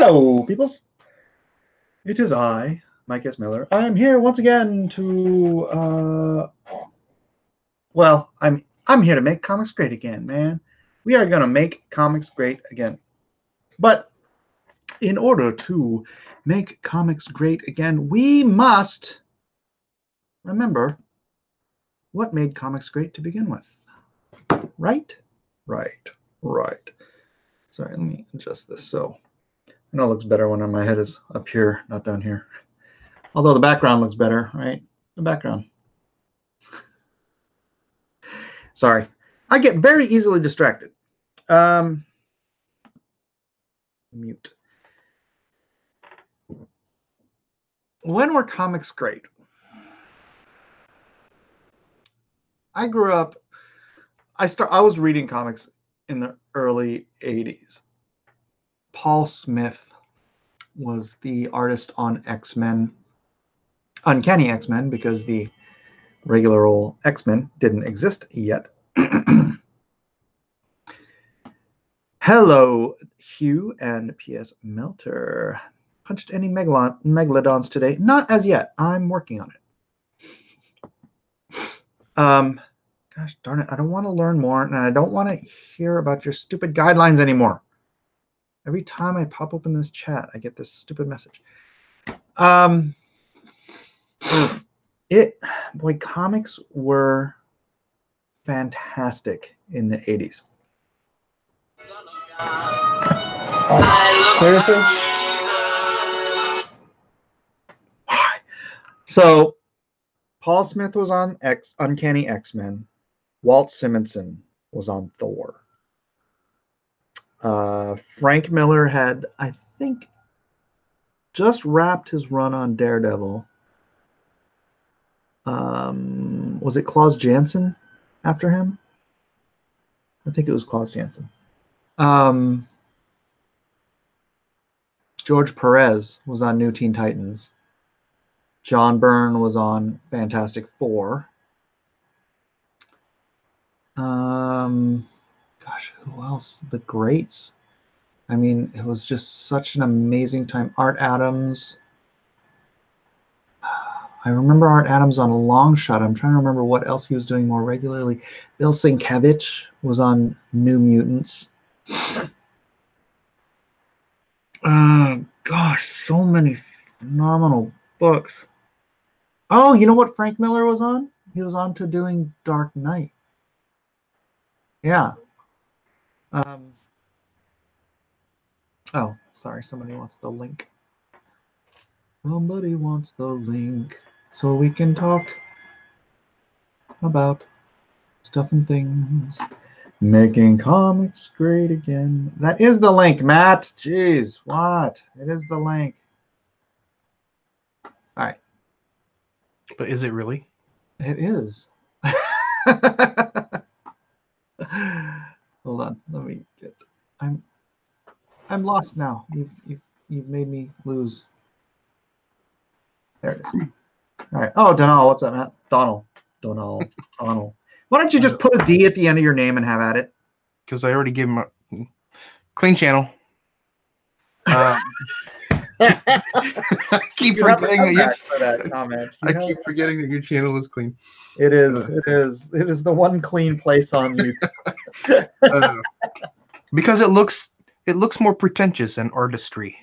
Hello, peoples. It is I, Mike S. Miller. I am here once again to, well, I'm here to make comics great again, man. We are gonna make comics great again. But in order to make comics great again, we must remember what made comics great to begin with. Right? Right. Sorry, let me adjust this so I know it looks better when my head is up here, not down here. Although the background looks better, right? The background. Sorry. I get very easily distracted. Mute. When were comics great? I grew up, I was reading comics in the early 80s. Paul Smith was the artist on X-Men, Uncanny X-Men, because the regular old X-Men didn't exist yet. Hello, Hugh and P.S. Melter. Punched any megalodons today? Not as yet. I'm working on it. Gosh darn it, I don't want to learn more, and I don't want to hear about your stupid guidelines anymore. Every time I pop open this chat, I get this stupid message. Boy, comics were fantastic in the 80s. Seriously? Why? So, Paul Smith was on Uncanny X-Men. Walt Simonson was on Thor. Frank Miller had, I think, just wrapped his run on Daredevil. Was it Klaus Janson after him? I think it was Klaus Janson. George Perez was on New Teen Titans. John Byrne was on Fantastic Four. Gosh, who else? The greats. I mean, it was just such an amazing time. Art Adams. I remember Art Adams on a long shot. I'm trying to remember what else he was doing more regularly. Bill Sienkiewicz was on New Mutants. Gosh, so many phenomenal books. Oh, you know what Frank Miller was on? He was on to doing Dark Knight. Yeah. Oh, sorry, somebody wants the link. Somebody wants the link so we can talk about stuff and things. Making comics great again. That is the link, Matt. Jeez, what? It is the link. All right. But is it really? It is. Hold on. Let me get. I'm lost now. You've made me lose. There it is. All right. Oh, Donald. What's up, Matt? Donald. Why don't you just put a D at the end of your name and have at it? Because I already gave him a clean channel. I keep forgetting that your channel is clean. It is. It is the one clean place on YouTube. Because it looks more pretentious and artistic.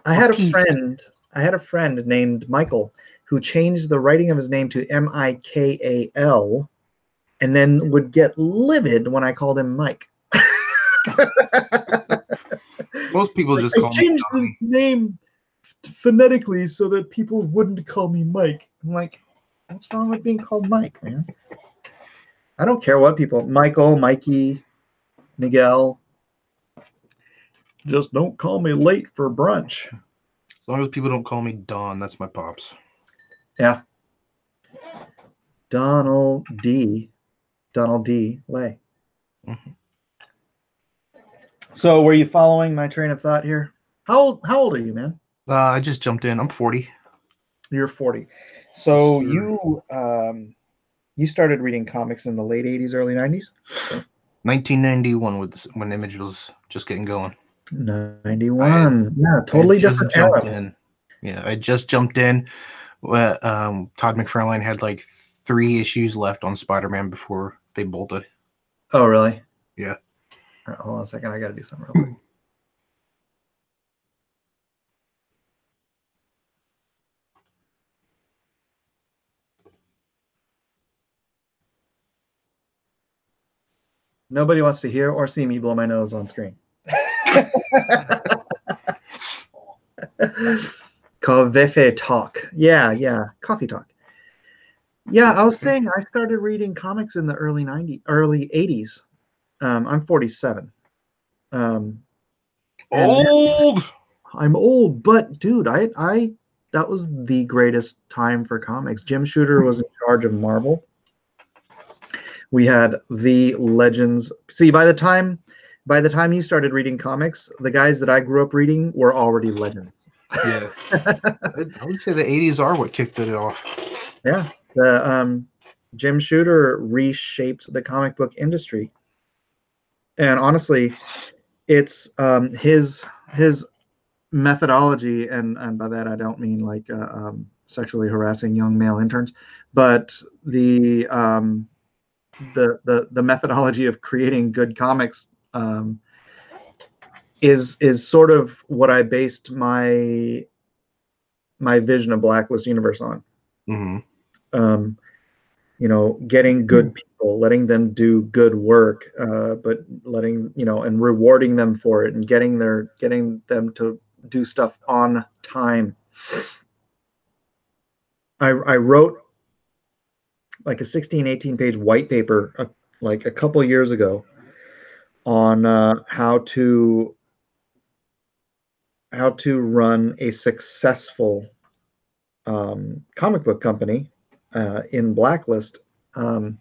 I had a friend named Michael who changed the writing of his name to Mikal, and then would get livid when I called him Mike. Most people just call me. I changed the name phonetically so that people wouldn't call me Mike. I'm like, what's wrong with being called Mike, man? I don't care what people. Michael, Mikey, Miguel. Just don't call me late for brunch. As long as people don't call me Don, that's my pops. Yeah. Donald D. Lay. Mm-hmm. So were you following my train of thought here? How old are you, man? I just jumped in. I'm 40. You're 40. So you started reading comics in the late 80s, early 90s? 1991 when Image was just getting going. 91. Yeah, I had totally just different jumped era. in. Yeah, I just jumped in. Todd McFarlane had like 3 issues left on Spider-Man before they bolted. Oh, really? Yeah. All right, hold on a second. I got to do something real quick. Nobody wants to hear or see me blow my nose on screen. Coffee talk. Yeah. Coffee talk. Yeah, I was saying I started reading comics in the early 90s, early 80s. I'm 47. And Old. I'm old, but dude, I that was the greatest time for comics. Jim Shooter was in charge of Marvel. We had the legends. See, by the time he started reading comics, the guys that I grew up reading were already legends. Yeah. I would say the 80s are what kicked it off. Yeah, the Jim Shooter reshaped the comic book industry, and honestly, it's his methodology, and by that I don't mean like sexually harassing young male interns, but the methodology of creating good comics is sort of what I based my vision of Blacklist universe on. Mm-hmm. Getting good people, letting them do good work, but letting and rewarding them for it, and getting them to do stuff on time. I wrote like a 16-18 page white paper like a couple years ago on how to run a successful comic book company in Blacklist. And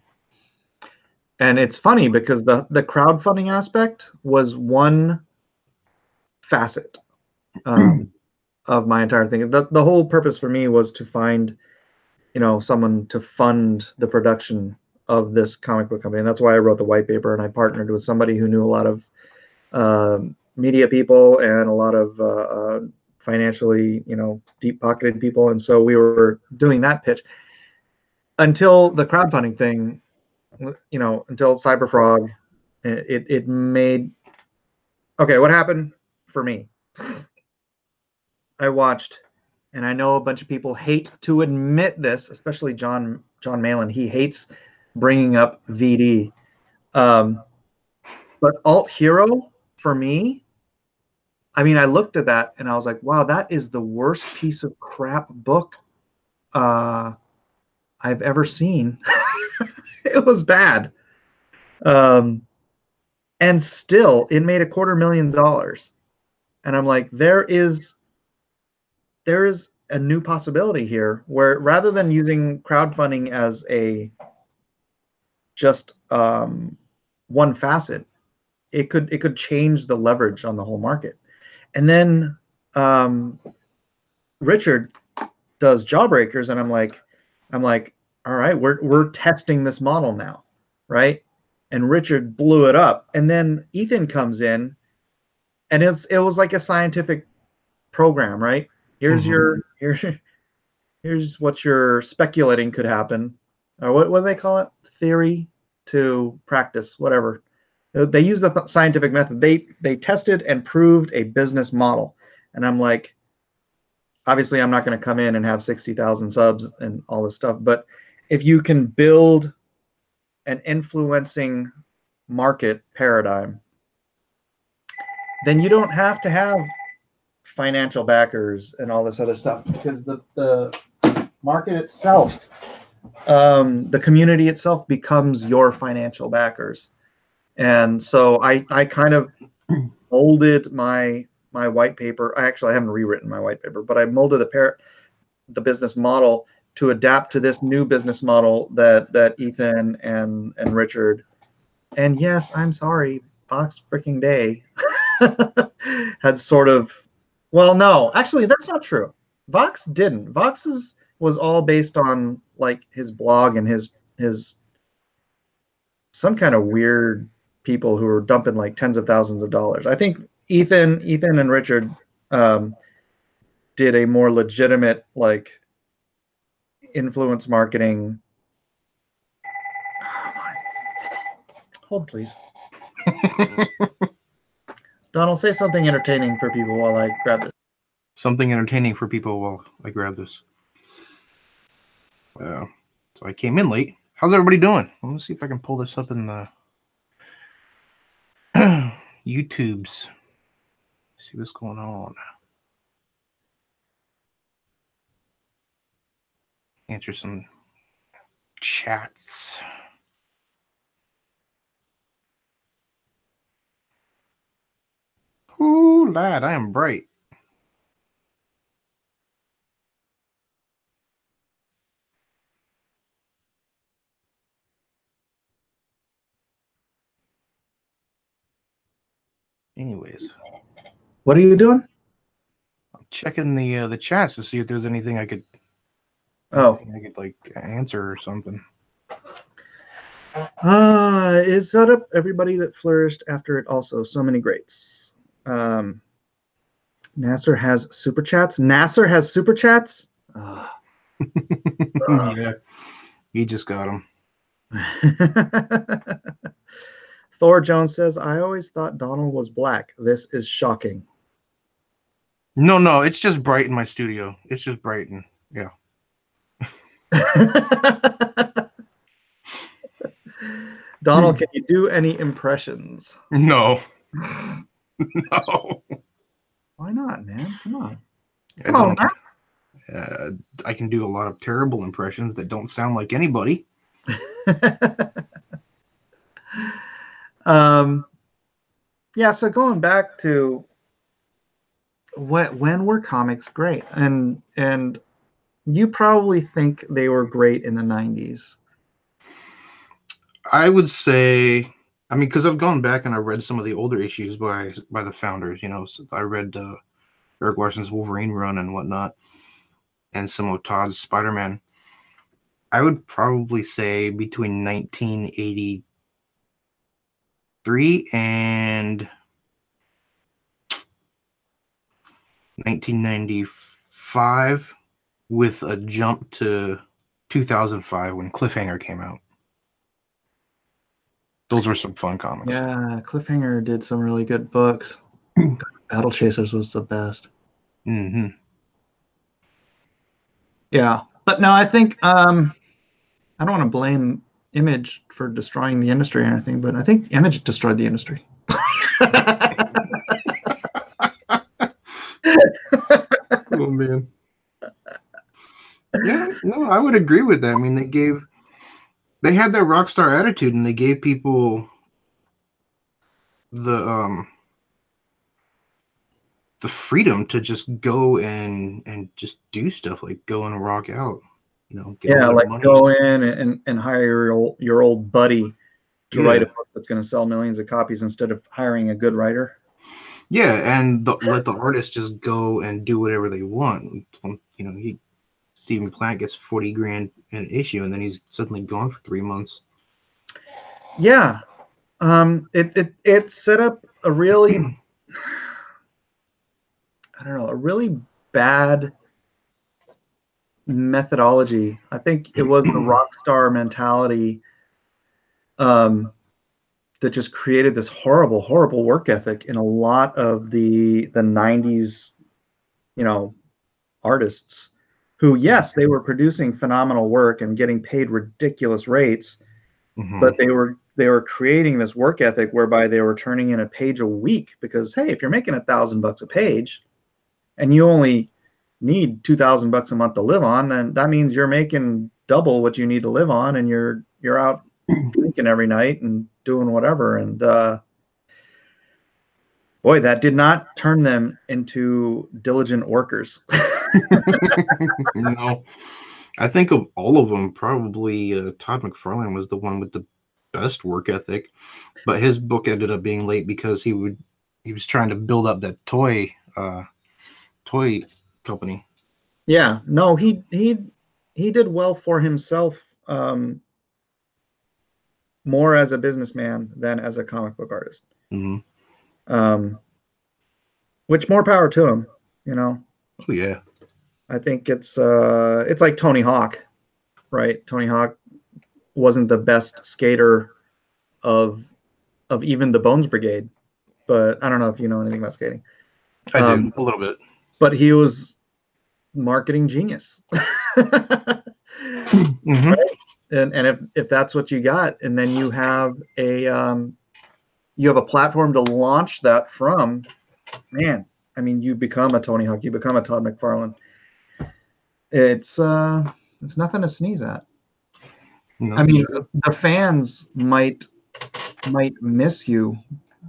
it's funny because the crowdfunding aspect was one facet of my entire thing. The whole purpose for me was to find someone to fund the production of this comic book company, and that's why I wrote the white paper. And I partnered with somebody who knew a lot of media people and a lot of financially, deep-pocketed people, and so we were doing that pitch until the crowdfunding thing, until Cyberfrog. It made okay. What happened for me? I watched, and I know a bunch of people hate to admit this, especially John Malin. He hates bringing up VD, but Alt Hero for me. I mean, I looked at that and I was like, wow, that is the worst piece of crap book I've ever seen. It was bad. And still, it made $250,000. And I'm like, there is a new possibility here where rather than using crowdfunding as a just one facet, it could change the leverage on the whole market. And then Richard does Jawbreakers, and I'm like, all right, we're testing this model now, right? And Richard blew it up, and then Ethan comes in, and it was like a scientific program, right? Here's here's what you're speculating could happen, or what do they call it? Theory to practice, whatever. They use the scientific method. They tested and proved a business model, and I'm like, obviously I'm not going to come in and have 60,000 subs and all this stuff, but if you can build an influencing market paradigm, then you don't have to have financial backers and all this other stuff, because the market itself, the community itself becomes your financial backers. And so I kind of molded my white paper. I haven't rewritten my white paper, but I molded the business model to adapt to this new business model that Ethan and Richard, and yes, I'm sorry, Fox freaking Day had sort of, well, no, actually that's not true. Vox didn't. Vox's was all based on like his blog and his some kind of weird people who were dumping like tens of thousands of dollars. I think Ethan and Richard did a more legitimate like influence marketing. Oh my. Hold please. Donald, say something entertaining for people while I grab this. Something entertaining for people while I grab this. So I came in late. How's everybody doing? Let me see if I can pull this up in the YouTubes. See what's going on. Answer some chats. Ooh, lad, I am bright. Anyways, what are you doing? I'm checking the chats to see if there's anything I could like answer or something. Is set up everybody that flourished after it also so many greats. Nasser has super chats. Nasser has super chats. Yeah, he just got them. Thor Jones says, I always thought Donald was black. This is shocking. No, it's just bright in my studio. It's just bright and yeah. Donald, can you do any impressions? No. No. Why not, man? Come on. Come on, man. I can do a lot of terrible impressions that don't sound like anybody. Yeah, so going back to when were comics great? And you probably think they were great in the 90s. I would say, I mean, because I've gone back and I read some of the older issues by the founders. You know, so I read Eric Larson's Wolverine run and whatnot, and some of Todd's Spider-Man. I would probably say between 1983 and 1995, with a jump to 2005 when Cliffhanger came out. Those were some fun comics. Yeah, Cliffhanger did some really good books. Battle Chasers was the best. Mm-hmm. Yeah, but no, I think I don't want to blame Image for destroying the industry or anything, but I think Image destroyed the industry. Oh man. Yeah, no, I would agree with that. I mean, they had that rock star attitude, and they gave people the freedom to just go and just do stuff, like go and rock out. You know, get yeah, like money. go in and hire your old buddy to write a book that's going to sell millions of copies instead of hiring a good writer. Yeah, and let the artist just go and do whatever they want. You know, Stephen Platt gets $40,000 an issue, and then he's suddenly gone for 3 months. Yeah, it set up a really, I don't know, a really bad methodology. I think it was the rock star mentality that just created this horrible work ethic in a lot of the 90s, you know, artists who, yes, they were producing phenomenal work and getting paid ridiculous rates, but they were creating this work ethic whereby they were turning in a page a week because, hey, if you're making $1,000 a page and you only need $2,000 a month to live on, then that means you're making double what you need to live on, and you're out drinking every night and doing whatever. And boy, that did not turn them into diligent workers. No, I think of all of them, probably Todd McFarlane was the one with the best work ethic, but his book ended up being late because he was trying to build up that toy company. Yeah, no, he did well for himself, more as a businessman than as a comic book artist. Mm-hmm. which more power to him. You know, Oh yeah. I think it's like Tony Hawk, right? Tony Hawk wasn't the best skater of even the Bones Brigade, but I don't know if you know anything about skating. I do a little bit. But he was marketing genius. Mm-hmm. Right? And if that's what you got, and then you have a platform to launch that from, man, I mean, you become a Tony Hawk, you become a Todd McFarlane. It's nothing to sneeze at. No, I mean, sure. the fans might miss you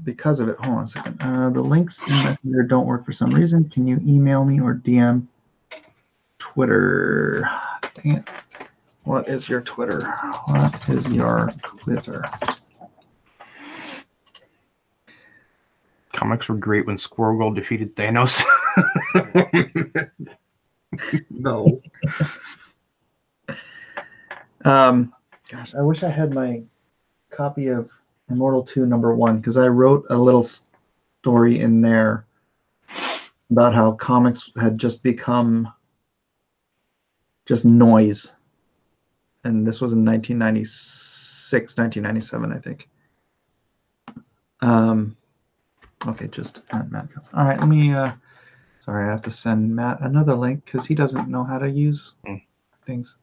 because of it. Hold on a second. The links in Messenger don't work for some reason. Can you email me or DM Twitter? Dang it. What is your Twitter? What is your Twitter? Comics were great when Squirrel Girl defeated Thanos. No. Gosh, I wish I had my copy of Immortal 2 #1, because I wrote a little story in there about how comics had just become just noise. And this was in 1996, 1997, I think. Okay, just Matt. All right, let me. Sorry, I have to send Matt another link because he doesn't know how to use things.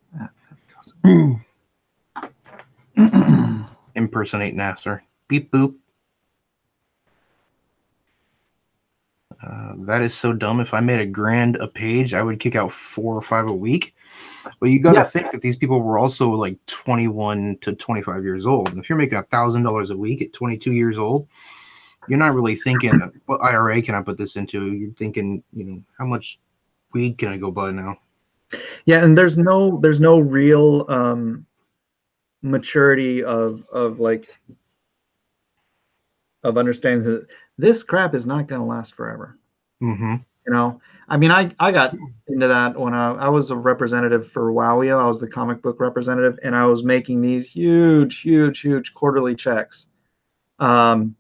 Impersonate Nasser. Beep boop. That is so dumb. If I made a page, I would kick out 4 or 5 a week. But you got to think that these people were also like 21 to 25 years old. And if you're making $1,000 a week at 22 years old, you're not really thinking, what IRA can I put this into? You're thinking, how much weed can I go buy now? Yeah, and there's no real maturity of understanding that this crap is not going to last forever. Mm-hmm. I mean, I got into that when I was a representative for Wowio. I was the comic book representative, and I was making these huge quarterly checks. And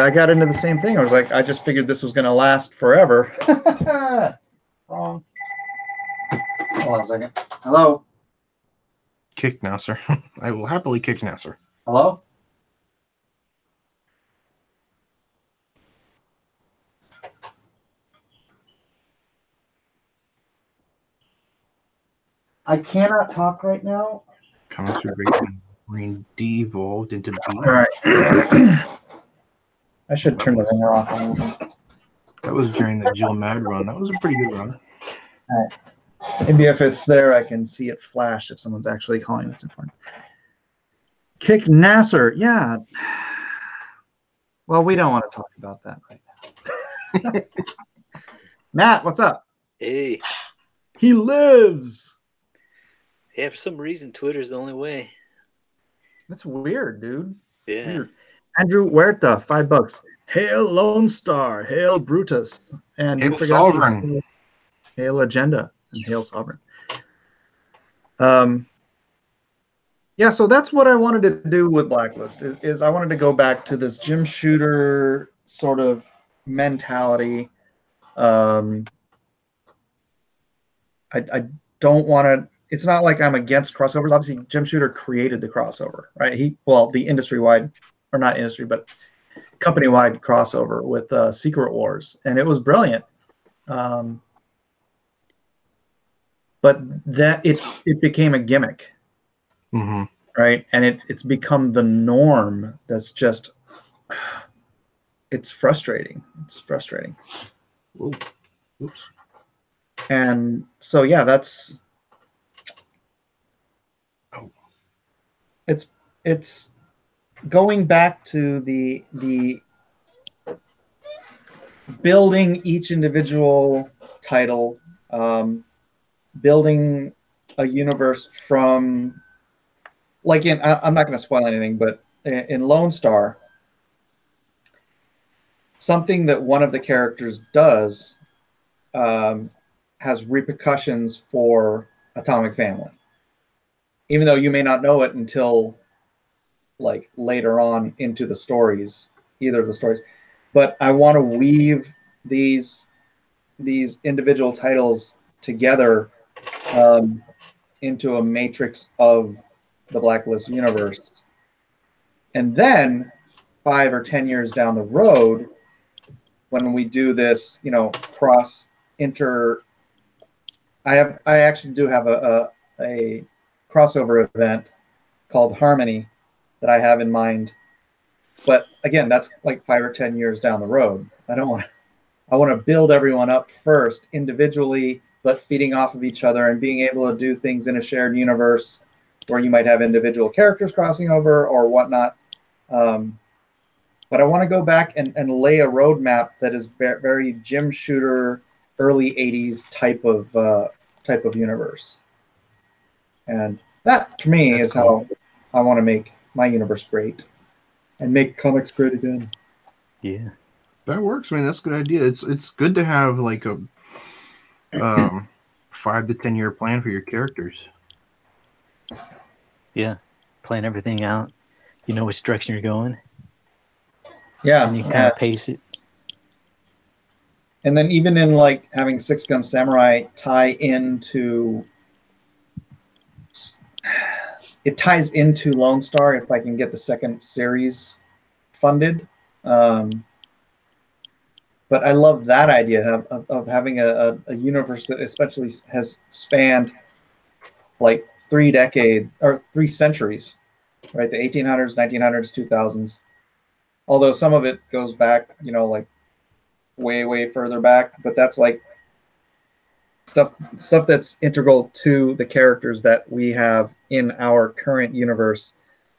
I got into the same thing. I was like, I just figured this was going to last forever. Wrong. Hold on a second. Hello? Kick Nasser. I will happily kick Nasser. Hello? I cannot talk right now. Comics are great when Green de-evolved into B. All right. I should turn the ringer off. That was during the Jill Mad run. That was a pretty good run. All right. Maybe if it's there, I can see it flash if someone's actually calling. That's important. Kick Nasser. Yeah. Well, we don't want to talk about that right now. Matt, what's up? Hey. He lives. Yeah, for some reason, Twitter's the only way. That's weird, dude. Yeah. Weird. Andrew Huerta, $5. Hail Lone Star. Hail Brutus. And Hail Sovereign. Hail Agenda. And Hail Sovereign. Yeah, so that's what I wanted to do with Blacklist, is I wanted to go back to this Jim Shooter sort of mentality. I don't want to, it's not like I'm against crossovers. Obviously, Jim Shooter created the crossover, right? The industry-wide, or not industry, but company-wide crossover with Secret Wars, and it was brilliant. But that it became a gimmick. Mm-hmm. Right, and it's become the norm. That's just, it's frustrating. It's frustrating. Oops. And so yeah, that's it's going back to the building each individual title, building a universe from, like I'm not going to spoil anything, but in Lone Star, something that one of the characters does has repercussions for Atomic Family, even though you may not know it until like later on into the stories, either of the stories. but I want to weave these individual titles together into a matrix of the Blacklist universe. And then 5 or 10 years down the road, when we do this, you know, I actually do have a crossover event called Harmony that I have in mind. But again, that's like 5 or 10 years down the road. I want to build everyone up first individually, but feeding off of each other and being able to do things in a shared universe where you might have individual characters crossing over or whatnot. But I want to go back and lay a roadmap that is very Jim Shooter, early 80s type of universe. And that, to me, is how I want to make my universe great and make comics great again. Yeah. That works. I mean, that's a good idea. It's good to have like a 5 to 10 year plan for your characters. Yeah. Plan everything out. You know which direction you're going. Yeah. And you kind of pace it. And then even in like having Six Gun Samurai tie into, it ties into Lone Star if I can get the second series funded. But I love that idea of having a universe that especially has spanned like 3 decades or 3 centuries, right? The 1800s, 1900s, 2000s. Although some of it goes back, you know, like way further back, but that's like stuff that's integral to the characters that we have in our current universe,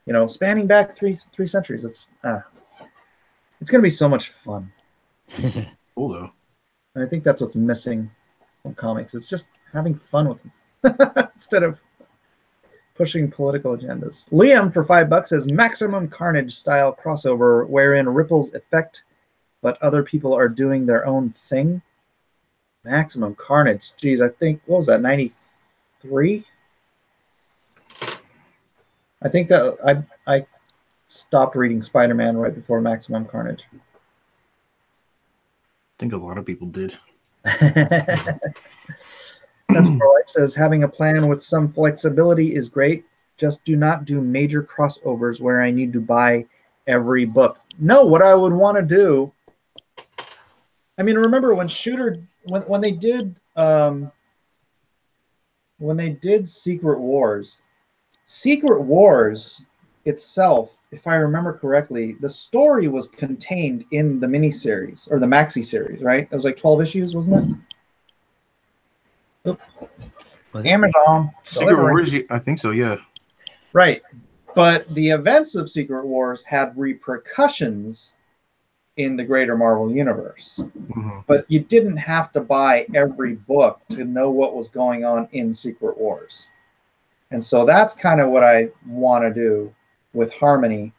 you know, spanning back three centuries. It's gonna be so much fun. Cool though. And I think that's what's missing from comics. It's just having fun with them instead of pushing political agendas. Liam for $5 says Maximum Carnage style crossover wherein ripples affect, but other people are doing their own thing. Maximum Carnage. Geez, I think, what was that, 93? I think that I stopped reading Spider-Man right before Maximum Carnage. I think a lot of people did. That's what life says. Having a plan with some flexibility is great. Just do not do major crossovers where I need to buy every book. No, what I would want to do. I mean, remember when Shooter when they did Secret Wars itself, if I remember correctly, the story was contained in the miniseries or the maxi series, right? It was like 12 issues, wasn't it? Was it? Amazon. Secret Wars, I think so, yeah. Right. But the events of Secret Wars had repercussions in the greater Marvel universe. Mm-hmm. But you didn't have to buy every book to know what was going on in Secret Wars. And so that's kind of what I want to do with Harmony,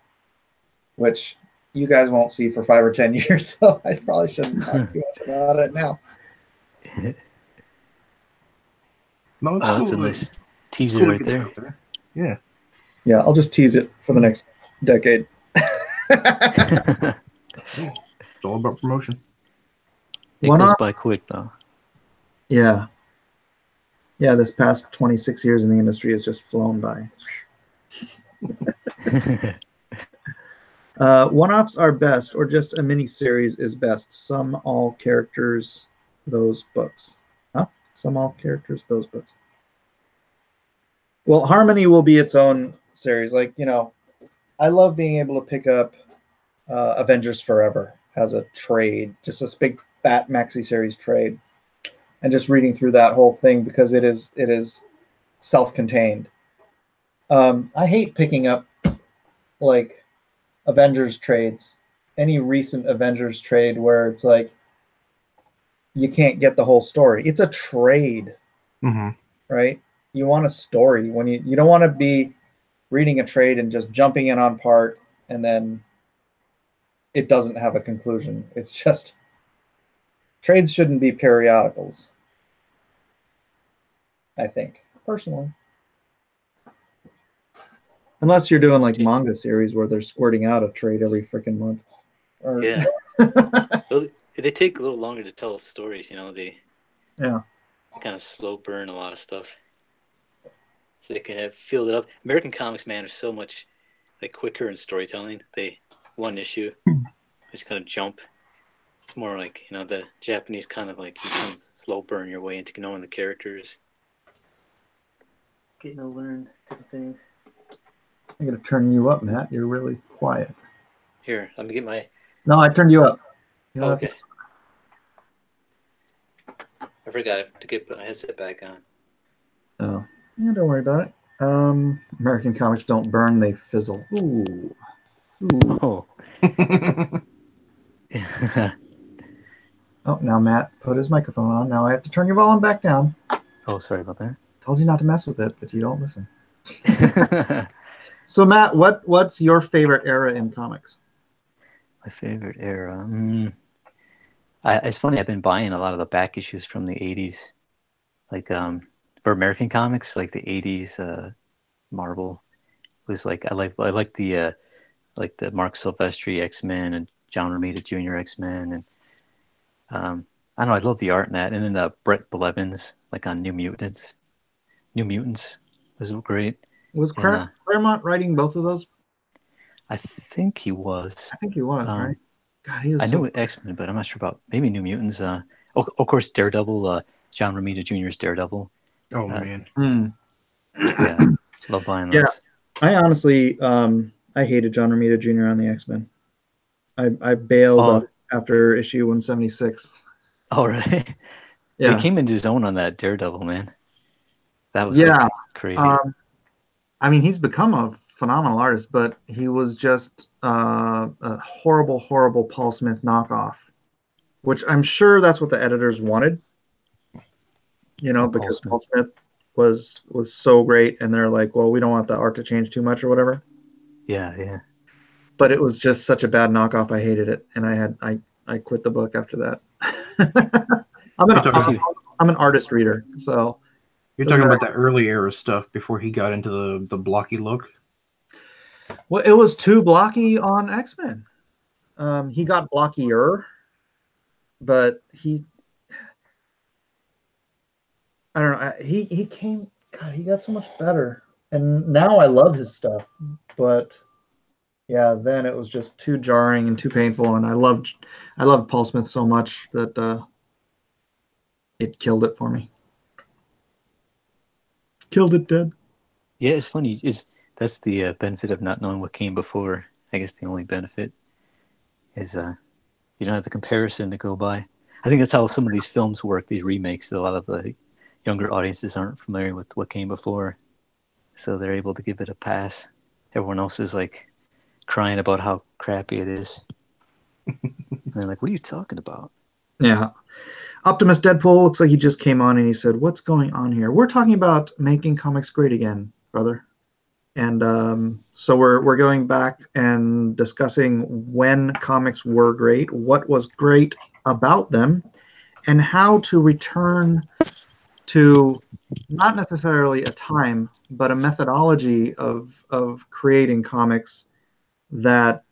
which you guys won't see for 5 or 10 years, so I probably shouldn't talk too much about it now. No, it's That's a cool. nice teaser Cool right to get there. out there. Yeah. Yeah, I'll just tease it for the next decade. It's all about promotion. It goes by quick, though. Yeah. Yeah, this past 26 years in the industry has just flown by. One-offs are best, or just a mini-series is best. Some all characters, those books. Huh? Some all characters, those books. Well, Harmony will be its own series. Like, you know, I love being able to pick up Avengers Forever as a trade, just a big fat maxi series trade, and just reading through that whole thing because it is self-contained. I hate picking up like Avengers trades, any recent Avengers trade where it's like you can't get the whole story. It's a trade, right? You want a story when you don't want to be reading a trade and just jumping in on part and then it doesn't have a conclusion. It's just trades shouldn't be periodicals, I think, personally. Unless you're doing like manga series where they're squirting out a trade every freaking month. Or, Yeah. Well, they take a little longer to tell stories. They Yeah. kind of slow burn a lot of stuff, so they can fill it up. American comics, man, are so much like quicker in storytelling. They one issue, just kind of jump. It's more like the Japanese kind of like you kind of slow burn your way into knowing the characters, getting to learn different things. I'm gonna turn you up, Matt. You're really quiet. Here, let me get my. No, I turned you up. You don't have Okay. I forgot to get my headset back on. Oh, yeah, don't worry about it. American comics don't burn; they fizzle. Ooh. Oh. Oh, now Matt put his microphone on. Now I have to turn your volume back down. Oh, sorry about that. Told you not to mess with it, but you don't listen. So Matt, what's your favorite era in comics? My favorite era. It's funny. I've been buying a lot of the back issues from the '80s, like for American comics, like the '80s. Marvel was like I like the Mark Silvestri X-Men and John Romita Jr. X-Men, and I don't know. I love the art in that, and then Brett Blevins like on New Mutants. New Mutants was great. Was And, Claremont writing both of those? I think he was. I think he was, right? God, he was I knew X-Men, but I'm not sure about maybe New Mutants. Of course, Daredevil. John Romita Jr.'s Daredevil. Oh man. Yeah, love buying those. Yeah, I honestly, I hated John Romita Jr. on the X-Men. I bailed after issue 176. Oh, right. Yeah, He came into his own on that Daredevil, man. That was crazy. I mean, he's become a phenomenal artist, but he was just a horrible, horrible Paul Smith knockoff, which I'm sure that's what the editors wanted. Because Paul Smith was so great, and they're like, well, we don't want the art to change too much or whatever. Yeah. But it was just such a bad knockoff. I hated it, and I quit the book after that. I'm an artist reader, so. You're talking about that early era stuff before he got into the blocky look? Well, it was too blocky on X-Men. He got blockier, but I don't know. He came. God, he got so much better, and now I love his stuff. But yeah, then it was just too jarring and too painful, and I loved Paul Smith so much that it killed it for me. Killed it dead. Yeah, it's funny. That's the benefit of not knowing what came before. I guess the only benefit is you don't have the comparison to go by. I think that's how some of these films work, these remakes. A lot of the younger audiences aren't familiar with what came before, so they're able to give it a pass. Everyone else is like crying about how crappy it is. And they're like, what are you talking about? Yeah. Optimus Deadpool looks like he just came on and he said, what's going on here? We're talking about making comics great again, brother. And so we're going back and discussing when comics were great, what was great about them, and how to return to not necessarily a time, but a methodology of creating comics that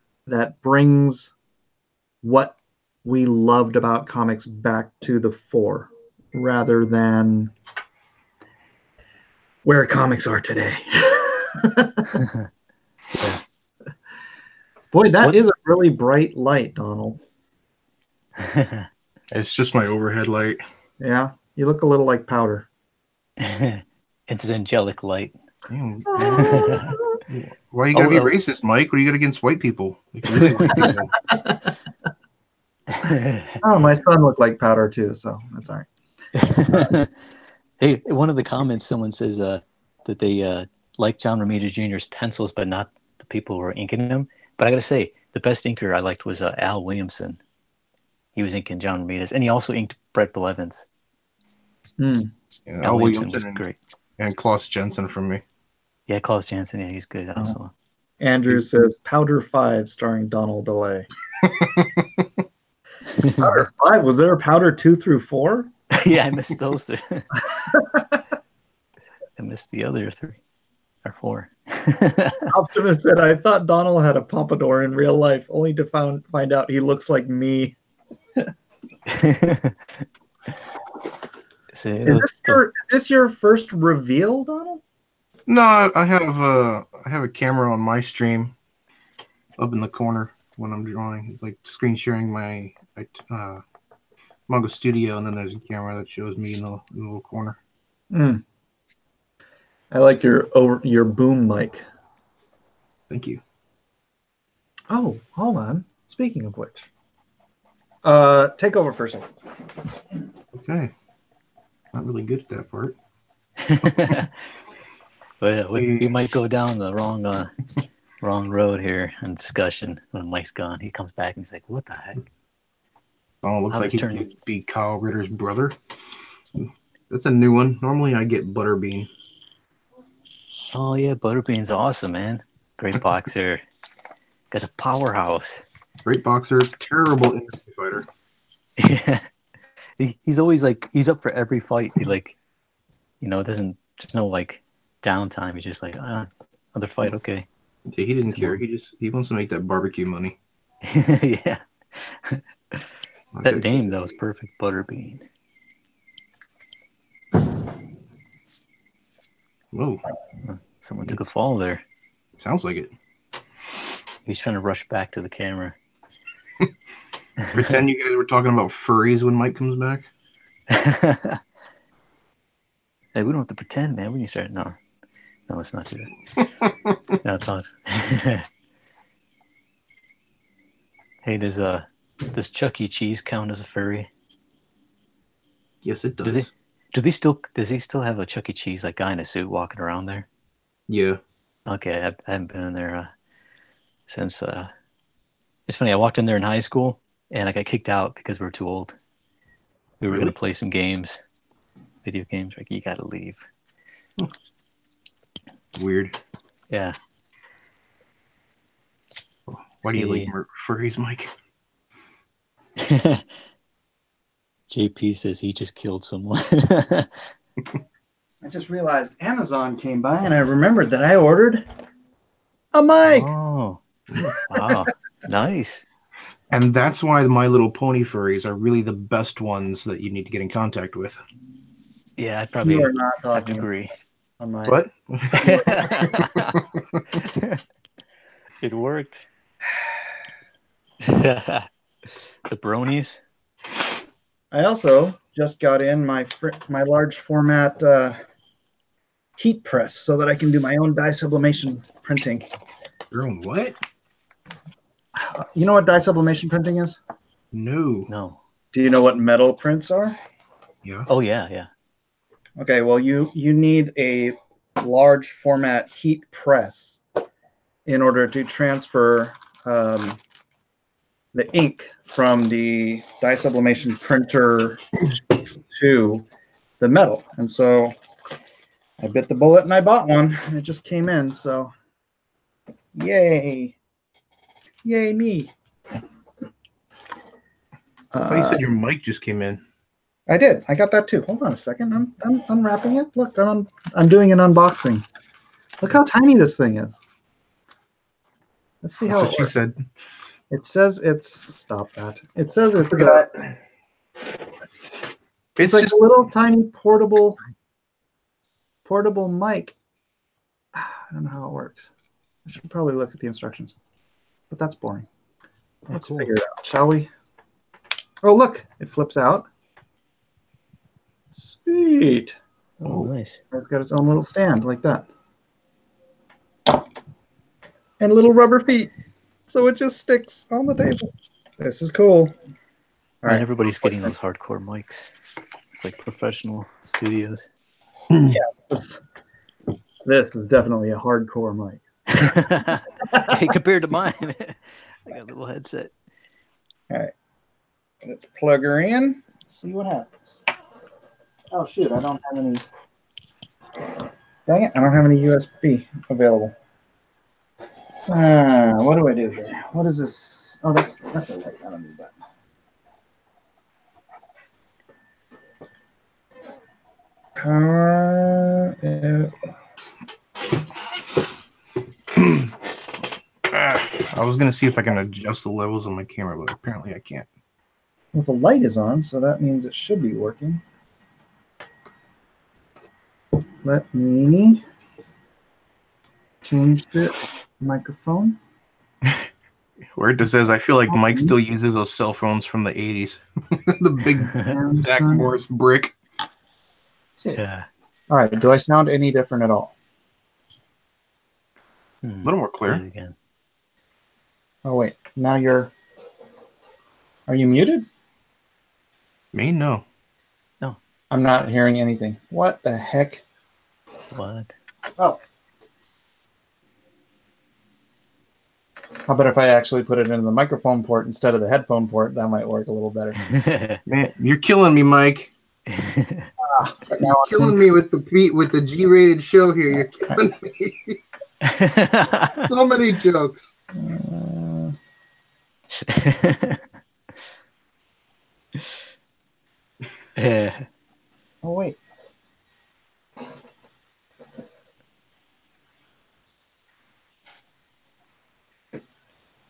brings what we loved about comics back to the fore, rather than where comics are today. Yeah. Boy, that is a really bright light, Donald. It's just my overhead light. Yeah, you look a little like powder. It's angelic light. Why you gotta be racist, Mike? What do you got against white people? Like, really white people? Oh, my son looked like powder too, so that's all right. Hey, one of the comments, someone says that they like John Romita Jr.'s pencils, but not the people who were inking them. But I gotta say, the best inker I liked was Al Williamson. He was inking John Romita's, and he also inked Brett Blevins. Yeah, Al Williamson was great. And Klaus Jensen from me. Yeah, Klaus Janson. Yeah, he's good also. Andrew says Powder 5 starring Donald DeLay. Powder 5? Was there a Powder 2 through 4? Yeah, I missed those two. I missed the other 3 or 4. Optimus said, I thought Donald had a pompadour in real life, only to find out he looks like me. See, Is this your first reveal, Donald? No, I have a camera on my stream up in the corner when I'm drawing. It's like screen sharing my Mongo Studio, and then there's a camera that shows me in the little corner. Mm. I like your boom mic. Thank you. Oh, hold on. Speaking of which, take over for a second. Okay. Not really good at that part. Well, we might go down the wrong road here in discussion when Mike's gone. He comes back and he's like, "What the heck?" Oh, looks like he could be Kyle Ritter's brother. That's a new one. Normally I get Butterbean. Oh yeah, Butterbean's awesome, man. Great boxer. Guy's a powerhouse. Great boxer, terrible industry fighter. Yeah. He's always like, he's up for every fight. He like, there's no like downtime. He's just like, another fight, okay. Yeah, he didn't care. He wants to make that barbecue money. Yeah. That name though is perfect, Butterbean. Whoa. Someone took a fall there. Sounds like it. He's trying to rush back to the camera. Pretend you guys were talking about furries when Mike comes back. Hey, we don't have to pretend, man. We can start. No, let's not do that. No, it's not. Hey, does Chuck E. Cheese count as a furry? Yes, it does. Does he still have a Chuck E. Cheese like guy in a suit walking around there? Yeah. Okay, I haven't been in there since. It's funny. I walked in there in high school and I got kicked out because we were too old. We were going to play some games, video games. Like, you got to leave. Weird. Yeah. Why do you like furries, Mike? JP says he just killed someone. I just realized Amazon came by and I remembered that I ordered a mic. Oh, wow. Nice. And that's why the My Little Pony furries are really the best ones that you need to get in contact with. Yeah, I'd probably have to agree. On my... What? It worked. The bronies. I also just got in my large format heat press so that I can do my own dye sublimation printing. Your own what? You know what dye sublimation printing is? No. Do you know what metal prints are? Yeah. Oh yeah. Okay, well you need a large format heat press in order to transfer the ink from the dye sublimation printer to the metal. And so I bit the bullet and I bought one and it just came in. So yay. Yay me. I thought you said your mic just came in. I did. I got that too. Hold on a second. I'm unwrapping it. Look, I'm doing an unboxing. Look how tiny this thing is. Let's see how That's what she said. It says it's stop that. It says it's got it's like a little tiny portable mic. I don't know how it works. I should probably look at the instructions. But that's boring. Let's figure it out, shall we? Oh, look, it flips out. Sweet. Oh, nice. It's got its own little stand like that. And little rubber feet. So it just sticks on the table. This is cool. All right. Everybody's getting those hardcore mics. It's like professional studios. Yeah. This is definitely a hardcore mic. Hey, compared to mine. I got a little headset. All right. Let's plug her in. See what happens. Oh, shoot. I don't have any. Dang it. I don't have any USB available. What do I do here? What is this? Oh, that's a light. I don't need that. Power. I was gonna see if I can adjust the levels on my camera, but apparently I can't. Well, the light is on, so that means it should be working. Let me change the microphone. Where it just says, I feel like Mike still uses those cell phones from the 80s. The big Zach Morris brick. Yeah. All right. Do I sound any different at all? A little more clear. Again. Oh, wait. Now you're... Are you muted? Me? No. No. I'm not hearing anything. What the heck? What? Oh. How about if I actually put it into the microphone port instead of the headphone port? That might work a little better. Man, you're killing me, Mike. You're killing me with the G-rated show here. You're killing me. So many jokes. Oh, wait.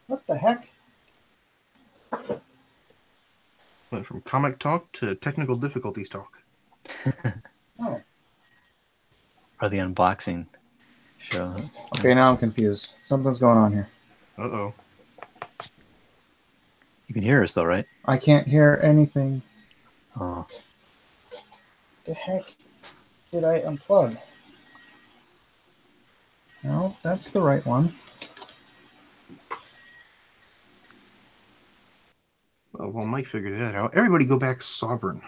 What the heck? Went from comic talk to technical difficulties talk. Oh. Or the unboxing show. Okay, now I'm confused. Something's going on here. Uh-oh. You can hear us though, right? I can't hear anything. Oh. The heck did I unplug? No, that's the right one. Oh, well, Mike figured that out. Everybody go back sovereign.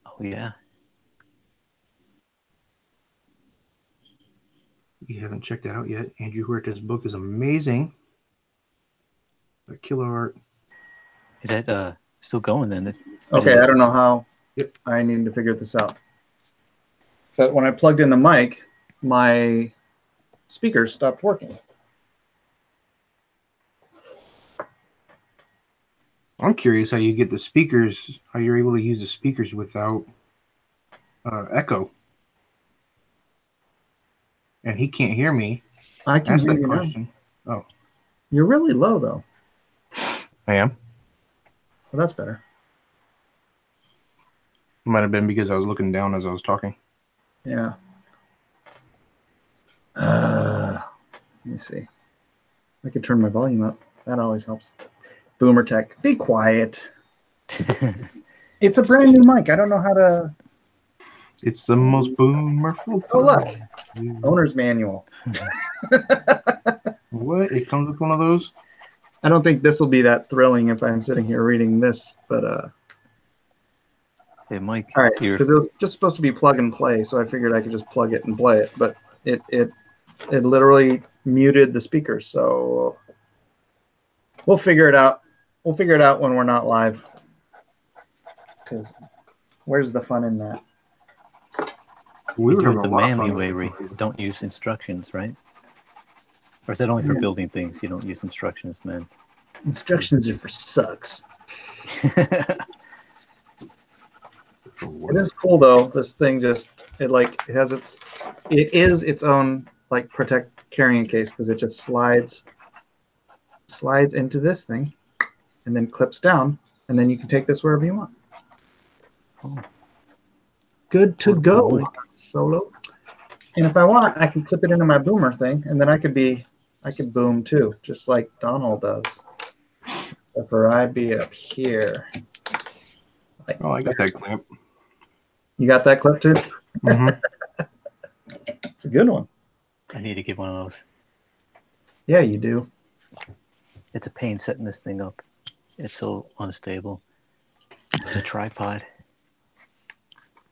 Oh yeah. You haven't checked that out yet. Andrew Huerta's book is amazing. A killer art. Is that still going then? Okay, I don't know how. Yep. I need to figure this out. But when I plugged in the mic, my speakers stopped working. I'm curious how you get the speakers, how you're able to use the speakers without echo. And he can't hear me. I can Ask hear that you now. question. Oh, You're really low, though. I am. Well, that's better. Might have been because I was looking down as I was talking. Yeah. Let me see. I could turn my volume up. That always helps. Boomer Tech. Be quiet. It's a brand new mic. I don't know how to... It's the most boomerful. Oh, look. Owner's manual. What? It comes with one of those? I don't think this will be that thrilling if I'm sitting here reading this, but... Hey, Mike. All right, because it was just supposed to be plug and play, so I figured I could just plug it and play it, but it literally muted the speakers, so we'll figure it out. We'll figure it out when we're not live. Because where's the fun in that? We You were do it having the a lot of manly fun way, with where it. you don't use instructions, right? Or is that only for building things? You don't use instructions, man. Instructions are for sucks. It is cool though. This thing just it is its own like protect carrying case because it just slides into this thing and then clips down, and then you can take this wherever you want. Oh. Good to go, Mike. Solo. And if I want, I can clip it into my boomer thing, and then I could boom too, just like Donald does. Except for I'd be up here. Like, Oh, I got that clamp. you got that clip too? Mm-hmm. It's a good one. I need to get one of those. Yeah, you do. It's a pain setting this thing up. It's so unstable. It's a tripod.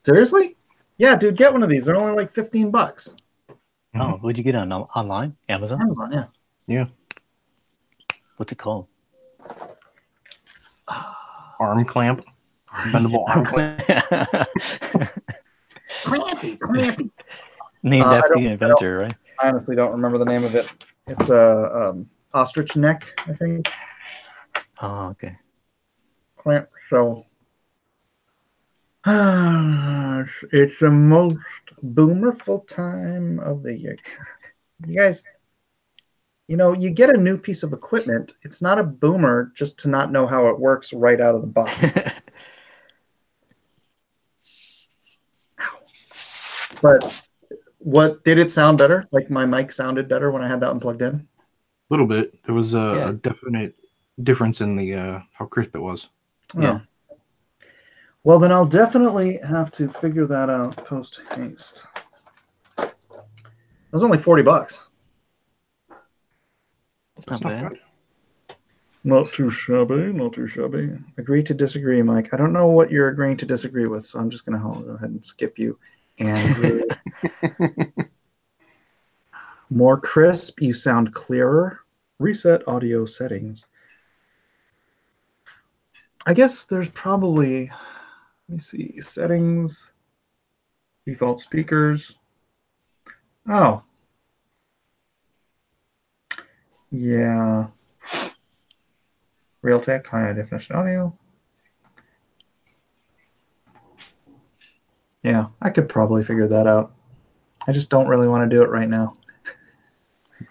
Seriously? Yeah, dude, get one of these. They're only like $15. Mm-hmm. Oh, what'd you get on online? Amazon? Amazon, yeah. Yeah. What's it called? Arm clamp. Bendable arm clamp. Clampy. Named I after don't- the inventor, right? I honestly don't remember the name of it. It's a ostrich neck, I think. Oh, okay. Clamp. So it's the most boomerful time of the year. You guys, you get a new piece of equipment. It's not a boomer just to not know how it works right out of the box. But what did it sound better? Like my mic sounded better when I had that one plugged in? A little bit. There was Yeah. a definite difference in the how crisp it was. Yeah. Well, then I'll definitely have to figure that out post haste. It was only $40. It's not bad. Not too shabby, not too shabby. Agree to disagree, Mike. I don't know what you're agreeing to disagree with, so I'm just going to go ahead and skip you. Andrew. More crisp, you sound clearer. Reset audio settings. I guess there's probably, let me see, settings, default speakers. Oh. Yeah. Realtek, high definition audio. Yeah, I could probably figure that out. I just don't really want to do it right now.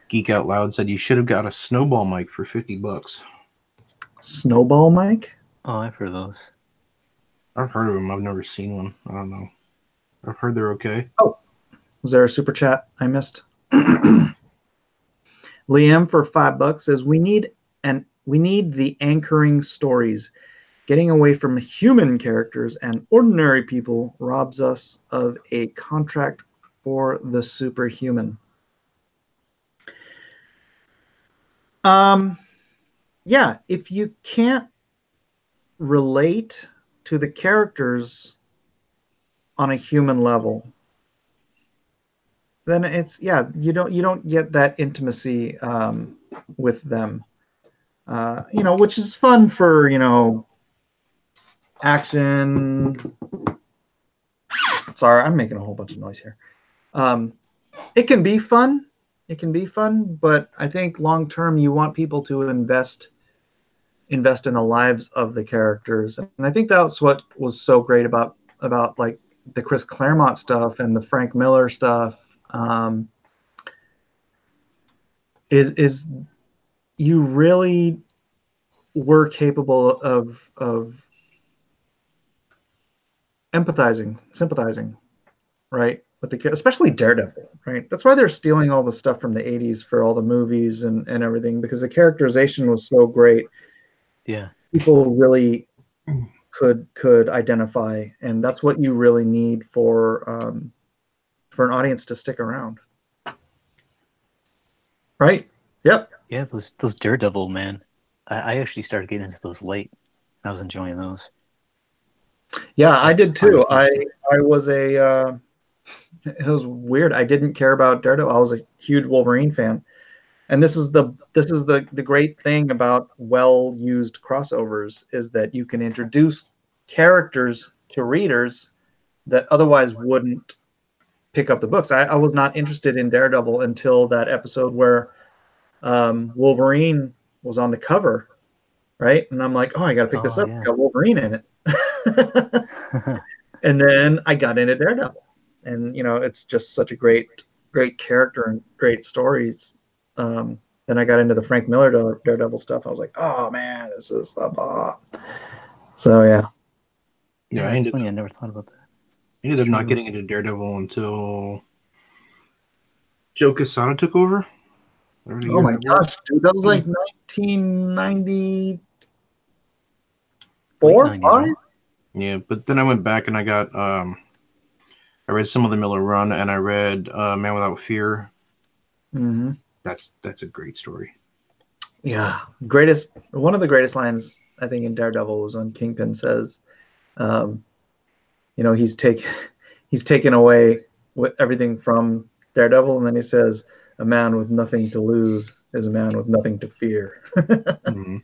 Geek Out Loud said you should have got a snowball mic for $50. Snowball mic? Oh, I've heard those. I've heard of them. I've never seen one. I don't know. I've heard they're okay. Oh, was there a super chat I missed? Liam for $5 says we need the anchoring stories. Getting away from human characters and ordinary people robs us of a contract for the superhuman. Yeah, if you can't relate to the characters on a human level, then it's you don't get that intimacy with them. Which is fun for action. Sorry, I'm making a whole bunch of noise here. It can be fun. It can be fun, but I think long term you want people to invest in the lives of the characters, and I think that's what was so great about like the Chris Claremont stuff and the Frank Miller stuff. Is you really were capable of empathizing, sympathizing, right, with the kid, especially Daredevil, right? That's why they're stealing all the stuff from the 80s for all the movies and everything, because the characterization was so great. Yeah. People really could identify, and that's what you really need for an audience to stick around. Right? Yep. Yeah, those Daredevil, man. I actually started getting into those late. I was enjoying those. Yeah, I did too. I was it was weird. I didn't care about Daredevil. I was a huge Wolverine fan. And this is the great thing about well-used crossovers, is that you can introduce characters to readers that otherwise wouldn't pick up the books. I was not interested in Daredevil until that episode where Wolverine was on the cover, right? And I'm like, oh, I got to pick this up. Yeah. It's got Wolverine in it. And then I got into Daredevil, and it's just such a great character and great stories. Then I got into the Frank Miller Daredevil stuff. I was like, oh man, this is the bomb. So yeah. Yeah, it's funny. I never thought about that. I ended up not getting into Daredevil until Joe Quesada took over. Oh my gosh, dude, that was like 1994. Right? Yeah, but then I went back and I got I read some of the Miller run, and I read Man Without Fear. Mm-hmm. That's a great story. Yeah, one of the greatest lines I think in Daredevil was when Kingpin says, he's taken away with everything from Daredevil, and then he says, "A man with nothing to lose is a man with nothing to fear." Mm-hmm.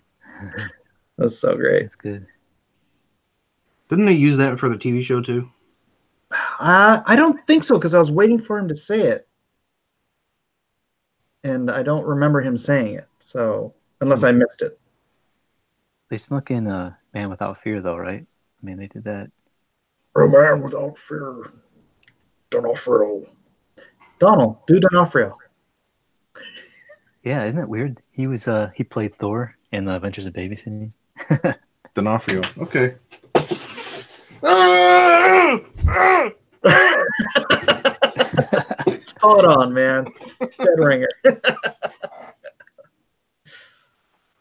That's so great. That's good. Didn't they use that for the TV show too? I don't think so, because I was waiting for him to say it, and I don't remember him saying it. So unless I missed it. They snuck in Man Without Fear, though, right? I mean, they did that. A man without fear, Donofrio. Donald, do Donofrio. Yeah, isn't that weird? He was he played Thor in the Adventures of Babysitting. D'Onofrio. Okay. Spot on, man. Dead ringer.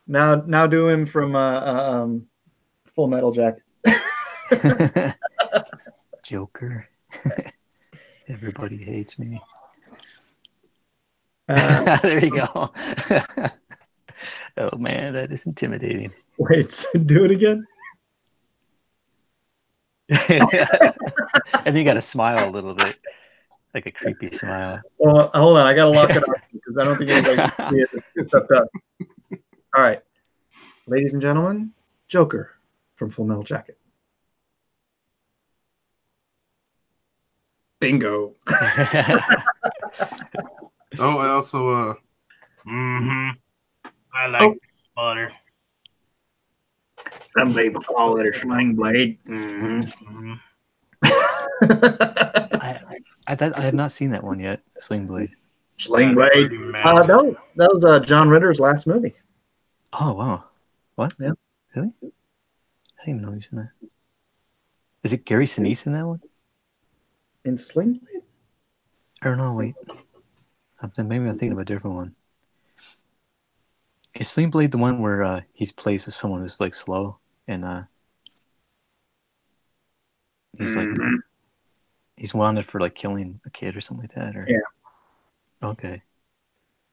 now do him from Full Metal Jacket. Joker. Everybody hates me. There you go. Oh man, that is intimidating. Wait, do it again. And you got to smile a little bit, like a creepy smile. Well, hold on, I gotta lock it up because I don't think anybody can see it except us. All right, ladies and gentlemen, Joker from Full Metal Jacket. Bingo. Oh, I also I like butter. Some people call it a sling blade. I have not seen that one yet. Sling Blade. Sling blade. That was John Ritter's last movie. Oh wow. What? Yeah. Really? I didn't even know he's in that. Is it Gary Sinise in that one? In Sling Blade? I don't know. Wait. Maybe I'm thinking of a different one. Is Sling Blade the one where he plays as someone who's like slow and he's like he's wanted for like killing a kid or something like that? Or... Yeah. Okay.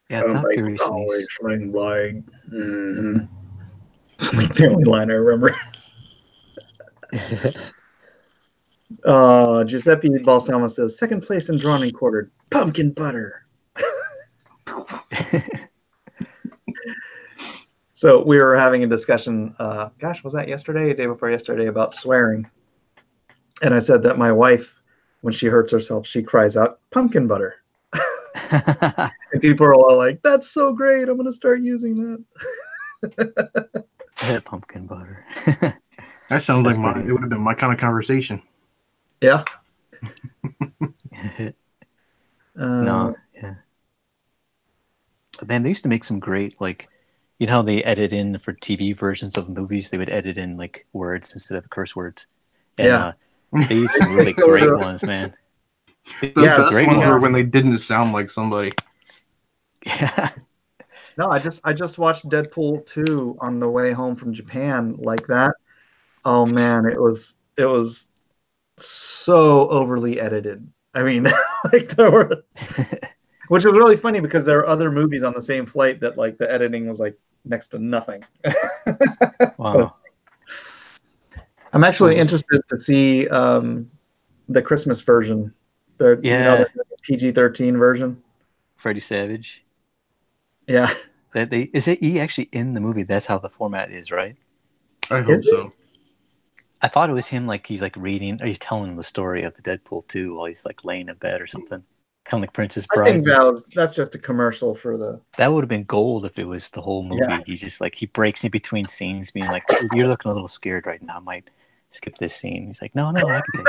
Yeah, I thought Gary Sinise. Sling Blade. It's like the only line I remember. Giuseppe Balsamo says, second place in drawn and quartered. Pumpkin butter. So we were having a discussion, gosh, was that yesterday, the day before yesterday, about swearing. And I said that my wife, when she hurts herself, she cries out, pumpkin butter. And people are all like, that's so great. I'm going to start using that. Pumpkin butter. That sounds like it would have been my kind of conversation. Yeah. No, yeah. Man, they used to make some great, like, you know how they edit in for TV versions of movies? They would edit in, like, words instead of curse words. And, yeah. They used some really great ones, man. The best ones were when they didn't sound like somebody. Yeah. No, I just watched Deadpool 2 on the way home from Japan like that. Oh man, it was so overly edited. I mean, like there were, which was really funny because there are other movies on the same flight that like the editing was like next to nothing. Wow. I'm actually interested to see the Christmas version. You know, the PG-13 version. Freddy Savage. Yeah. Is it he actually in the movie? That's how the format is, right? I hope so. I thought it was him, like he's like reading, or he's telling the story of the Deadpool 2 while he's like laying in bed or something, kind of like Princess Bride. I think that's just a commercial for the. That would have been gold if it was the whole movie. Yeah. He's just like he breaks in between scenes, being like, "You're looking a little scared right now. I might skip this scene." He's like, "No, I can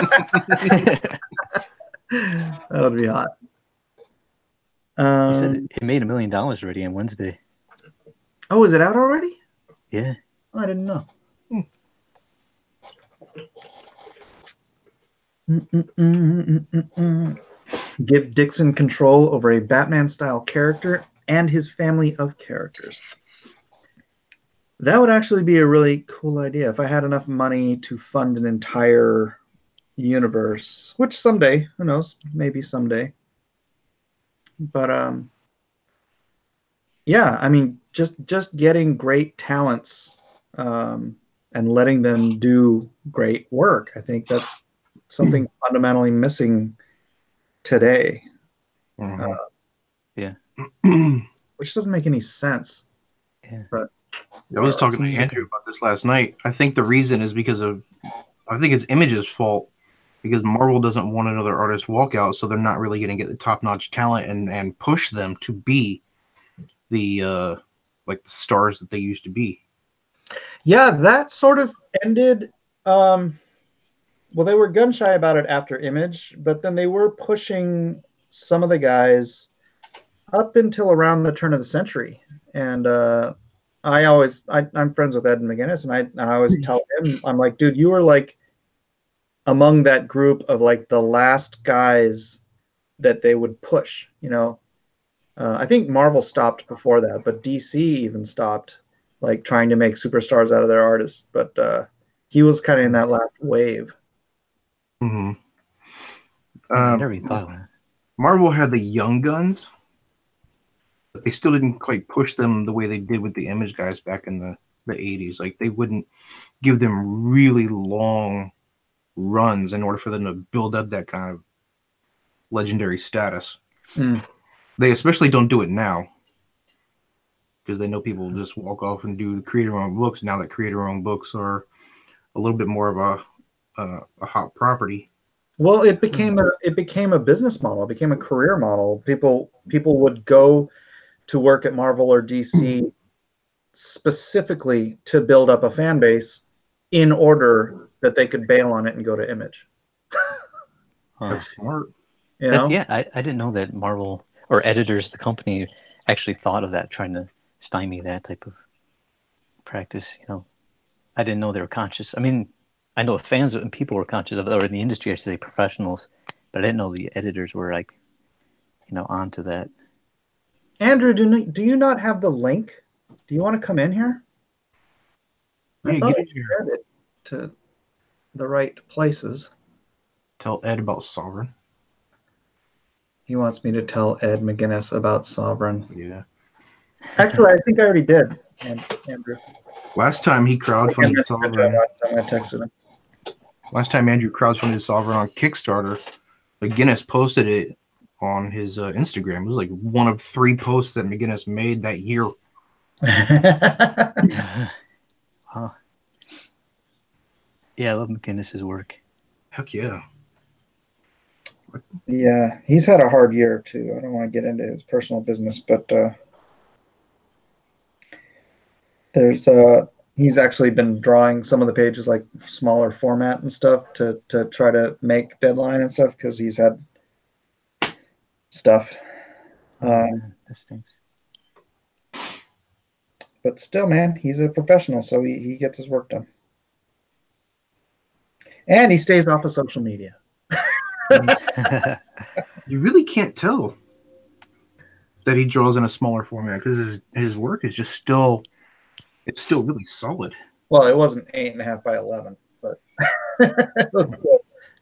take it." That would be hot. He said it made $1 million already on Wednesday. Oh, is it out already? Yeah. Oh, I didn't know. Give Dixon control over a Batman-style character and his family of characters. That would actually be a really cool idea if I had enough money to fund an entire universe, which someday, who knows, maybe someday. But yeah, I mean, just getting great talents and letting them do great work. I think that's something fundamentally missing today. Yeah. Which doesn't make any sense. Yeah. But I was talking to Andrew about this last night. I think the reason is because I think it's Image's fault, because Marvel doesn't want another artist walkout, so they're not really going to get the top-notch talent and push them to be the like the stars that they used to be. Yeah, that sort of ended. Well, they were gun shy about it after Image, but then they were pushing some of the guys up until around the turn of the century. And I'm friends with Ed McGuinness, and I always tell him, I'm like, dude, you were like among that group of like the last guys that they would push. I think Marvel stopped before that, but DC even stopped like trying to make superstars out of their artists. But he was kind of in that last wave. Mm-hmm. I never even thought of that. Marvel had the Young Guns, but they still didn't quite push them the way they did with the Image guys back in the 80s. Like, they wouldn't give them really long runs in order for them to build up that kind of legendary status. Mm. They especially don't do it now because they know people will just walk off and do creator-owned books now that creator-owned books are a little bit more of a hot property. Well, it became a business model. It became a career model. People would go to work at Marvel or DC specifically to build up a fan base in order that they could bail on it and go to Image. That's smart. Yeah, I didn't know that Marvel or editors, the company, actually thought of that, trying to stymie that type of practice. I didn't know they were conscious. I mean, I know fans and people were conscious of it, or in the industry, I should say professionals, but I didn't know the editors were like, onto that. Andrew, do you not have the link? Do you want to come in here? Yeah, I thought get I in here. shared it to the right places. Tell Ed about Sovereign. He wants me to tell Ed McGuinness about Sovereign. Yeah. Actually, I think I already did, Andrew. Last time he crowdfunded Sovereign. Last time I texted him. Last time Andrew crowdfunded Sovereign on Kickstarter, McGuinness posted it on his Instagram. It was like one of 3 posts that McGuinness made that year. Wow. Yeah, I love McGuinness's work. Heck yeah. Yeah, he's had a hard year too. I don't want to get into his personal business, but he's actually been drawing some of the pages like smaller format and stuff to try to make deadline and stuff because he's had stuff. That stinks. But still, man, he's a professional, so he gets his work done. And he stays off of social media. You really can't tell that he draws in a smaller format because his work is just still really solid. Well, it wasn't 8.5 by 11, but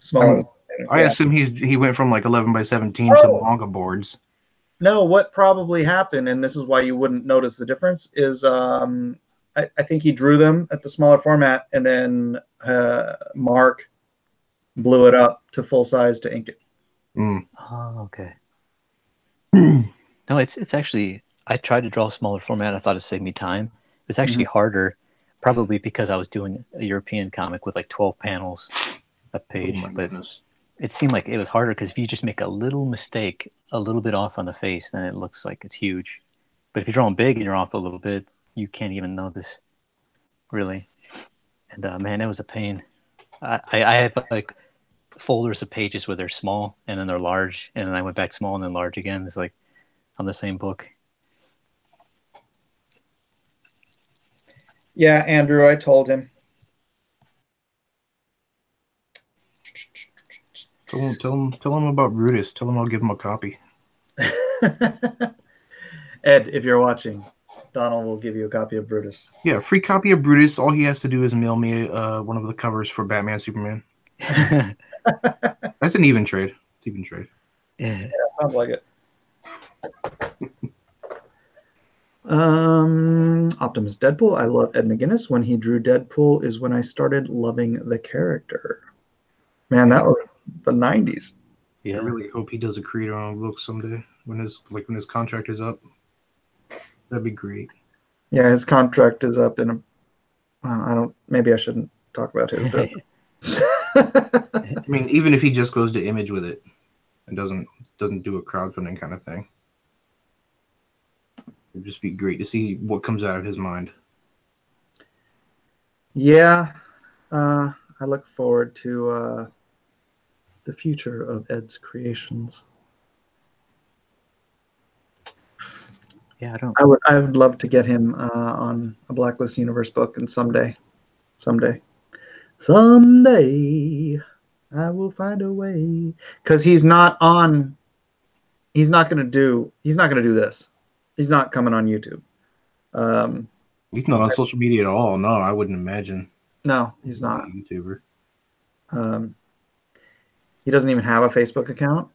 smaller. I assume he went from like 11 by 17 to manga boards. No, what probably happened, and this is why you wouldn't notice the difference, is I think he drew them at the smaller format, and then Mark blew it up to full size to ink it. Oh, okay. No, it's actually, I tried to draw a smaller format. I thought it saved me time. It was actually harder, probably because I was doing a European comic with like 12 panels a page. But it seemed like it was harder because if you just make a little mistake, a little bit off on the face, then it looks like it's huge. But if you're drawing big and you're off a little bit, you can't even notice, really. And man, that was a pain. I have like folders of pages where they're small and then they're large, and then I went back small and then large again. It's like on the same book. Yeah, Andrew, I told him. Tell him about Brutus. Tell him I'll give him a copy. Ed, if you're watching, Donald will give you a copy of Brutus. Yeah, free copy of Brutus. All he has to do is mail me one of the covers for Batman, Superman. That's an even trade. It's even trade. Yeah, sounds like it. Optimus Deadpool. I love Ed McGuinness. When he drew Deadpool is when I started loving the character. Man, that was the 90s. Yeah. I really hope he does a creator-owned book someday when his contract is up. That'd be great. Yeah, his contract is up in a. I don't. Maybe I shouldn't talk about his. I mean, even if he just goes to Image with it and doesn't do a crowdfunding kind of thing, it'd just be great to see what comes out of his mind. Yeah, I look forward to the future of Ed's creations. Yeah, I don't. I would love to get him on a Blacklist universe book, and someday I will find a way, because he's not on. He's not going to do. He's not going to do this. He's not coming on YouTube. He's not on social media at all. No, I wouldn't imagine. No, he's not. A YouTuber. He doesn't even have a Facebook account.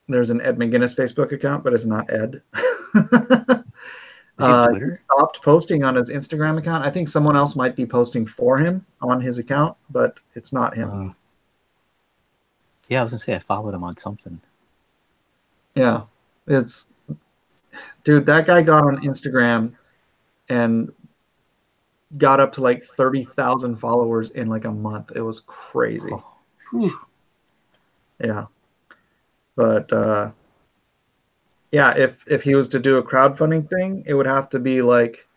There's an Ed McGuinness Facebook account, but it's not Ed. Is he Twitter? He stopped posting on his Instagram account. I think someone else might be posting for him on his account, but it's not him. Yeah, I was gonna say I followed him on something. Yeah, dude, that guy got on Instagram and got up to like 30,000 followers in like a month. It was crazy. Oh. Yeah. But yeah, if he was to do a crowdfunding thing, it would have to be like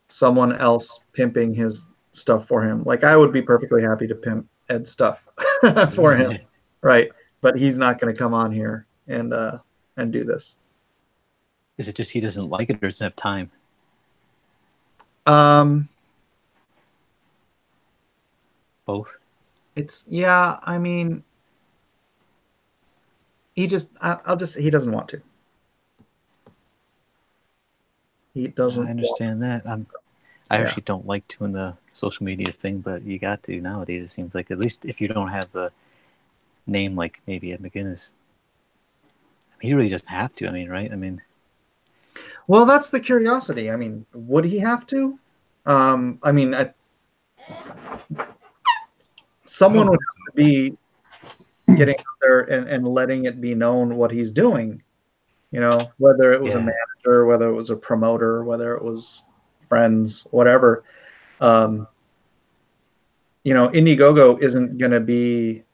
someone else pimping his stuff for him. Like, I would be perfectly happy to pimp Ed's stuff for him, right? But he's not going to come on here and do this. Is it just he doesn't like it or doesn't have time? Both. Yeah, I mean, he doesn't want to. He doesn't. I understand that. I actually don't like doing the social media thing, but you got to nowadays. It seems like, at least if you don't have the name like maybe Ed McGuinness, he really doesn't have to. I mean, right? I mean, well, that's the curiosity. I mean, would he have to? I mean, someone would have to be getting out there and letting it be known what he's doing. You know, whether it was a manager, whether it was a promoter, whether it was friends, whatever. You know, Indiegogo isn't going to be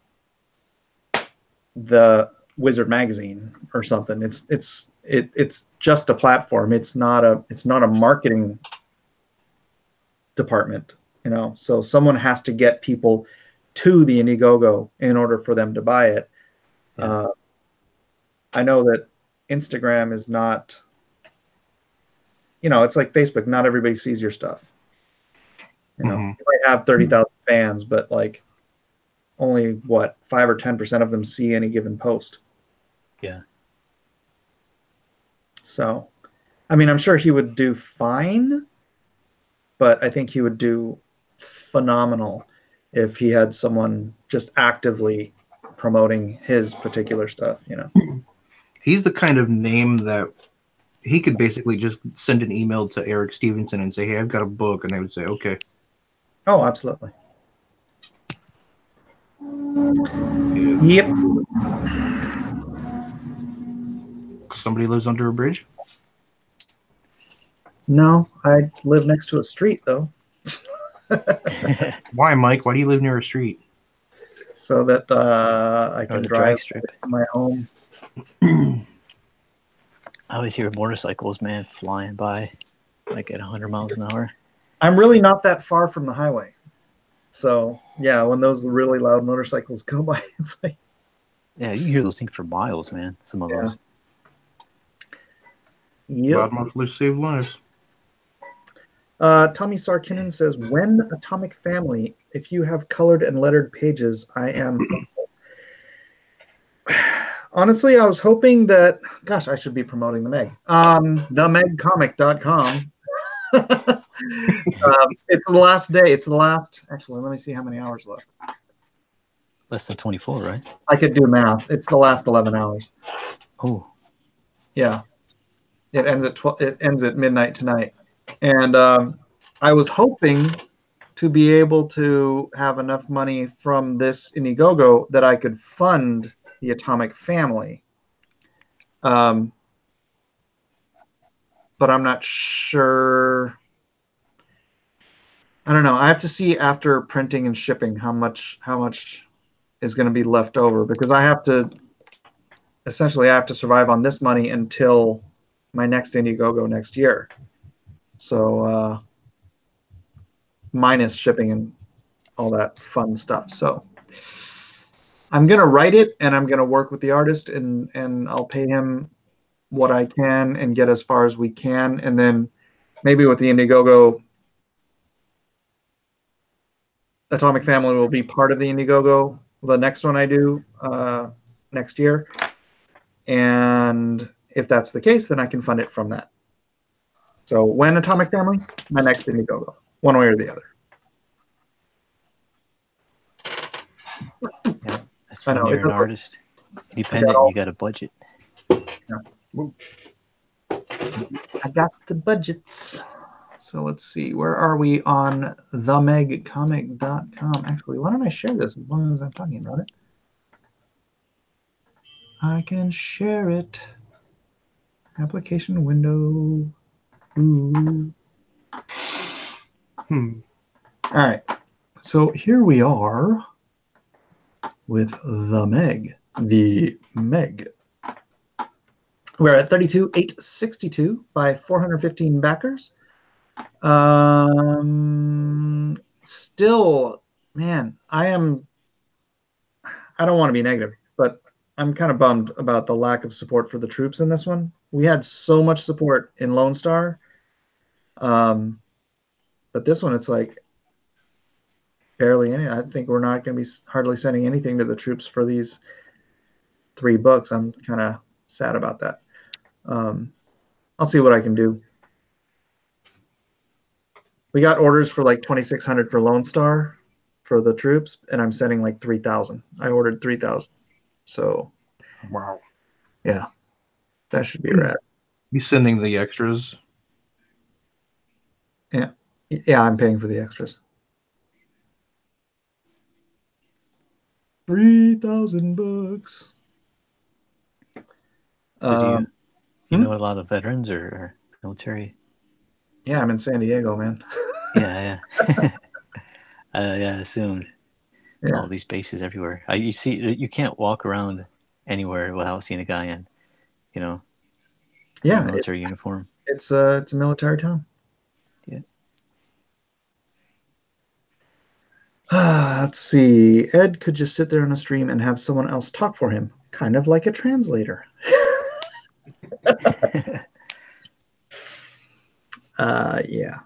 the Wizard magazine or something. It's just a platform. It's not a marketing department, you know. So someone has to get people to the Indiegogo in order for them to buy it. I know that Instagram is not, you know, it's like Facebook. Not everybody sees your stuff. You know, you might have 30,000 fans, but like only 5 or 10% of them see any given post. Yeah. So, I mean, I'm sure he would do fine, but I think he would do phenomenal if he had someone just actively promoting his particular stuff, you know. He's the kind of name that he could basically just send an email to Eric Stevenson and say, "Hey, I've got a book," and they would say, "Okay." Oh, absolutely. Yep. Somebody lives under a bridge? No, I live next to a street, though. Why, Mike? Why do you live near a street? So that I can drive to my home. I always hear motorcycles, man, flying by like at 100 miles an hour. I'm really not that far from the highway. So, yeah, when those really loud motorcycles go by, it's like... Yeah, you can hear those things for miles, man, some of those. Yep. Loud mufflers save lives. Tommy Sarkinen says, when Atomic Family, if you have colored and lettered pages, I am hopeful. Honestly, I was hoping that, gosh, I should be promoting the Meg. TheMegComic.com. It's the last day. It's the last, actually, let me see how many hours left. Less than 24, right? I could do math. It's the last 11 hours. Oh. Yeah. It ends at midnight tonight. And I was hoping to be able to have enough money from this Indiegogo that I could fund the Atomic Family. But I'm not sure. I don't know. I have to see after printing and shipping how much is going to be left over, because I have to survive on this money until my next Indiegogo next year. So minus shipping and all that fun stuff. So I'm going to write it, and I'm going to work with the artist, and I'll pay him what I can and get as far as we can, and then maybe with the Indiegogo, Atomic Family will be part of the Indiegogo, the next one I do next year. And if that's the case, then I can fund it from that. So when Atomic Family, my next Indiegogo, one way or the other. Yeah, that's I when know, you're it an does look- artist, independent. You got a budget. I got the budgets. So let's see, where are we on themegcomic.com? Actually, why don't I share this as long as I'm talking about it? I can share it. Application window. Ooh. All right. So here we are with the Meg. The Meg. We're at 32,862 by 415 backers. Still, man, I don't want to be negative, but I'm kind of bummed about the lack of support for the troops in this one. We had so much support in Lone Star. But this one, it's like barely any. I think we're not going to be hardly sending anything to the troops for these 3 books. I'm kind of sad about that. I'll see what I can do. We got orders for like 2,600 for Lone Star for the troops, and I'm sending like 3,000. I ordered 3,000. So, Wow. yeah, that should be rad. You sending the extras? Yeah, I'm paying for the extras. 3,000 bucks. So do you know a lot of veterans or military? Yeah, I'm in San Diego, man. Yeah. I assumed. Yeah. All these bases everywhere. You see, you can't walk around anywhere without seeing a guy in, Yeah, military uniform. It's a military town. Yeah. Let's see. Ed could just sit there on a stream and have someone else talk for him, kind of like a translator. Yeah.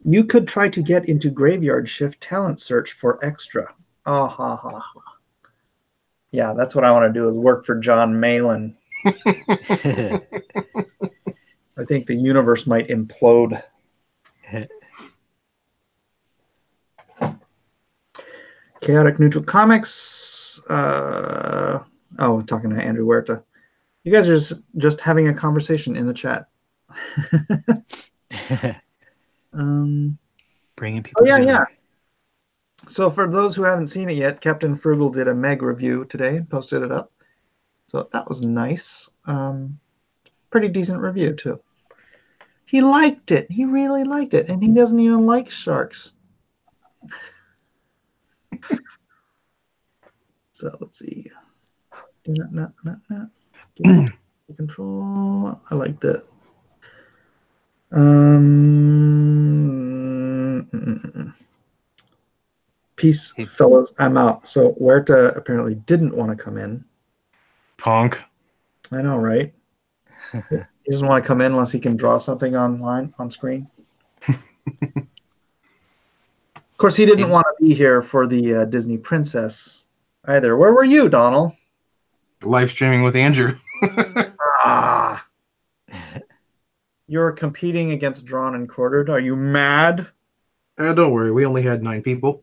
You could try to get into Graveyard Shift talent search for extra. Ah ha ha. Yeah, that's what I want to do is work for John Malin. I think the universe might implode. Chaotic Neutral Comics. Talking to Andrew Huerta. You guys are just having a conversation in the chat. Bringing people together. Yeah. So for those who haven't seen it yet, Captain Frugal did a Meg review today and posted it up. So that was nice. Pretty decent review too. He liked it. He really liked it, and he doesn't even like sharks. So let's see. Get control. I liked it. Peace, fellas. I'm out. So Huerta apparently didn't want to come in. Punk. I know, right? He doesn't want to come in unless he can draw something online on screen. Of course, he didn't want to be here for the Disney Princess either. Where were you, Donald? Live streaming with Andrew. You're competing against Drawn and Quartered. Are you mad? Don't worry. We only had 9 people.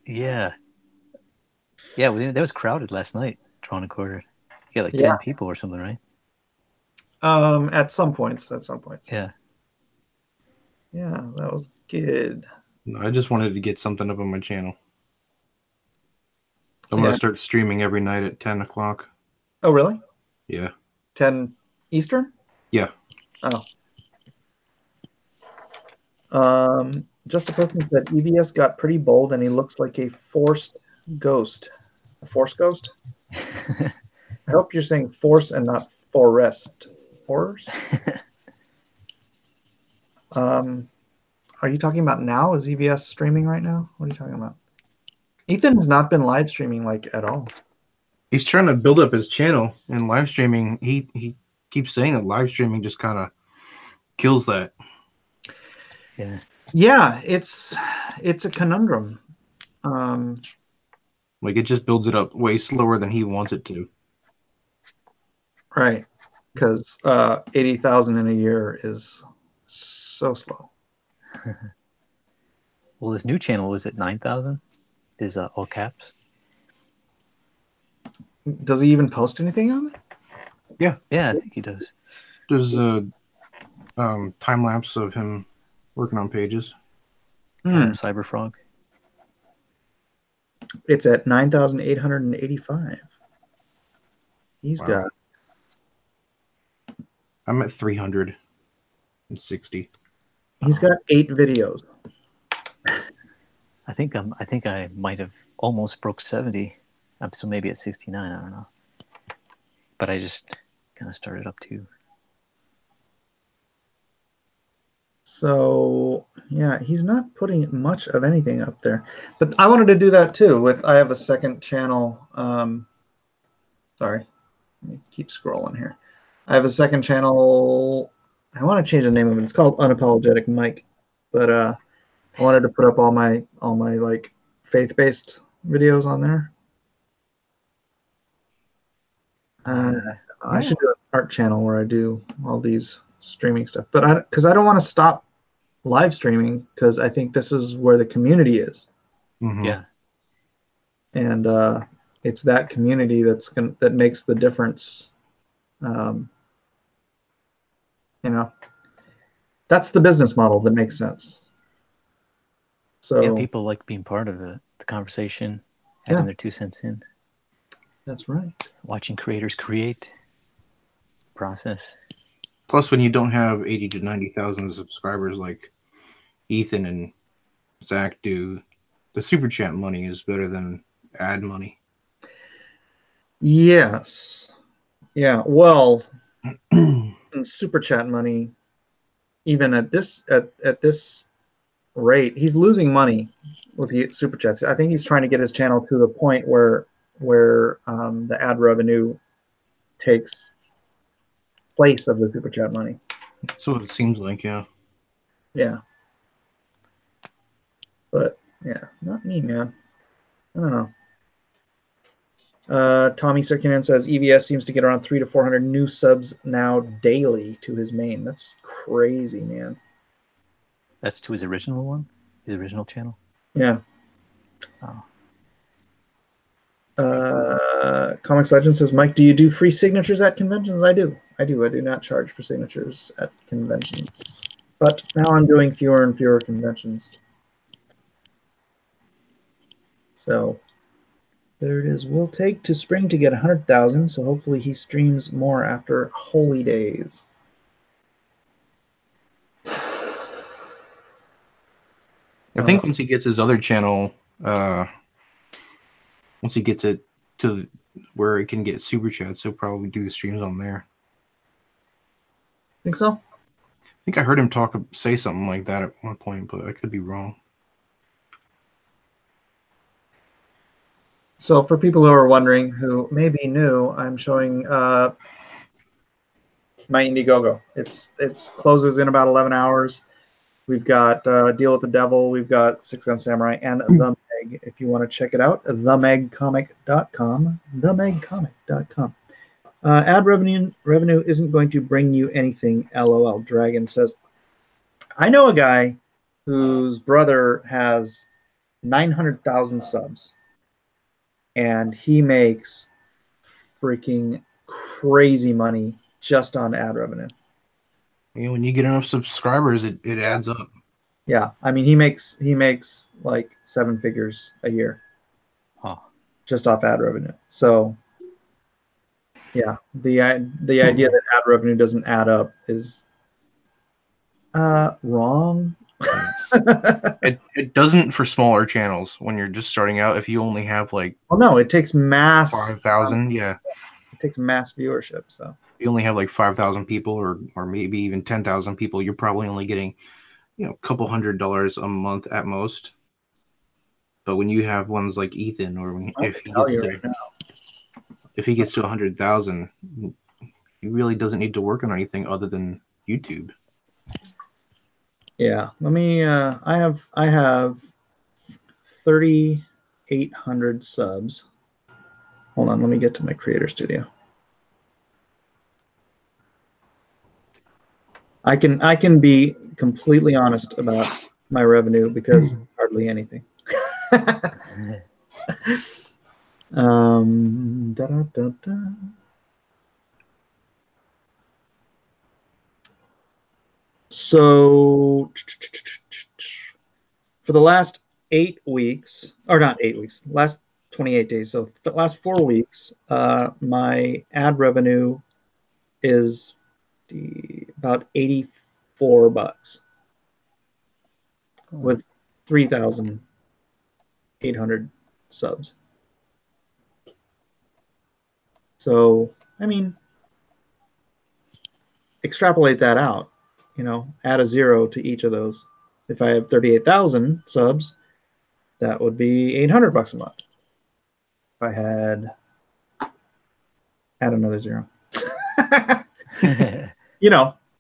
Yeah, that was crowded last night. Drawn and Quartered. You got like 10 people or something, right? At some points. Yeah. Yeah, that was good. I just wanted to get something up on my channel. I'm going to start streaming every night at 10 o'clock. Oh, really? Yeah. 10 Eastern? Yeah. Oh. Just a person said EBS got pretty bold and he looks like a forced ghost. A force ghost? I hope you're saying force and not forest. Force? Are you talking about now? Is EBS streaming right now? What are you talking about? Ethan has not been live streaming like at all. He's trying to build up his channel and live streaming. He keeps saying that live streaming just kind of kills that. Yeah. Yeah, it's a conundrum. Like, it just builds it up way slower than he wants it to. Right, because 80,000 in a year is so slow. Well, this new channel is at 9,000. Is all caps. Does he even post anything on it? Yeah. Yeah, I think he does. There's a time lapse of him working on pages. Cyberfrog. It's at 9,885. He's Wow. got. I'm at 360. He's got 8 videos. I think I might have almost broke 70. I'm still maybe at 69. I don't know. But I just kind of started up too. So yeah, he's not putting much of anything up there. But I wanted to do that too. I have a second channel. Sorry, let me keep scrolling here. I have a second channel. I want to change the name of it. It's called Unapologetic Mike, but I wanted to put up all my like faith-based videos on there. I should do an art channel where I do all these streaming stuff, but because I don't want to stop live streaming, because I think this is where the community is. Mm-hmm. Yeah. And it's that community that makes the difference. You know, that's the business model that makes sense. So yeah, people like being part of the conversation, having their 2 cents in. That's right. Watching creators create process. Plus, when you don't have 80 to 90,000 subscribers like Ethan and Zach do, the super chat money is better than ad money. Yes. Yeah. Well, super chat money, even at this rate, he's losing money with the super chats. I think he's trying to get his channel to the point where the ad revenue takes place of the super chat money. That's what it seems like, yeah. Yeah. But yeah, not me, man. I don't know. Tommy Sirkinen says EVS seems to get around 300 to 400 new subs now daily to his main. That's crazy, man. That's to his original one? His original channel? Yeah. Oh. Comics Legend says, Mike, do you do free signatures at conventions? I do. I do not charge for signatures at conventions. But now I'm doing fewer and fewer conventions. So there it is. We'll take to spring to get 100,000. So hopefully he streams more after holy days. I think once he gets his other channel, once he gets it to where he can get super chats, he'll probably do the streams on there. Think so? I think I heard him say something like that at one point, but I could be wrong. So for people who are wondering, who may be new, I'm showing my Indiegogo. It's closes in about 11 hours. We've got Deal with the Devil. We've got SIXGUN Samurai and The Meg. If you want to check it out, themegcomic.com. Themegcomic.com. Ad revenue isn't going to bring you anything, LOL. Dragon says, I know a guy whose brother has 900,000 subs, and he makes freaking crazy money just on ad revenue. You know, when you get enough subscribers, it adds up. Yeah, I mean, he makes like 7 figures a year, just off ad revenue. So, yeah, the idea that ad revenue doesn't add up is wrong. It doesn't for smaller channels when you're just starting out. If you only have like, well, no, it takes mass 5,000, yeah, it takes mass viewership. So if you only have like 5,000 people, or maybe even 10,000 people, you're probably only getting, you know, a couple $100 a month at most. But when you have ones like Ethan, or if he gets to, if he gets to 100,000, he really doesn't need to work on anything other than YouTube. Yeah, let me. I have 3,800 subs. Hold on, let me get to my Creator Studio. I can be completely honest about my revenue because it's hardly anything. Da, da, da, da. So for the last 8 weeks, or not 8 weeks, last 28 days, so the last 4 weeks, my ad revenue is about $84 with 3,800 subs. So, I mean, extrapolate that out, add a 0 to each of those. If I have 38,000 subs, that would be $800 a month. If I had, add another 0.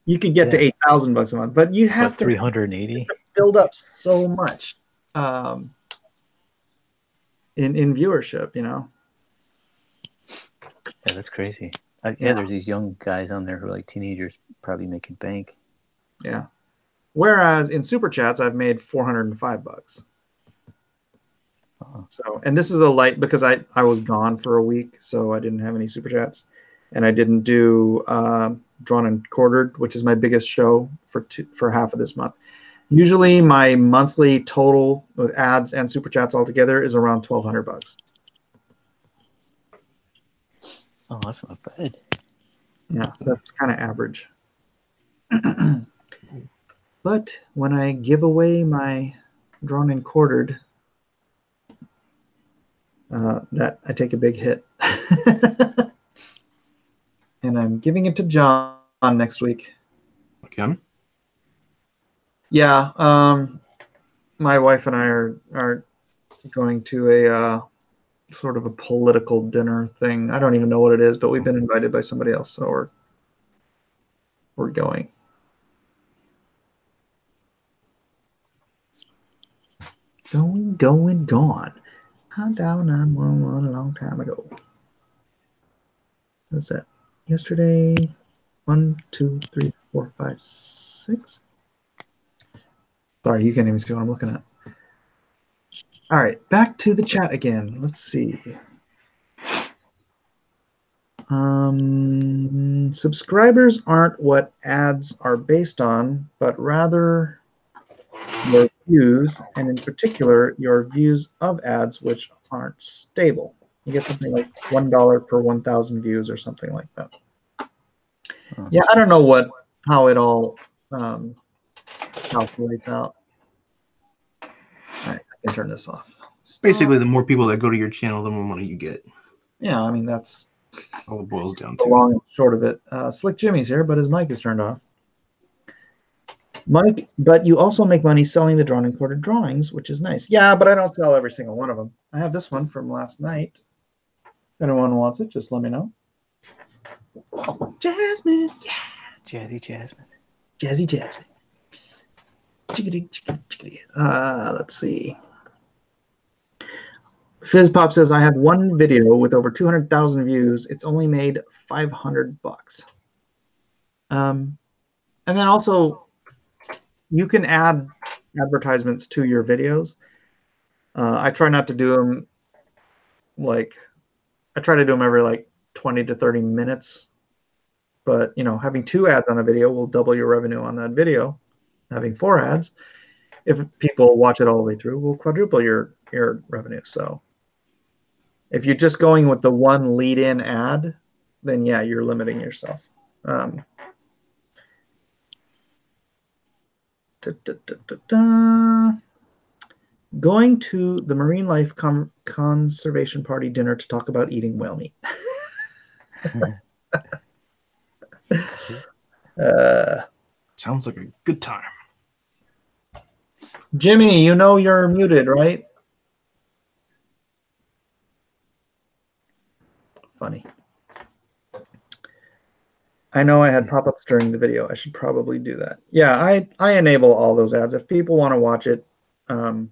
You could get to $8,000 a month, but you have to 380 build up so much in viewership, Yeah, that's crazy. There's these young guys on there who are like teenagers, probably making bank. Yeah. Whereas in super chats, I've made $405. So, and this is a light because I was gone for a week, so I didn't have any super chats, and I didn't do Drawn and Quartered, which is my biggest show for half of this month. Usually, my monthly total with ads and super chats all together is around $1,200. Oh, that's not bad. Yeah, that's kind of average. But when I give away my Drawn and Quartered, that I take a big hit. And I'm giving it to John next week. Again? Yeah, my wife and I are going to a sort of a political dinner thing. I don't even know what it is, but we've been invited by somebody else, so we're going. Gone. I'm down on one a long time ago. What's that? Yesterday, 1, 2, 3, 4, 5, 6. Sorry, you can't even see what I'm looking at. All right, back to the chat again. Let's see. Subscribers aren't what ads are based on, but rather your views, and in particular, your views of ads, which aren't stable. You get something like $1 per 1,000 views or something like that. Yeah, I don't know how it all calculates out. All right, I can turn this off. Basically, the more people that go to your channel, the more money you get. Yeah, I mean, that's all it boils down the to. long and short of it. Slick Jimmy's here, but his mic is turned off. Mike, but you also make money selling the drawn and quartered drawings, which is nice. Yeah, but I don't sell every single one of them. I have this one from last night. If anyone wants it, just let me know. Oh, Jasmine. Yeah. Jazzy Jasmine. Jazzy Jasmine. Chickadee, chickadee, chickadee. Let's see. Fizz Pop says, I have one video with over 200,000 views. It's only made $500. And then also, you can add advertisements to your videos. I try not to do them I try to do them every 20 to 30 minutes. But, having 2 ads on a video will double your revenue on that video. Having 4 ads, if people watch it all the way through, will quadruple your revenue. So if you're just going with the one lead-in ad, then yeah, you're limiting yourself. Going to the Marine Life Conservation Party dinner to talk about eating whale meat. Sounds like a good time. Jimmy, you're muted, right? funny. I know I had pop-ups during the video. I should probably do that. Yeah, I enable all those ads. If people want to watch it, then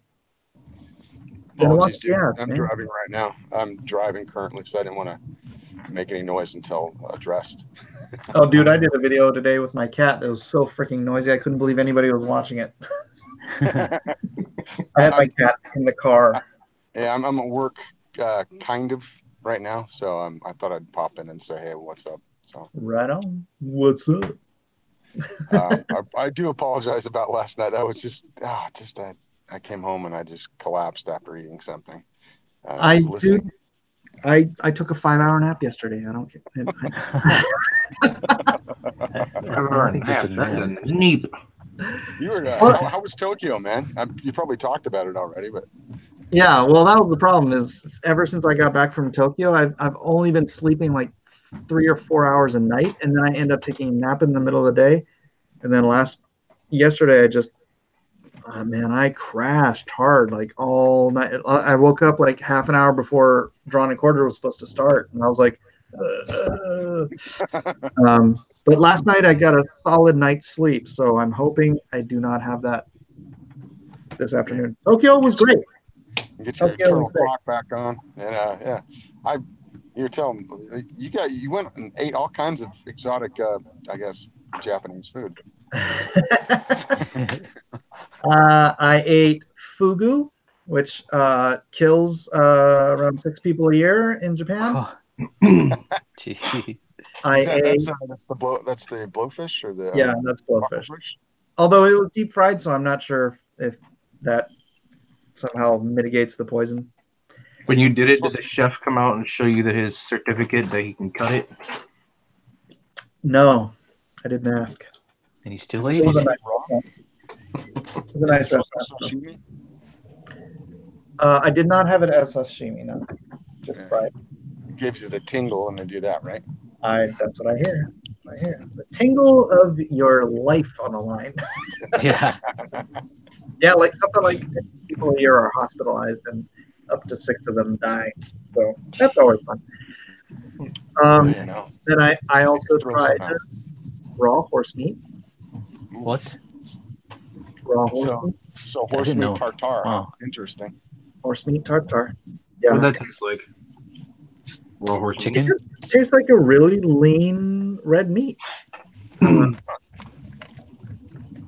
watch the ads, I'm driving right now. I'm driving currently, so I didn't want to make any noise until dressed. Oh, dude, I did a video today with my cat that was so freaking noisy. I couldn't believe anybody was watching it. I had my cat in the car. Yeah, I'm at work kind of right now, so I thought I'd pop in and say, hey, what's up? So right on. What's up? I do apologize about last night. That was just I came home and I just collapsed after eating something. I took a 5-hour nap yesterday. I don't get That's a neep. You were how was Tokyo, man? You probably talked about it already, but yeah, well, that was the problem. Is ever since I got back from Tokyo, I've only been sleeping like 3 or 4 hours a night, and then I end up taking a nap in the middle of the day. And then yesterday, I crashed hard like all night. I woke up like half an hour before Drawn and Quartered was supposed to start, and I was like, but last night I got a solid night's sleep, so I'm hoping I do not have that this afternoon. Tokyo was great. Get your eternal clock back on, and you're telling you went and ate all kinds of exotic, I guess, Japanese food. I ate fugu, which kills around 6 people a year in Japan. Gee. That's the blowfish or the that's blowfish. Although it was deep fried, so I'm not sure if that somehow mitigates the poison. When you did it, did the chef come out and show you that his certificate that he can cut it? No, I didn't ask. And he's still ate it. Was a nice restaurant. I did not have it as sashimi, no. Just fried. It gives you the tingle when they do that, right? That's what I hear. The tingle of your life on the line. Yeah. Yeah, like something like people here are hospitalized and up to 6 of them die. So that's always fun. Then I also tried raw horse meat. What? Raw horse meat. So horse meat tartare. Wow. Interesting. Horse meat tartare. Yeah. What does that taste like? Raw horse chicken? It tastes like a really lean red meat. Of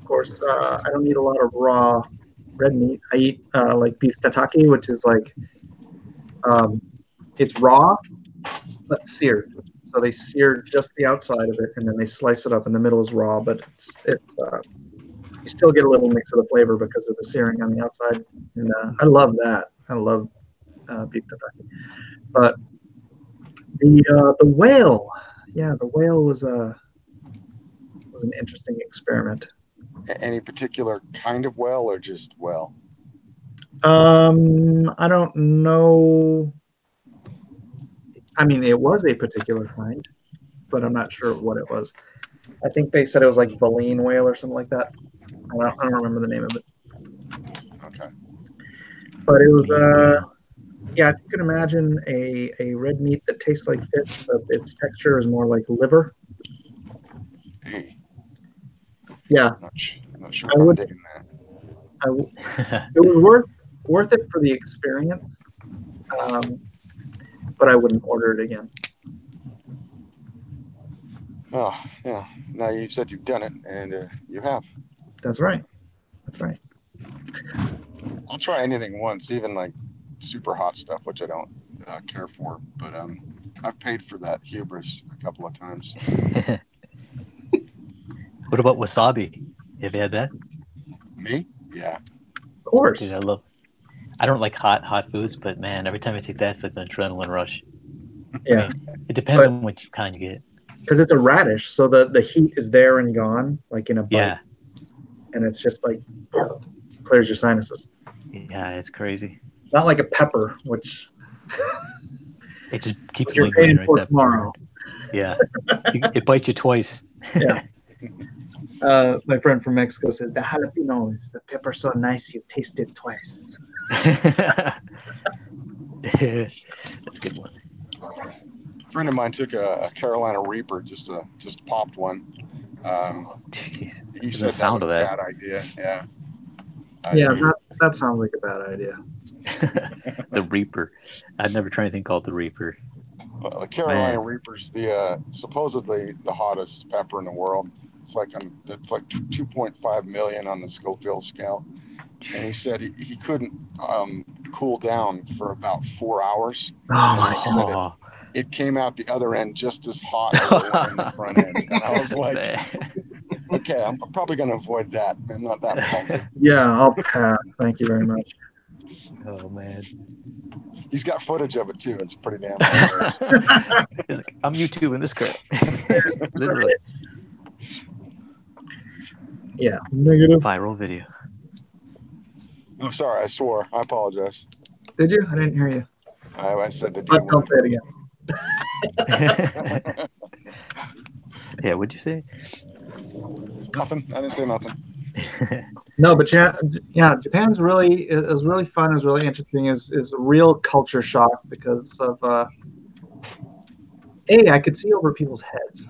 course, I don't eat a lot of raw red meat. I eat like beef tataki, which is like it's raw but seared. So they sear just the outside of it, and then they slice it up, and the middle is raw. But it's you still get a little mix of the flavor because of the searing on the outside. And I love that. I love beef tataki. But the whale, the whale was an interesting experiment. Any particular kind of whale or just whale? I don't know. I mean, it was a particular kind, but I'm not sure what it was. I think they said it was like baleen whale or something like that. I don't remember the name of it. Okay. But it was, if you can imagine a red meat that tastes like fish, but its texture is more like liver. Hey. Yeah. I'm not sure if I'm digging that. It was worth it for the experience, but I wouldn't order it again. Oh, yeah. Now you said you've done it, and you have. That's right. I'll try anything once, even like super hot stuff, which I don't care for. But I've paid for that hubris a couple of times. What about wasabi? Have you had that? Me? Yeah. Of course. Dude, I don't like hot foods, but man, every time I take that, it's like an adrenaline rush. Yeah. I mean, it depends on what kind you get. Because it's a radish, so the heat is there and gone, like in a bite. Yeah. And it's just like clears your sinuses. Yeah, it's crazy. Not like a pepper, which it just keeps you're lingering paying for tomorrow. Yeah. It bites you twice. Yeah. My friend from Mexico says the jalapenos, the pepper so nice you taste it twice. That's a good one. friend of mine took a Carolina Reaper, just popped one. Jeez. He The said that sound was of a that. bad idea. Yeah. Yeah, that sounds like a bad idea. The Reaper. I've never tried anything called the Reaper. Well, the Carolina Man. Reaper's the supposedly the hottest pepper in the world. It's like 2.5 million on the Scoville scale, and he said he couldn't cool down for about 4 hours. Oh And my he said Oh, it came out the other end just as hot as it went in the front end. And I was like, man. okay, I'm probably going to avoid that. I'm not that impulsive. Yeah, I'll pass. Thank you very much. Oh man. He's got footage of it too. It's pretty damn hilarious. He's like, I'm YouTubing this crap. Literally. Yeah, negative. Viral video. I'm sorry, I swore. I apologize. Did you? I didn't hear you. I said the D But don't word. say it again. Yeah, what'd you say? Nothing. I didn't say nothing. No, but yeah, Japan's really is really fun. Is really interesting. Is a real culture shock because of I could see over people's heads.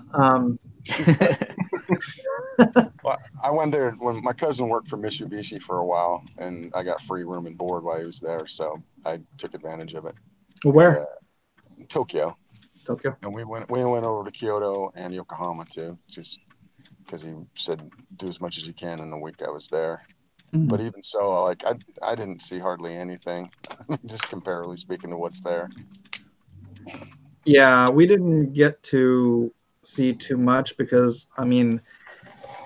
Well, I went there when my cousin worked for Mitsubishi for a while, and I got free room and board while he was there, so I took advantage of it. Where? And, Tokyo. Tokyo. And we went over to Kyoto and Yokohama too, just because he said do as much as you can in the week I was there. Mm. But even so, like I didn't see hardly anything, just comparatively speaking to what's there. Yeah, we didn't get to see too much because I mean,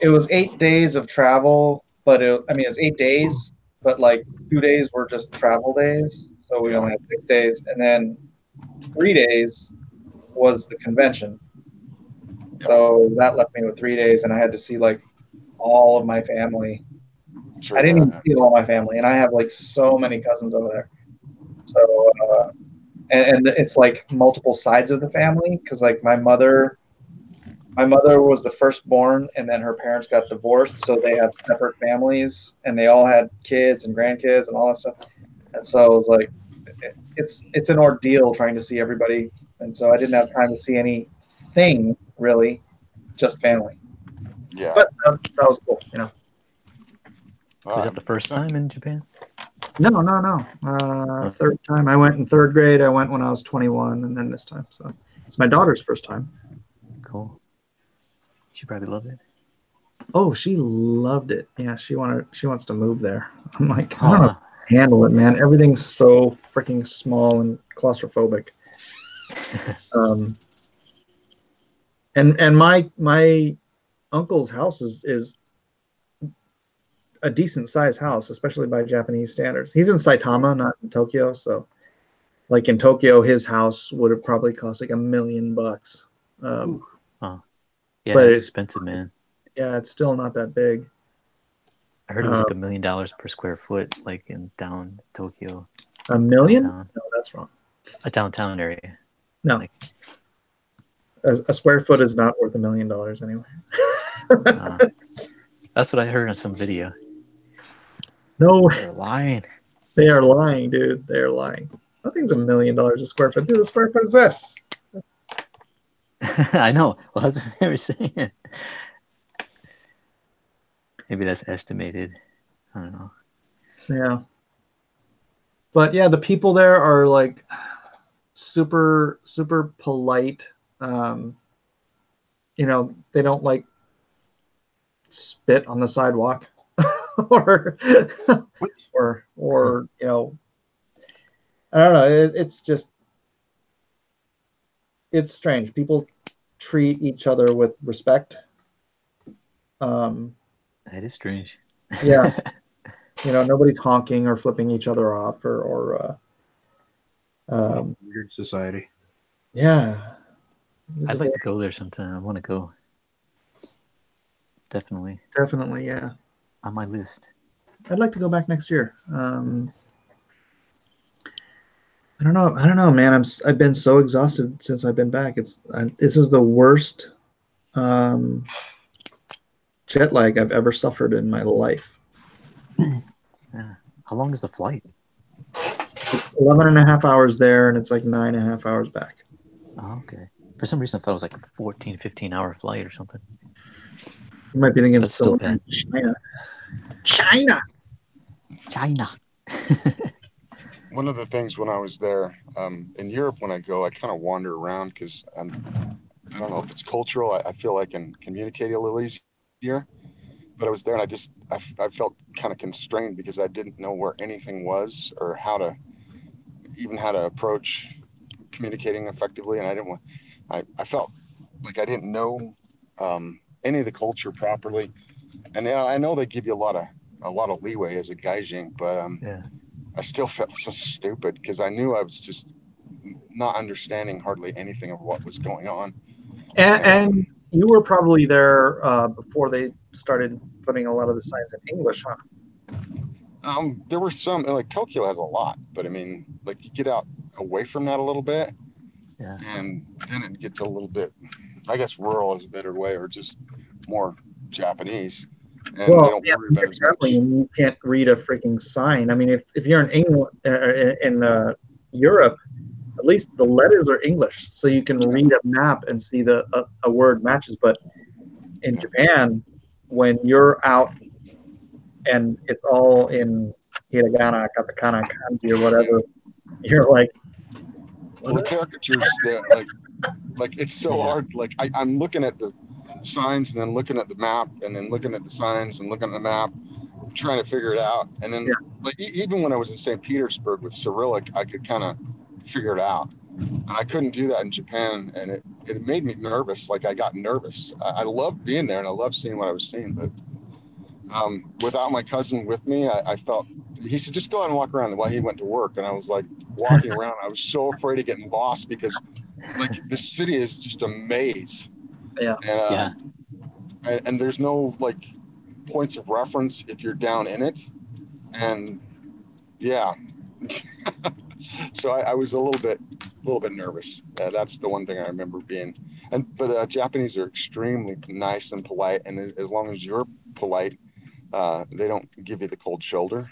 it was 8 days of travel, but it was 8 days, but like 2 days were just travel days, so we only had 6 days, and then 3 days was the convention. So that left me with 3 days, and I had to see like all of my family. Sure, I didn't even see all my family, and I have like so many cousins over there. So and it's like multiple sides of the family because like my mother was the firstborn, and then her parents got divorced, so they had separate families, and they all had kids and grandkids and all that stuff. And so it was like it's an ordeal trying to see everybody, and so I didn't have time to see anything really, just family. Yeah. But that was cool, you know. Was that the first time in Japan? No. Third time. I went in third grade. I went when I was 21, and then this time. So it's my daughter's first time. Cool. She probably loved it. Oh, she loved it. Yeah, she wants to move there. I'm like, I don't know how to handle it, man. Everything's so freaking small and claustrophobic. And my uncle's house is a decent sized house, especially by Japanese standards. He's in Saitama, not in Tokyo. So, like in Tokyo, his house would have probably cost like $1 million. Yeah, but it's expensive, man. Yeah, it's still not that big. I heard it was like $1 million per square foot, like in down Tokyo. $1 million? Downtown. No, that's wrong. A downtown area. No. Like, a square foot is not worth $1 million anyway. That's what I heard on some video. No, they're lying. They are lying, dude. They are lying. Nothing's $1 million a square foot. Dude, a square foot is this. I know. Well, that's what they were saying. Maybe that's estimated. I don't know. Yeah. But yeah, the people there are like super, super polite. You know, they don't like spit on the sidewalk or you know, I don't know. It's just, it's strange. People treat each other with respect. That is strange. Yeah. You know, nobody's honking or flipping each other off or weird society. Yeah. I'd like to go there sometime. I want to go. Definitely. Definitely, yeah. On my list. I'd like to go back next year. I don't know, man. I've been so exhausted since I've been back. This is the worst jet lag I've ever suffered in my life. Yeah. How long is the flight? It's 11 and a half hours there, and it's like 9.5 hours back. Oh, okay. For some reason, I thought it was like a 14, 15-hour flight or something. You might be thinking That's it's still still in bad. China. China. One of the things when I was there in Europe, when I go, I kind of wander around because I don't know if it's cultural. I feel I can communicate a little easier. But I was there and I felt kind of constrained because I didn't know where anything was or how to approach communicating effectively. And I felt like I didn't know any of the culture properly. And I know they give you a lot of leeway as a gaijin, but Yeah. I still felt so stupid because I knew I was just not understanding hardly anything of what was going on. And you were probably there before they started putting a lot of the signs in English, huh? There were some, like Tokyo has a lot, but I mean, like you get out away from that a little bit, Yeah. and then it gets a little bit, I guess rural is a better way, or just more Japanese. And they don't worry about as much. You can't read a freaking sign. I mean, if you're in England, in Europe, at least the letters are English, so you can read a map and see a word matches. But in Japan, when you're out and it's all in hiragana, katakana, kanji, or whatever, you're like, well, the caricatures that like it's so hard. Like I'm looking at the signs and then looking at the map and then looking at the signs and looking at the map, trying to figure it out. And then like even when I was in St. Petersburg with Cyrillic, I could kind of figure it out. And I couldn't do that in Japan, and it made me nervous. Like I got nervous. I loved being there and I loved seeing what I was seeing, but without my cousin with me, I felt, he said, just go out and walk around while he went to work. And I was like walking around. I was so afraid of getting lost because like the city is just a maze. Yeah. And, and there's no like points of reference if you're down in it. And yeah. So I was a little bit nervous. That's the one thing I remember being. But Japanese are extremely nice and polite. And as long as you're polite, they don't give you the cold shoulder.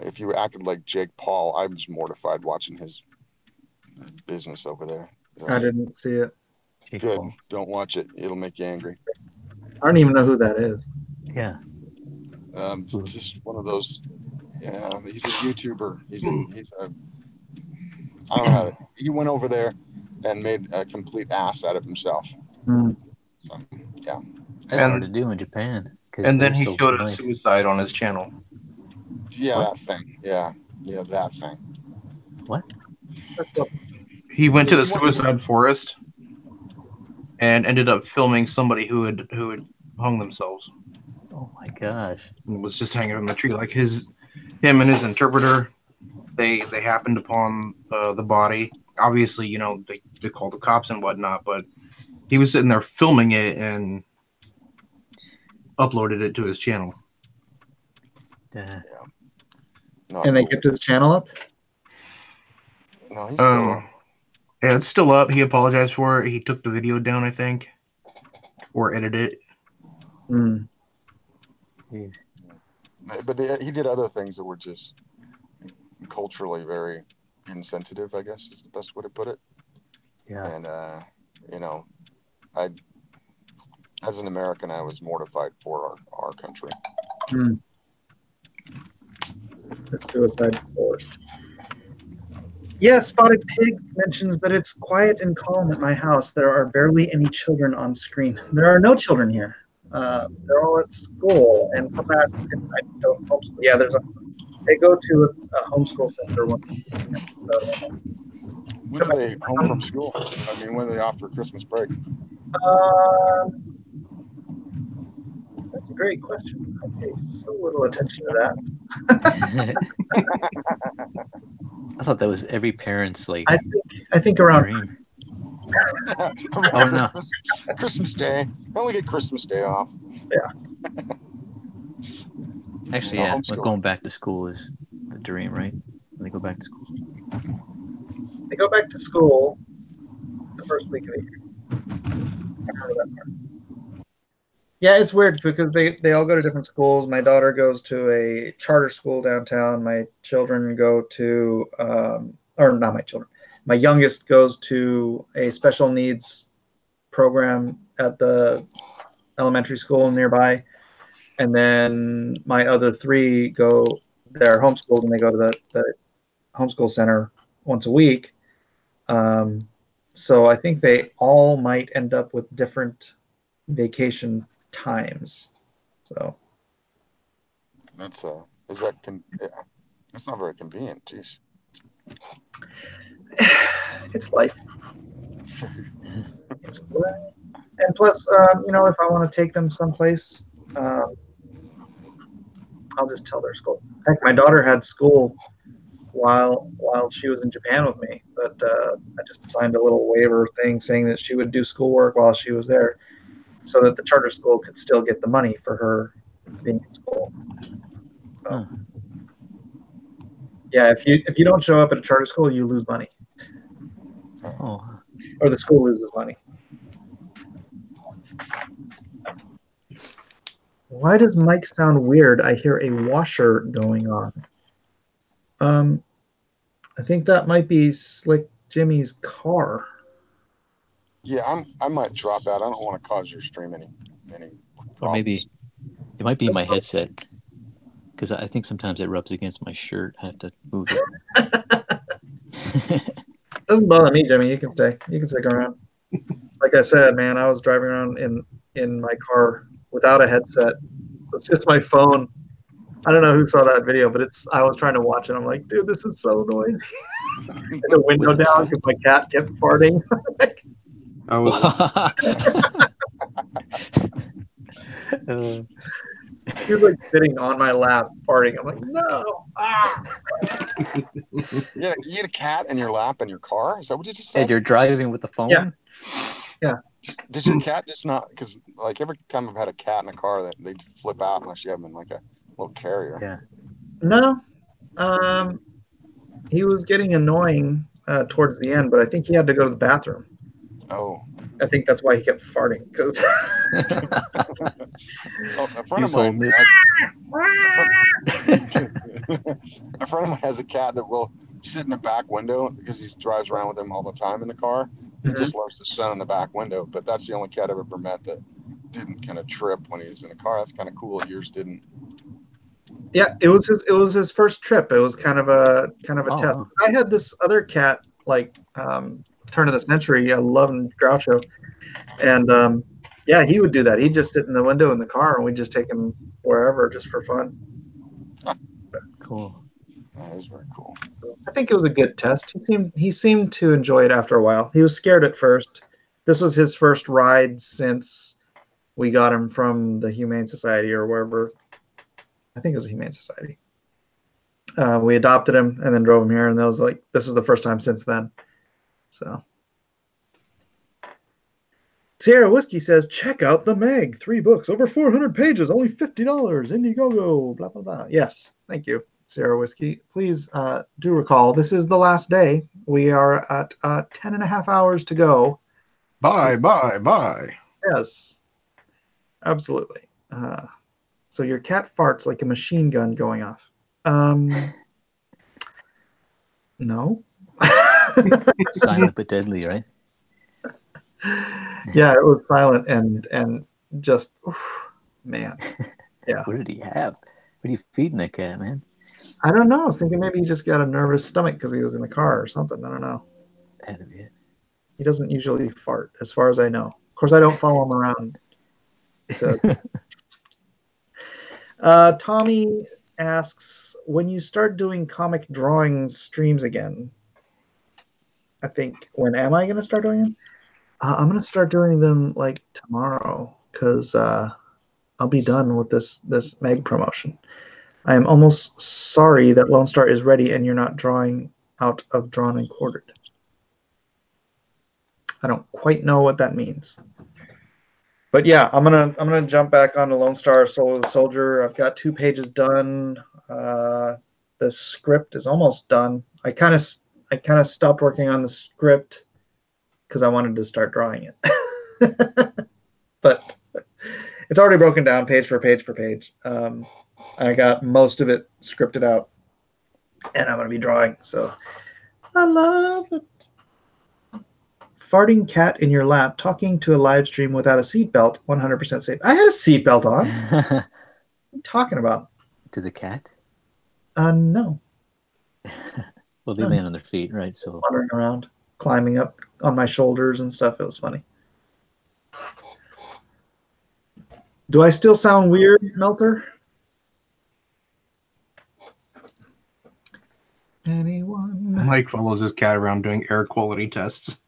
If you acted like Jake Paul, I was mortified watching his business over there. I didn't see it. Jake Good. Paul. Don't watch it. It'll make you angry. I don't even know who that is. Yeah. It's just one of those. Yeah, he's a YouTuber. He's a I don't know how to, he went over there and made a complete ass out of himself. So yeah. That's hard to do in Japan. And then he showed a suicide on his channel. Yeah, that thing. Yeah, that thing. What? He went to the suicide forest and ended up filming somebody who had hung themselves. Oh my gosh! And was just hanging from the tree. Like him and his interpreter, they happened upon the body. Obviously, you know, they called the cops and whatnot, but he was sitting there filming it and uploaded it to his channel. Yeah. And they kept his channel up? No, he's still up. Yeah, it's still up. He apologized for it. He took the video down, I think, or edited it. But he did other things that were just culturally very insensitive, I guess is the best way to put it. Yeah. And you know, as an American, I was mortified for our country. The suicide forest. Yeah, Spotted Pig mentions that it's quiet and calm at my house. There are barely any children on screen. There are no children here. They're all at school, and sometimes I don't homeschool. Yeah, they go to a homeschool center. When are they home from school? I mean, when are they off for Christmas break? That's a great question. I pay so little attention to that. I thought that was every parent's like. I think around. Dream. Christmas Day. I only get Christmas Day off. Yeah. Actually, yeah. Going back to school is the dream, right? When they go back to school. They go back to school the first week of the year. I remember that part. Yeah, it's weird because they all go to different schools. My daughter goes to a charter school downtown. My children go to, or not my children. My youngest goes to a special needs program at the elementary school nearby, and then my other three they're homeschooled, and they go to the homeschool center once a week. So I think they all might end up with different vacation times. So That's that's not very convenient. Jeez. it's life. And plus, if I want to take them someplace, I'll just tell their school. Heck, my daughter had school while she was in Japan with me, but I just signed a little waiver thing saying that she would do schoolwork while she was there, so that the charter school could still get the money for her being in school. So, yeah, if you don't show up at a charter school, you lose money. Oh. Or the school loses money. Why does Mike sound weird? I hear a washer going on. I think that might be Slick Jimmy's car. Yeah, I might drop out. I don't want to cause your stream any Or maybe it might be my headset, because I think sometimes it rubs against my shirt. I have to move it. Doesn't bother me, Jimmy. You can stay. You can stick around. Like I said, man, I was driving around in my car without a headset. It's just my phone. I don't know who saw that video, but I was trying to watch it. I'm like, dude, this is so noisy. The window down because my cat kept farting. I was. He was like sitting on my lap farting. I'm like, no. You had a cat in your lap in your car? Is that what you just said? And you're driving with the phone? Yeah. Did your cat just not? Because like every time I've had a cat in a car, that they flip out unless you have them in like a little carrier. Yeah. No. He was getting annoying towards the end, but I think he had to go to the bathroom. Oh. I think that's why he kept farting. Because a friend of mine has a cat that will sit in the back window because he drives around with him all the time in the car. He just loves to sit in the back window. But that's the only cat I've ever met that didn't kind of trip when he was in the car. That's kind of cool. Yours didn't. Yeah, it was his first trip. It was kind of a test. Wow. I had this other cat like turn of the century, loving Groucho, and yeah, he would do that. He'd just sit in the window in the car, and we'd just take him wherever just for fun. Cool. That is very cool. I think it was a good test. He seemed to enjoy it after a while. He was scared at first. This was his first ride since we got him from the Humane Society or wherever. I think it was a Humane Society. We adopted him and then drove him here, and this is the first time since then. So Sierra Whiskey says, check out the Meg. 3 books, over 400 pages, only $50. Indiegogo, blah, blah, blah. Yes, thank you, Sierra Whiskey. Please do recall, this is the last day. We are at 10 and a half hours to go. Bye. Yes, absolutely. So your cat farts like a machine gun going off. No. Silent but deadly, right? Yeah, it was silent and just, man. Yeah. What did he have? What are you feeding that cat, man? I don't know. I was thinking maybe he just got a nervous stomach because he was in the car or something. I don't know. That'd be it. He doesn't usually fart, as far as I know. Of course, I don't follow him around. So. Tommy asks, when you start doing comic drawing streams again, I think, when am I going to start doing them? I'm going to start doing them like tomorrow because I'll be done with this Meg promotion. I am almost sorry that Lone Star is ready and you're not drawing out of drawn and quartered. I don't quite know what that means. But yeah, I'm gonna jump back onto Lone Star Soul of the Soldier. I've got 2 pages done. The script is almost done. I kind of stopped working on the script because I wanted to start drawing it. But it's already broken down page for page for page. I got most of it scripted out, and I'm gonna be drawing. So I love it. farting cat in your lap talking to a live stream without a seatbelt, 100% safe. I had a seatbelt on. What are you talking about? To the cat? No. Well, they land on their feet, right? So Wandering around, climbing up on my shoulders and stuff. It was funny. Do I still sound weird, Melter? Anyone? Mike follows his cat around doing air quality tests.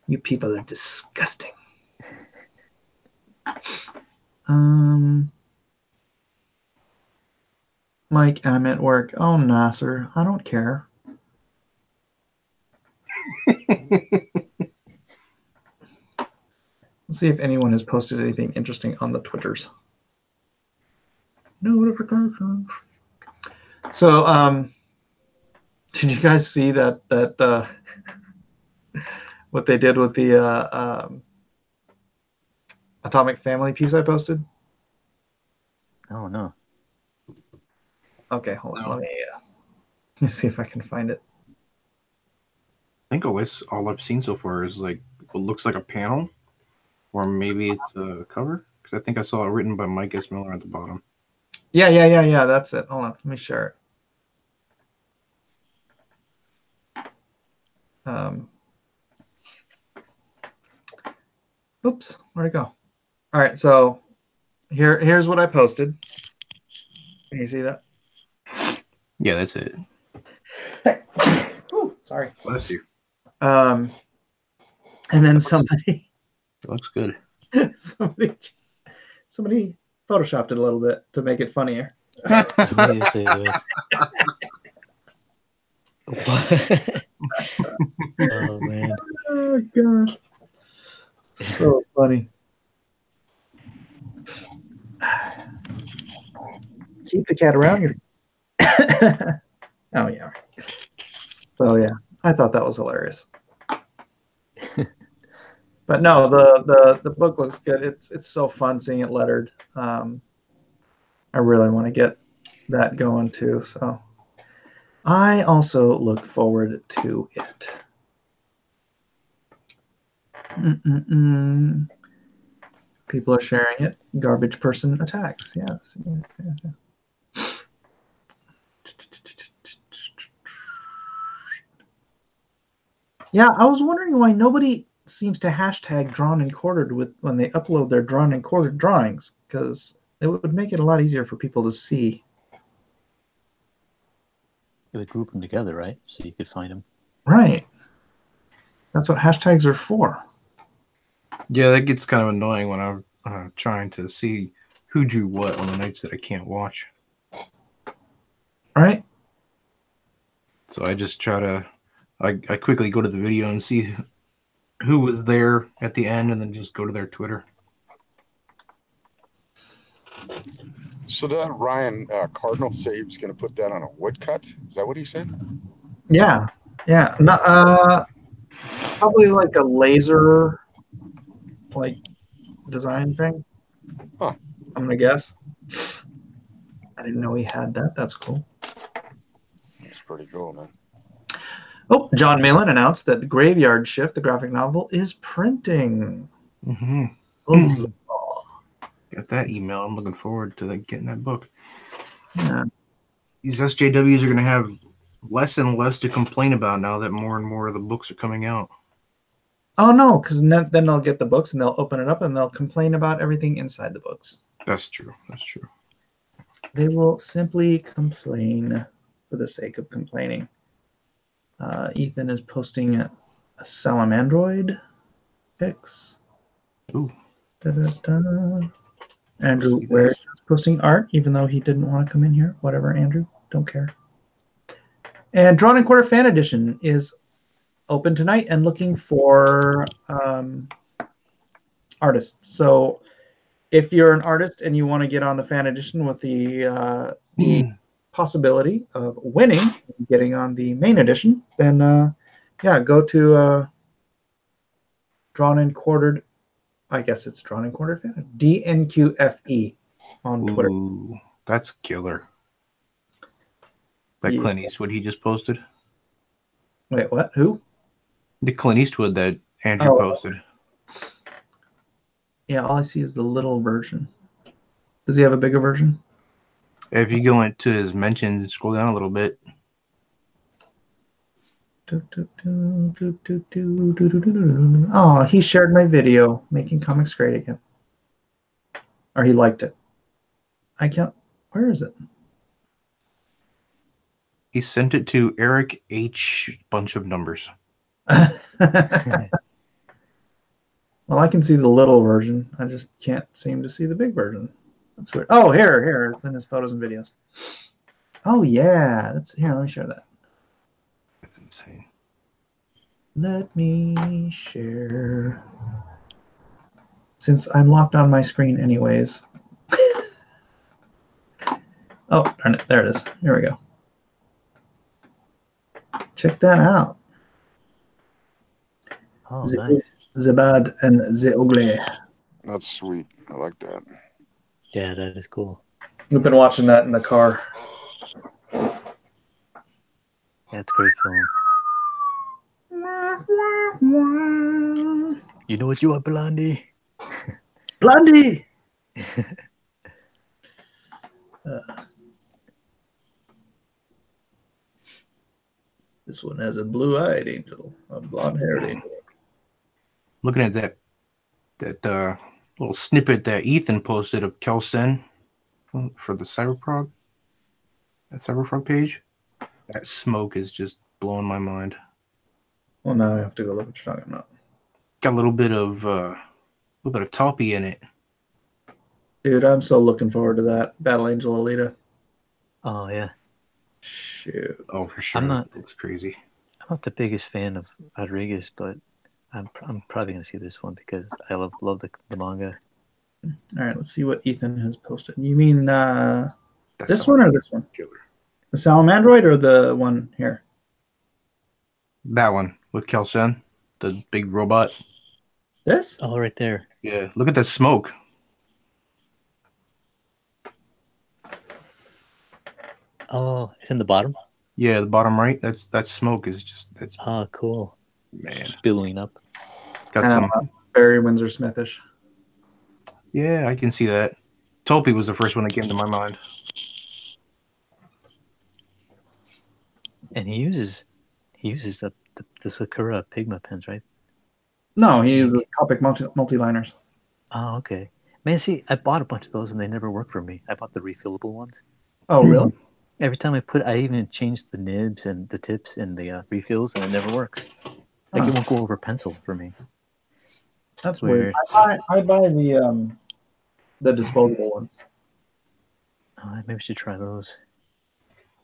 You people are disgusting. Mike, I'm at work. Oh, Nasser, I don't care. Let's see if anyone has posted anything interesting on the Twitters. Notifications. So, did you guys see that what they did with the Atomic Family piece I posted? Oh no. Okay, hold on. No. Let me see if I can find it. I think all I've seen so far is like what looks like a panel, or maybe it's a cover. Because I think I saw it written by Mike S. Miller at the bottom. Yeah. That's it. Hold on. Let me share it. Oops, where'd it go? All right, so here's what I posted. Can you see that? Yeah, that's it. Ooh, sorry. Bless you. And then somebody It looks good. somebody photoshopped it a little bit to make it funnier. Oh man. Oh gosh. So funny. Keep the cat around you. Oh yeah. So yeah, I thought that was hilarious. But no, the book looks good. It's so fun seeing it lettered. I really want to get that going too. So I also look forward to it. People are sharing it. Garbage person attacks. Yes. Yeah, I was wondering why nobody seems to hashtag drawn and quartered when they upload their drawn and quartered drawings, because it would make it a lot easier for people to see. It would group them together, right? So you could find them. Right. That's what hashtags are for. Yeah, that gets kind of annoying when I'm trying to see who drew what on the nights that I can't watch. Right? So I just try to, I quickly go to the video and see who was there at the end and then just go to their Twitter. So did Ryan Cardinal say he was going to put that on a woodcut? Is that what he said? Yeah. No, probably like a laser design thing. Huh. I'm gonna guess. I didn't know he had that. That's cool. That's pretty cool, man. Oh, John Malin announced that the Graveyard Shift, the graphic novel, is printing. Mm-hmm. Huzzah. Got that email. I'm looking forward to getting that book. Yeah. These SJWs are going to have less and less to complain about now that more and more of the books are coming out. Oh no, because then they'll get the books and they'll open it up and they'll complain about everything inside the books. That's true. They will simply complain for the sake of complaining. Ethan is posting a Salamandroid pics. Ooh. Andrew Ware is posting art, even though he didn't want to come in here. Whatever, Andrew. Don't care. And Drawn and Quarter Fan Edition is open tonight and looking for artists. So if you're an artist and you want to get on the fan edition with the possibility of winning, getting on the main edition, then go to Drawn and Quartered. I guess it's Drawn and Quartered Fan. DNQFE on Twitter. Ooh, that's killer. That Yeah. Clint Eastwood he just posted. Wait, what? Who? The Clint Eastwood that Andrew Oh. posted. Yeah, all I see is the little version. Does he have a bigger version? If you go into his mentions and scroll down a little bit. Oh, he shared my video, Making Comics Great Again. Or he liked it. I can't. Where is it? He sent it to Eric H. bunch of numbers. Well, I can see the little version. I just can't seem to see the big version. That's weird. Oh, here. It's in his photos and videos. Oh, yeah. Here, let me share that. That's insane. Let me share. Since I'm locked on my screen anyways. Oh, darn it. There it is. Here we go. Check that out. Oh, nice. The bad and the ugly. That's sweet. I like that. Yeah, that is cool. We've been watching that in the car. Yeah, it's great film. You know what you are, Blondie? Blondie! This one has a blue-eyed angel, a blonde-haired angel. Looking at that little snippet that Ethan posted of Kelsen for the Cyberfrog, that Cyberfrog page. That smoke is just blowing my mind. Well, now I have to go look what you're talking about. Got a little bit of Talpy in it. Dude, I'm so looking forward to that Battle Angel Alita. Oh yeah. Shoot. Oh, for sure. It looks crazy. I'm not the biggest fan of Rodriguez, but I'm probably gonna see this one because I love the manga. All right, let's see what Ethan has posted. You mean this one or this one? The Salamandroid or the one here? That one with Kelsen, the big robot. This? Oh, right there. Yeah, look at that smoke. Oh, it's in the bottom? Yeah, the bottom right. That smoke is just Oh, cool. Man. Billowing up. Got some Barry Windsor Smithish. Yeah, I can see that. Tolpi was the first one that came to my mind. And he uses the Sakura Pigma pens, right? No, he uses Copic multi-liners. Oh, okay. Man, see, I bought a bunch of those and they never work for me. I bought the refillable ones. Oh, really? Every time I even changed the nibs and the tips and the refills, and it never works. Like it won't go over pencil for me. That's weird. I buy the disposable ones. Oh, maybe I should try those.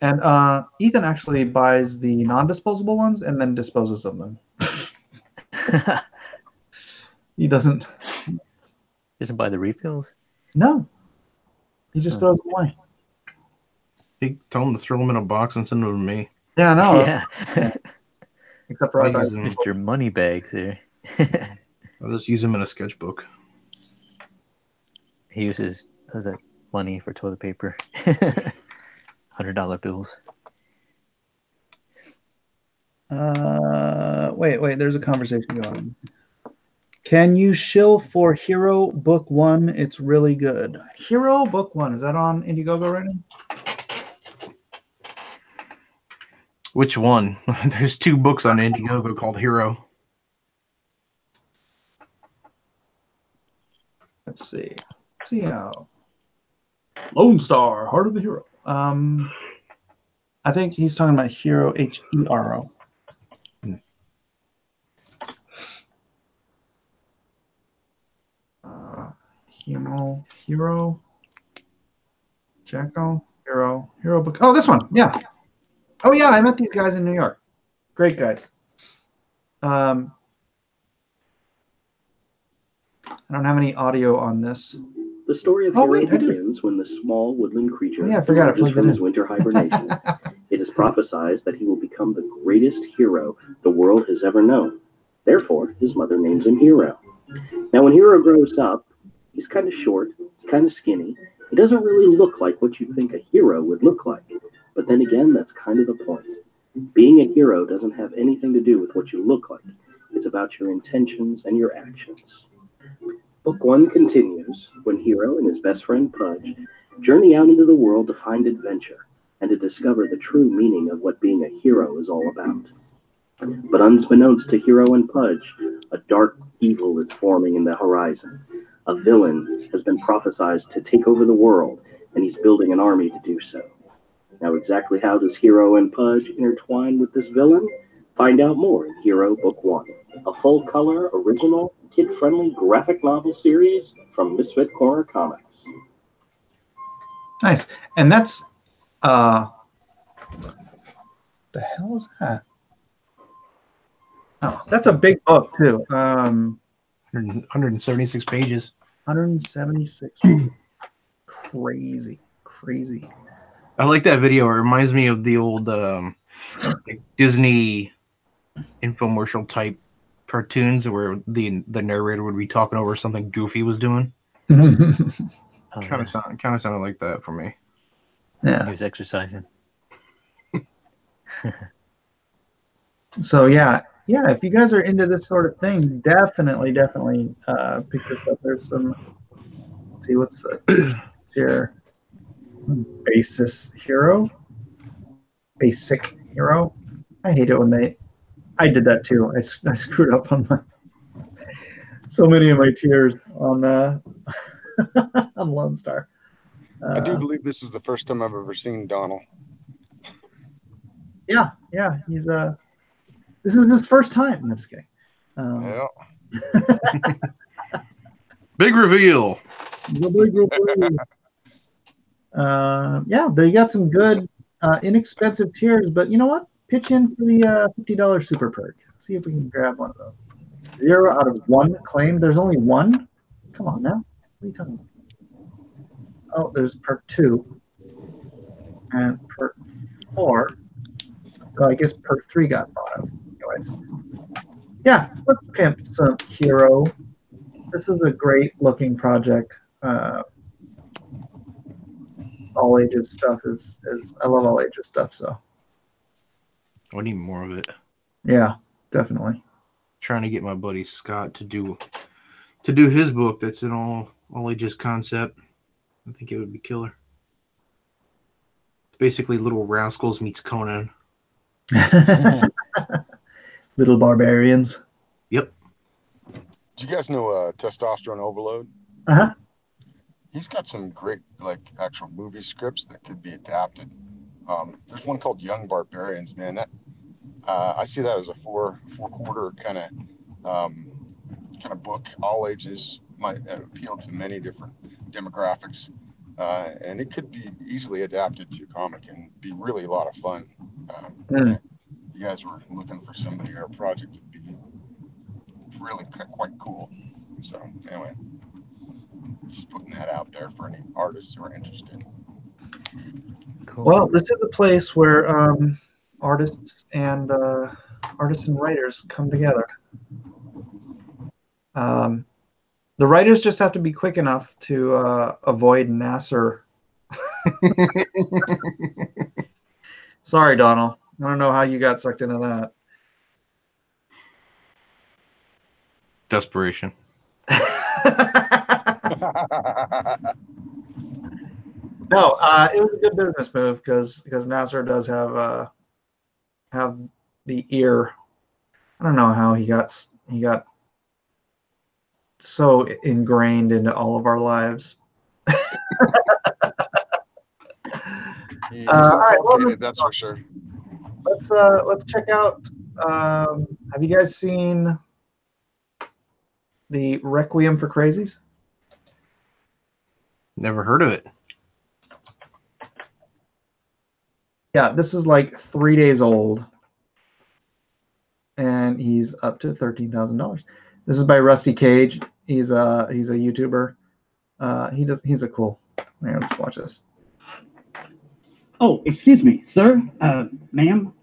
And Ethan actually buys the non-disposable ones and then disposes of them. He doesn't buy the refills? No. He just throws them away. He told him to throw them in a box and send them to me. Yeah, no. Yeah. Except for Mr. Moneybags there. I'll just use them in a sketchbook. He uses that money for toilet paper. $100 bills. Wait. There's a conversation going on. Can you shill for Hero Book 1? It's really good. Hero Book 1. Is that on Indiegogo right now? Which one? There's 2 books on Indiegogo called Hero. Let's see. See how. Lone Star, Heart of the Hero. I think he's talking about Hero, Hero. Hero, Jacko, Hero book. Oh, this one. Yeah. Oh, yeah. I met these guys in New York. Great guys. I don't have any audio on this. The story of Hero begins when the small woodland creature emerges from his winter hibernation. It is prophesied that he will become the greatest hero the world has ever known. Therefore, his mother names him Hero. Now, when Hero grows up, he's kind of short, he's kind of skinny. He doesn't really look like what you'd think a hero would look like. But then again, that's kind of the point. Being a hero doesn't have anything to do with what you look like. It's about your intentions and your actions. Book 1 continues when Hero and his best friend Pudge journey out into the world to find adventure and to discover the true meaning of what being a hero is all about. But unbeknownst to Hero and Pudge, a dark evil is forming in the horizon. A villain has been prophesied to take over the world, and he's building an army to do so. Now, exactly how does Hero and Pudge intertwine with this villain? Find out more in Hero Book 1, a full-color, original, kid-friendly graphic novel series from Misfit Corner Comics. Nice. And that's the hell is that? Oh, that's a big book too. 176 pages. 176. Crazy. I like that video. It reminds me of the old like Disney infomercial type cartoons where the narrator would be talking over something Goofy was doing. Kind of sounded like that for me. Yeah, he was exercising. So yeah, if you guys are into this sort of thing, definitely pick this up. There's some. Let's see what's here. Basic hero. I hate it when I did that too. I screwed up on so many of my tiers on on Lone Star. I do believe this is the first time I've ever seen Donald. Yeah, he's this is his first time. I'm just kidding. Yeah. Big reveal. Yeah, they got some good inexpensive tiers, but you know what? Pitch in for the $50 super perk. See if we can grab one of those. 0 out of 1 claim. There's only 1. Come on now. What are you talking about? Oh, there's perk 2 and perk 4. So I guess perk 3 got bought up. Anyways, yeah, let's pimp some Hero. This is a great looking project. All ages stuff is I love all ages stuff, so I need more of it. yeah, definitely. Trying to get my buddy Scott to do his book that's an all ages concept. I think it would be killer. It's basically Little Rascals meets Conan. Little barbarians. Yep. Do you guys know Testosterone Overload? Uh-huh. He's got some great actual movie scripts that could be adapted. There's one called Young Barbarians, man. That I see that as a four-quarter kind of book. All ages, might appeal to many different demographics, and it could be easily adapted to comic and be really a lot of fun. You guys were looking for somebody or a project to be really quite cool. So anyway, just putting that out there for any artists who are interested. Cool. Well, this is a place where artists and writers come together. The writers just have to be quick enough to avoid Nasser. Sorry, Donald. I don't know how you got sucked into that. Desperation. No, it was a good business move because Nasser does have the ear. I don't know how he got so ingrained into all of our lives. He's all right, well, that's for sure. Let's check out. Have you guys seen the Requiem for Crazies? Never heard of it. Yeah, this is like 3 days old, and he's up to $13,000. This is by Rusty Cage. He's a YouTuber. He's a cool. Here, let's watch this. Oh, excuse me, sir, ma'am.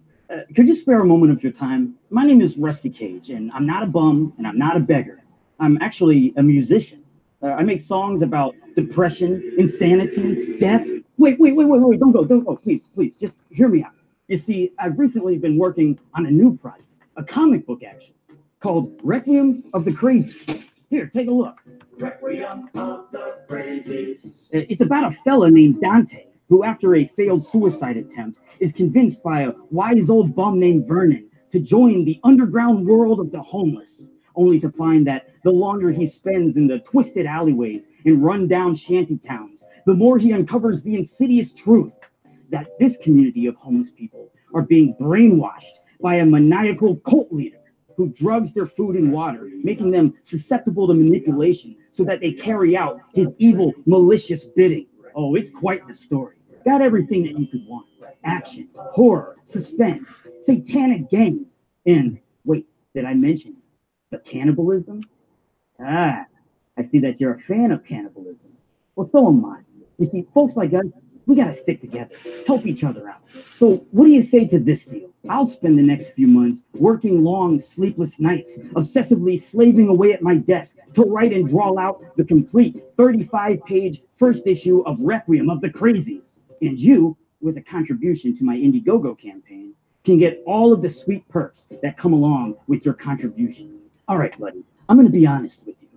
Could you spare a moment of your time? My name is Rusty Cage, and I'm not a bum, and I'm not a beggar. I'm actually a musician. I make songs about depression, insanity, death. Wait, don't go, please, just hear me out. You see, I've recently been working on a new project, a comic book actually, called Requiem of the Crazy. Here, take a look. Requiem of the Crazies. It's about a fella named Dante, who after a failed suicide attempt is convinced by a wise old bum named Vernon to join the underground world of the homeless, only to find that the longer he spends in the twisted alleyways and run-down shanty towns, the more he uncovers the insidious truth that this community of homeless people are being brainwashed by a maniacal cult leader who drugs their food and water, making them susceptible to manipulation so that they carry out his evil, malicious bidding. Oh, it's quite the story. Got everything that you could want. Action, horror, suspense, satanic gangs, and wait, did I mention the cannibalism? Ah, I see that you're a fan of cannibalism. Well, so am I. You see, folks like us, we gotta stick together, help each other out. So what do you say to this deal? I'll spend the next few months working long, sleepless nights, obsessively slaving away at my desk to write and draw out the complete 35-page first issue of Requiem of the Crazies. And you, with a contribution to my Indiegogo campaign, can get all of the sweet perks that come along with your contribution. All right, buddy, I'm gonna be honest with you.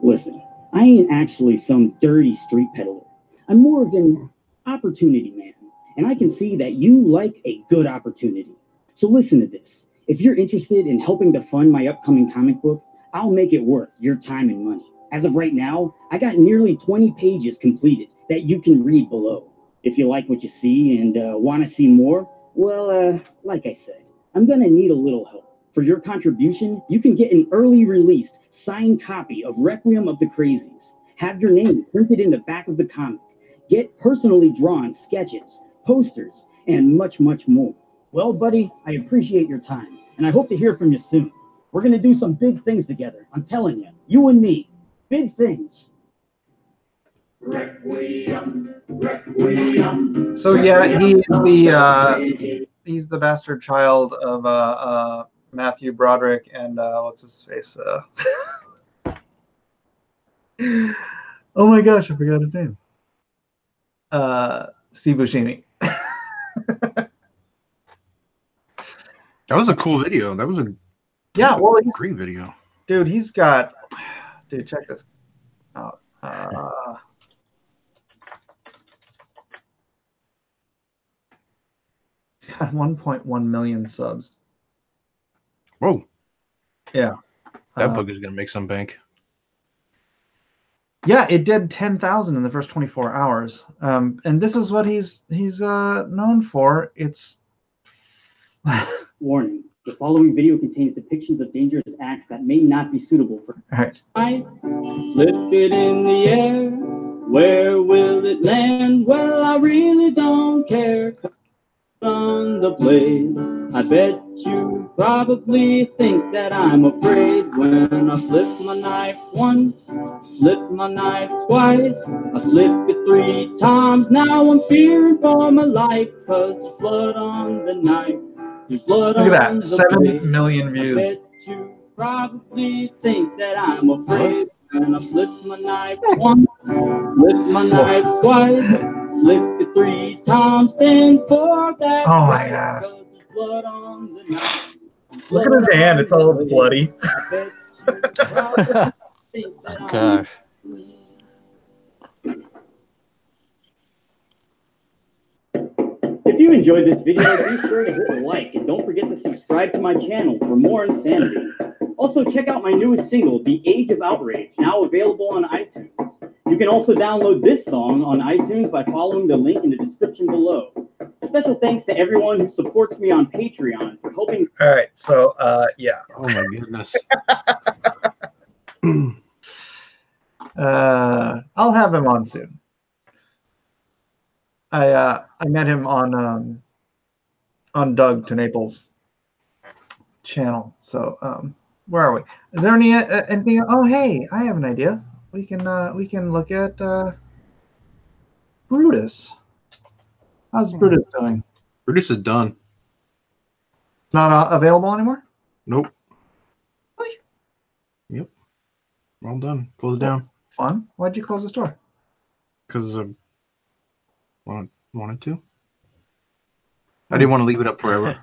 Listen, I ain't actually some dirty street peddler. I'm more of an opportunity man, and I can see that you like a good opportunity. So listen to this. If you're interested in helping to fund my upcoming comic book, I'll make it worth your time and money. As of right now, I got nearly 20 pages completed that you can read below. If you like what you see and want to see more, well, like I said, I'm going to need a little help. For your contribution, you can get an early released signed copy of Requiem of the Crazies. Have your name printed in the back of the comic. Get personally drawn sketches, posters, and much, much more. Well, buddy, I appreciate your time, and I hope to hear from you soon. We're going to do some big things together. I'm telling you, you and me, big things. So yeah, he's the bastard child of Matthew Broderick and what's his face? Oh my gosh, I forgot his name. Steve Buscemi. That was a cool video. That was a great video. Dude, he's got. Dude, check this out. He's got 1.1 million subs. Whoa. Yeah. That book is gonna make some bank. Yeah, it did 10,000 in the first 24 hours. And this is what he's known for. It's Warning. The following video contains depictions of dangerous acts that may not be suitable for. all right. I flip it in the air. Where will it land? Well, I really don't care. On the blade, I bet you probably think that I'm afraid when I flip my knife once, flip my knife twice, I flip it 3 times. Now I'm fearing for my life, 'cause there's blood on the knife. There's blood. Look at on that, the 7 blade. million I views. bet you probably think that I'm afraid when I flip my knife once, flip my knife twice, flip it 3 times, then 4 that. Oh my gosh. Blood on the knife. Look at his hand, it's all bloody. Oh gosh. If you enjoyed this video, be sure to hit like and don't forget to subscribe to my channel for more insanity. Also, check out my newest single, The Age of Outrage, now available on iTunes. You can also download this song on iTunes by following the link in the description below. Special thanks to everyone who supports me on Patreon for helping. All right, so yeah. Oh my goodness. I'll have him on soon. I met him on Doug to Naples channel. So where are we? Is there anything? Oh hey, I have an idea. We can look at Brutus. How's Brutus doing? Brutus is done. It's not available anymore? Nope. Really? Yep. All done. Close it down. Fun. Why'd you close the store? Because wanted to. I didn't want to leave it up forever.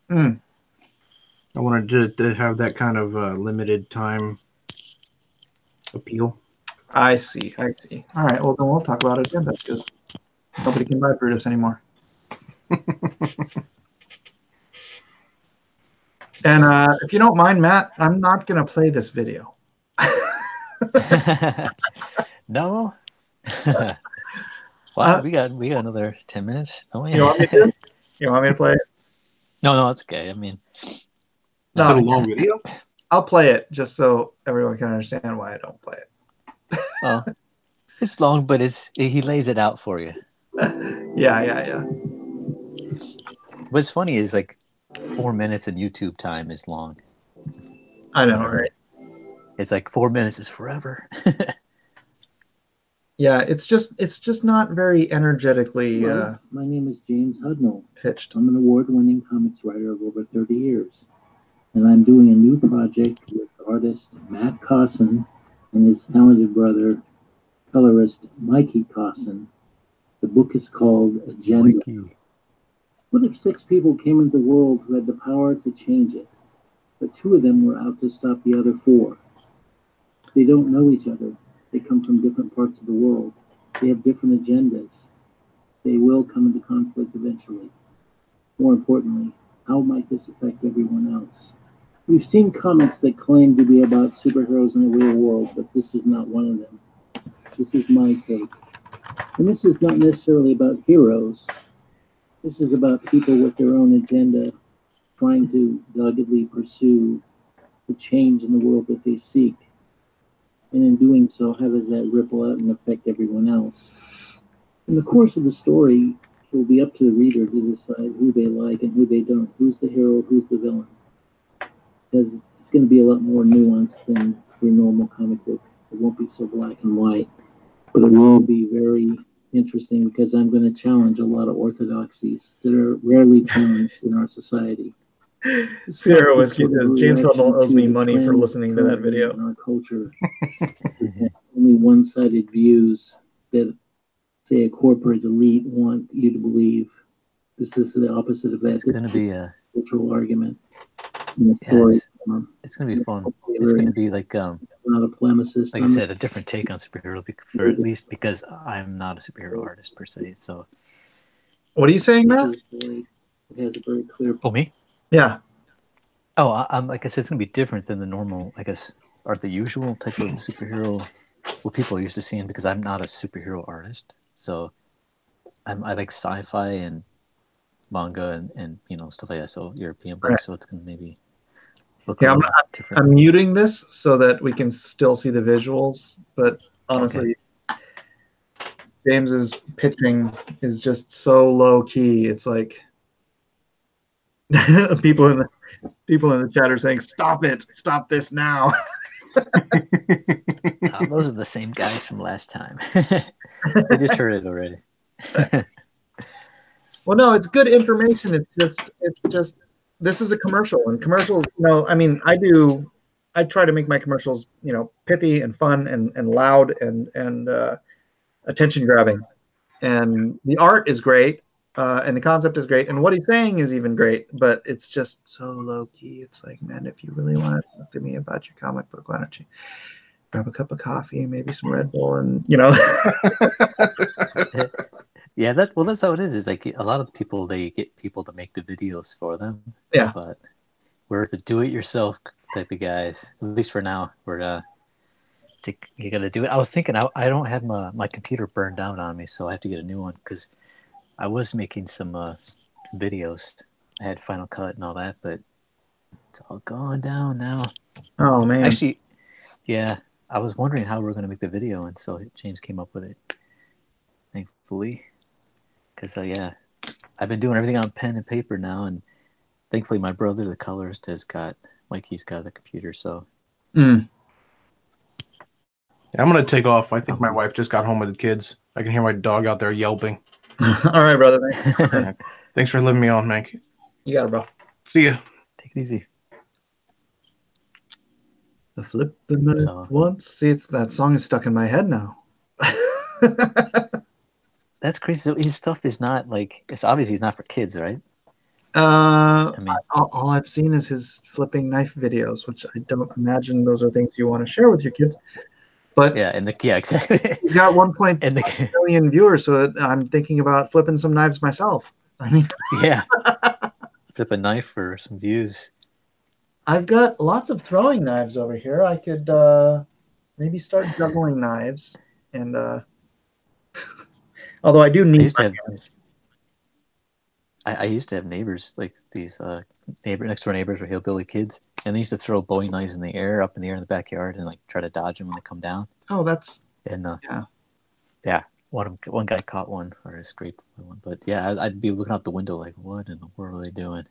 Mm. I wanted to have that kind of limited time appeal. I see. All right, well, then we'll talk about agenda because nobody can buy Brutus anymore. And if you don't mind, Matt, I'm not going to play this video. No. Wow, we got another 10 minutes, don't we? You want me to? You want me to play it? No, it's okay. I mean, No, a long video. I'll play it just so everyone can understand why I don't play it. Well, it's long, but he lays it out for you. Yeah. What's funny is like 4 minutes in YouTube time is long. I know, right? It's like 4 minutes is forever. Yeah, it's just not very energetically my name is James Hudnall. pitched. I'm an award-winning comics writer of over 30 years. And I'm doing a new project with artist Matt Cosson and his talented brother, colorist Mikey Cosson. The book is called Agenda. Mikey. What if 6 people came into the world who had the power to change it, but 2 of them were out to stop the other 4? They don't know each other. They come from different parts of the world. They have different agendas. They will come into conflict eventually. More importantly, how might this affect everyone else? We've seen comics that claim to be about superheroes in the real world, but this is not one of them. This is my take. And this is not necessarily about heroes. This is about people with their own agenda trying to doggedly pursue the change in the world that they seek. And in doing so, how does that ripple out and affect everyone else? In the course of the story, it will be up to the reader to decide who they like and who they don't. Who's the hero, who's the villain. Because it's going to be a lot more nuanced than your normal comic book. It won't be so black and white. But it will be very interesting because I'm going to challenge a lot of orthodoxies that are rarely challenged in our society. Sierra Whiskey says James Hudnall owes me money for listening to that video. In our culture, only one-sided views that, say, a corporate elite want you to believe. This is the opposite of that. It's going to be a cultural argument. it's going to be fun. It's going to be like not a polemicist. Like I said, a different take on superhero, for at least because I'm not a superhero artist per se. So, what are you saying, Matt? It has a very clear. Oh, me? Yeah. Oh, I'm like I said, it's gonna be different than the normal, I guess, or the usual type of superhero what people are used to seeing because I'm not a superhero artist. So, I like sci-fi and manga and stuff like that. So European books. Right. So it's gonna maybe look a little different. I'm muting this so that we can still see the visuals. But honestly, James's pitching is just so low key. It's like. people in the chat are saying, "Stop it! Stop this now!" Those are the same guys from last time. I just heard it already. Well, no, it's good information. It's just this is a commercial, and commercials. I mean, I try to make my commercials, pithy and fun and loud and attention grabbing, and the art is great. And the concept is great, and what he's saying is even great, but it's just so low key. It's like, man, if you really want to talk to me about your comic book, why don't you grab a cup of coffee and maybe some Red Bull, and Yeah, that's how it is. It's like a lot of people, they get people to make the videos for them. Yeah, but we're the do-it-yourself type of guys. At least for now, we're you got to do it. I was thinking, I don't have my computer burned down on me, so I have to get a new one because. I was making some videos. I had Final Cut and all that, but it's all gone down now. Oh, man. Actually, yeah, I was wondering how we were going to make the video, and so James came up with it, thankfully. Because, I've been doing everything on pen and paper now, and thankfully my brother, the colorist, Mikey's got the computer, so. I'm going to take off. I think my wife just got home with the kids. I can hear my dog out there yelping. All right, brother. Thanks for letting me on, Mike. You got it, bro. See ya. Take it easy. The flip the minute once. See, that song is stuck in my head now. That's crazy. So his stuff is not like, it's obviously he's not for kids, right? I I mean, all I've seen is his flipping knife videos, which I don't imagine those are things you want to share with your kids. But yeah, exactly. he's got 1.5 And the million viewers, so I'm thinking about flipping some knives myself. I mean, yeah, flip a knife for some views. I've got lots of throwing knives over here. I could maybe start juggling knives, and although I do I need used to my have hands. I used to have neighbors, like these next door neighbors were hillbilly kids, and they used to throw Bowie knives in the air, up in the air in the backyard, and like try to dodge them when they come down. Oh, that's And yeah. yeah, one guy caught one or escaped one, but yeah, I'd be looking out the window like, what in the world are they doing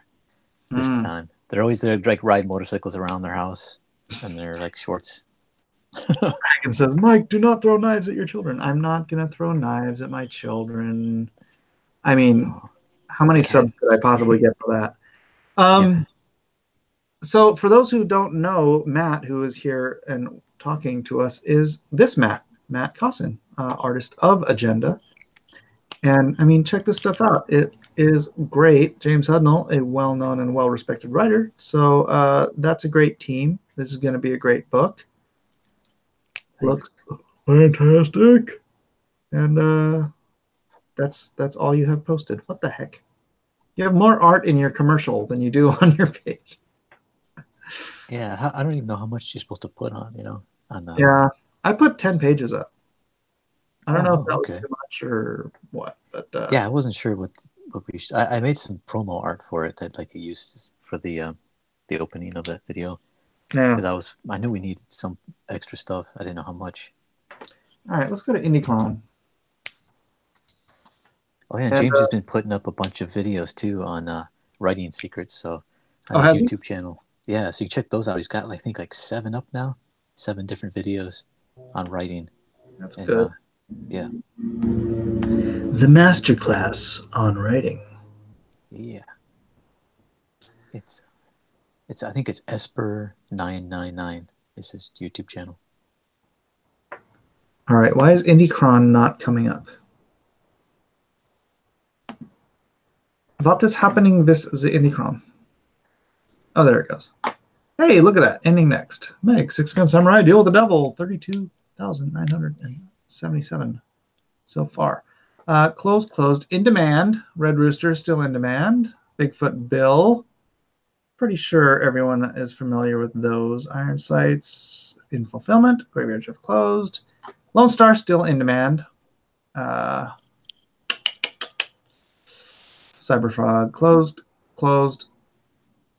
this Mm. time? They're always there, like ride motorcycles around their house, and they're like shorts. Dragon says, "Mike, do not throw knives at your children." I'm not gonna throw knives at my children. I mean, how many subs could I possibly get for that? Yeah. So for those who don't know, Matt, who is here and talking to us, is this Matt Cossin, artist of Agenda. And I mean, check this stuff out. It is great. James Hudnall, a well-known and well-respected writer. So that's a great team. This is going to be a great book. Looks fantastic. And that's all you have posted. What the heck? You have more art in your commercial than you do on your page. Yeah, I don't even know how much you're supposed to put on, on the... Yeah, I put 10 pages up. I don't know if that okay. was too much or what, but yeah, I wasn't sure what we should... I made some promo art for it that like I used for the opening of that video. Yeah. Because I knew we needed some extra stuff. I didn't know how much. All right, let's go to IndieCon. Oh yeah, James has been putting up a bunch of videos too on writing secrets. So on his YouTube channel. Yeah, so you check those out. He's got I think like 7 up now, 7 different videos on writing. That's good. Yeah. The masterclass on writing. Yeah. It's I think it's Esper999 is his YouTube channel. All right, why is IndieCon not coming up? About this happening, this is the IndieCon. Oh, there it goes. Hey, look at that. Ending next. Meg, SIXGUN Samurai, Deal with the Devil. 32,977 so far. Closed. In demand. Red Rooster still in demand. Bigfoot Bill. Pretty sure everyone is familiar with those. Iron Sights in fulfillment. Graveyard Shift closed. Lone Star still in demand. Cyberfrog closed.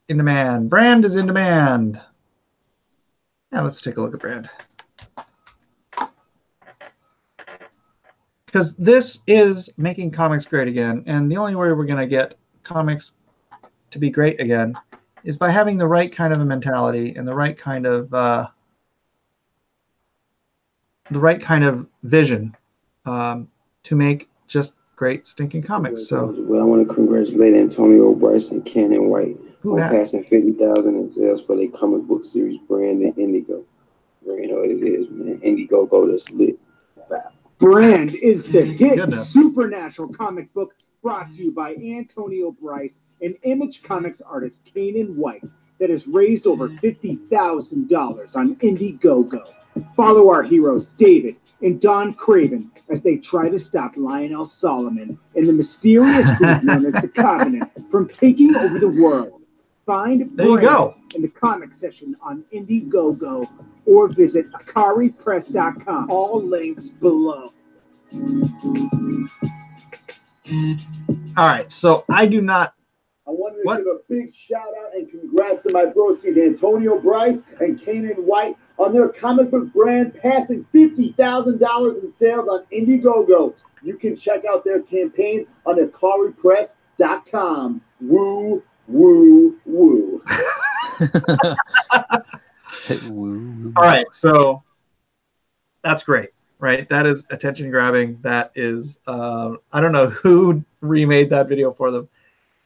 In demand. Brand is in demand. Yeah, let's take a look at Brand. Because this is making comics great again, and the only way we're going to get comics to be great again is by having the right kind of a mentality and the right kind of vision to make just great stinking comics. So, well, I want to congratulate Antonio Bryce and Cannon White on passing 50,000 in sales for their comic book series brand and Indigo. You know what it is, man. Indiegogo that's lit. Brand is the hit supernatural comic book brought to you by Antonio Bryce and Image Comics artist Kanan White that has raised over $50,000 on Indiegogo. Follow our heroes David and Don Craven as they try to stop Lionel Solomon and the mysterious group known as the Covenant from taking over the world. Find Brand in the comic section on Indiegogo or visit akaripress.com. All links below. All right, so I do not. I wanted to give a big shout out and congrats to my broskies Antonio Bryce and Kanan White on their comic book brand passing $50,000 in sales on Indiegogo. You can check out their campaign on akaripress.com. Woo, woo, woo. All right, so that's great, right? That is attention grabbing. That is, I don't know who remade that video for them,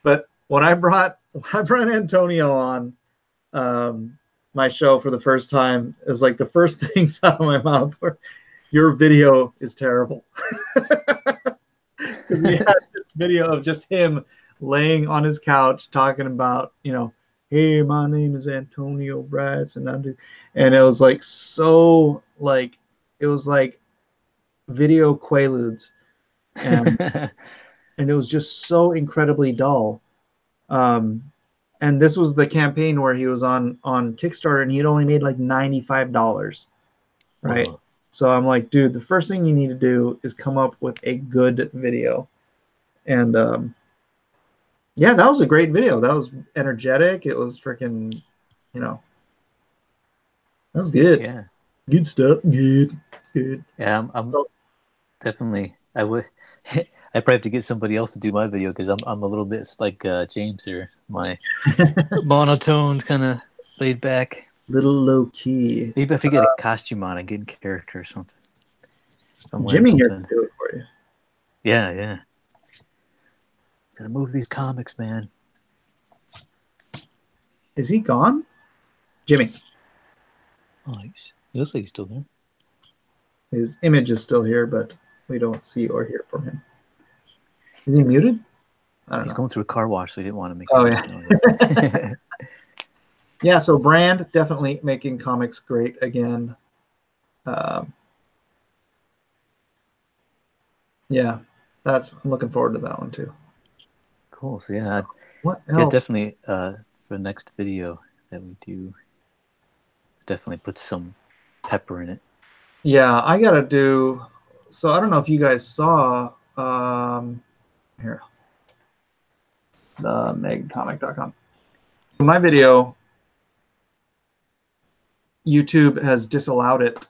but when I brought Antonio on my show for the first time, is like the first things out of my mouth were, "Your video is terrible." Because we had this video of just him laying on his couch talking about, hey, my name is Antonio Bryce, and and it was like so like it was like video quaaludes, and and it was just so incredibly dull. And this was the campaign where he was on Kickstarter, and he'd only made like $95, right? Wow. So I'm like, dude, the first thing you need to do is come up with a good video. And yeah, that was a great video. That was energetic. It was freaking, that was good. Yeah. Good stuff. Good. Yeah, I'm definitely. I would. I probably have to get somebody else to do my video because I'm a little bit like James here. My monotoned, kind of laid back, little low key. Maybe if I get a costume on, I get in character or something. Jimmy here to do it for you. Yeah. Gotta move these comics, man. Is he gone? Jimmy. Oh, he looks like he's still there. His image is still here, but we don't see or hear from him. Is he muted? I don't know. He's going through a car wash, so he didn't want to make. Oh yeah. Yeah. So Brand definitely making comics great again. Yeah, I'm looking forward to that one too. Cool. So yeah, what else? Yeah, definitely for the next video that we do, definitely put some pepper in it. Yeah, I gotta do. So I don't know if you guys saw here, the megcomic.com. My video, YouTube has disallowed it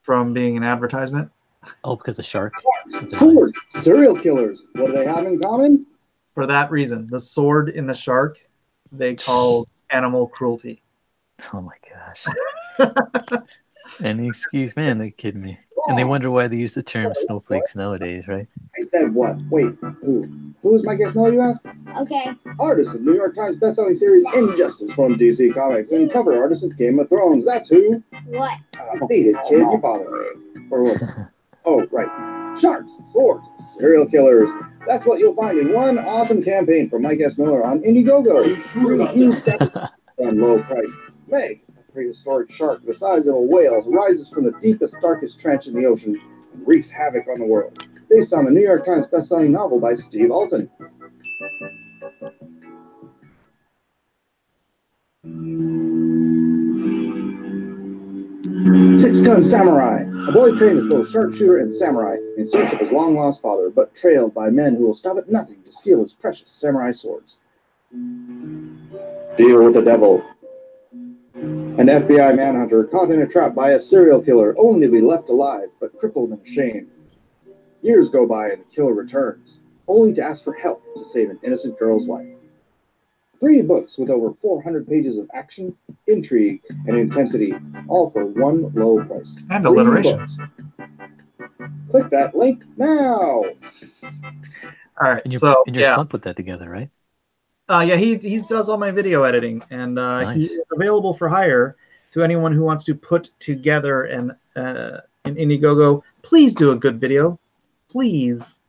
from being an advertisement. Oh, because the shark? Swords, serial killers. What do they have in common? For that reason, the sword in the shark, they call animal cruelty. Oh my gosh. Any excuse, man, they're kidding me. And they wonder why they use the term snowflakes nowadays, right? I said what? Wait, who? Who is Mike Esmell, you ask? Okay. Artist of New York Times bestselling series Injustice from DC Comics and cover artist of Game of Thrones. That's who. What? Beat it, kid. You bother me. Or what? Oh, right. Sharks, swords, serial killers. That's what you'll find in one awesome campaign from Mike S. Miller on Indiegogo. On low price. Meg, a prehistoric shark the size of a whale, rises from the deepest, darkest trench in the ocean and wreaks havoc on the world. Based on the New York Times bestselling novel by Steve Alton. SIXGUN Samurai. A boy trained as both sharpshooter and samurai in search of his long-lost father, but trailed by men who will stop at nothing to steal his precious samurai swords. Deal with the devil. An FBI manhunter caught in a trap by a serial killer, only to be left alive, but crippled and ashamed. Years go by and the killer returns, only to ask for help to save an innocent girl's life. 3 books with over 400 pages of action, intrigue, and intensity, all for one low price. And alliteration. Click that link now. All right. And your yeah. son put that together, right? Yeah, he does all my video editing, and Nice. he is available for hire to anyone who wants to put together an Indiegogo. Please do a good video. Please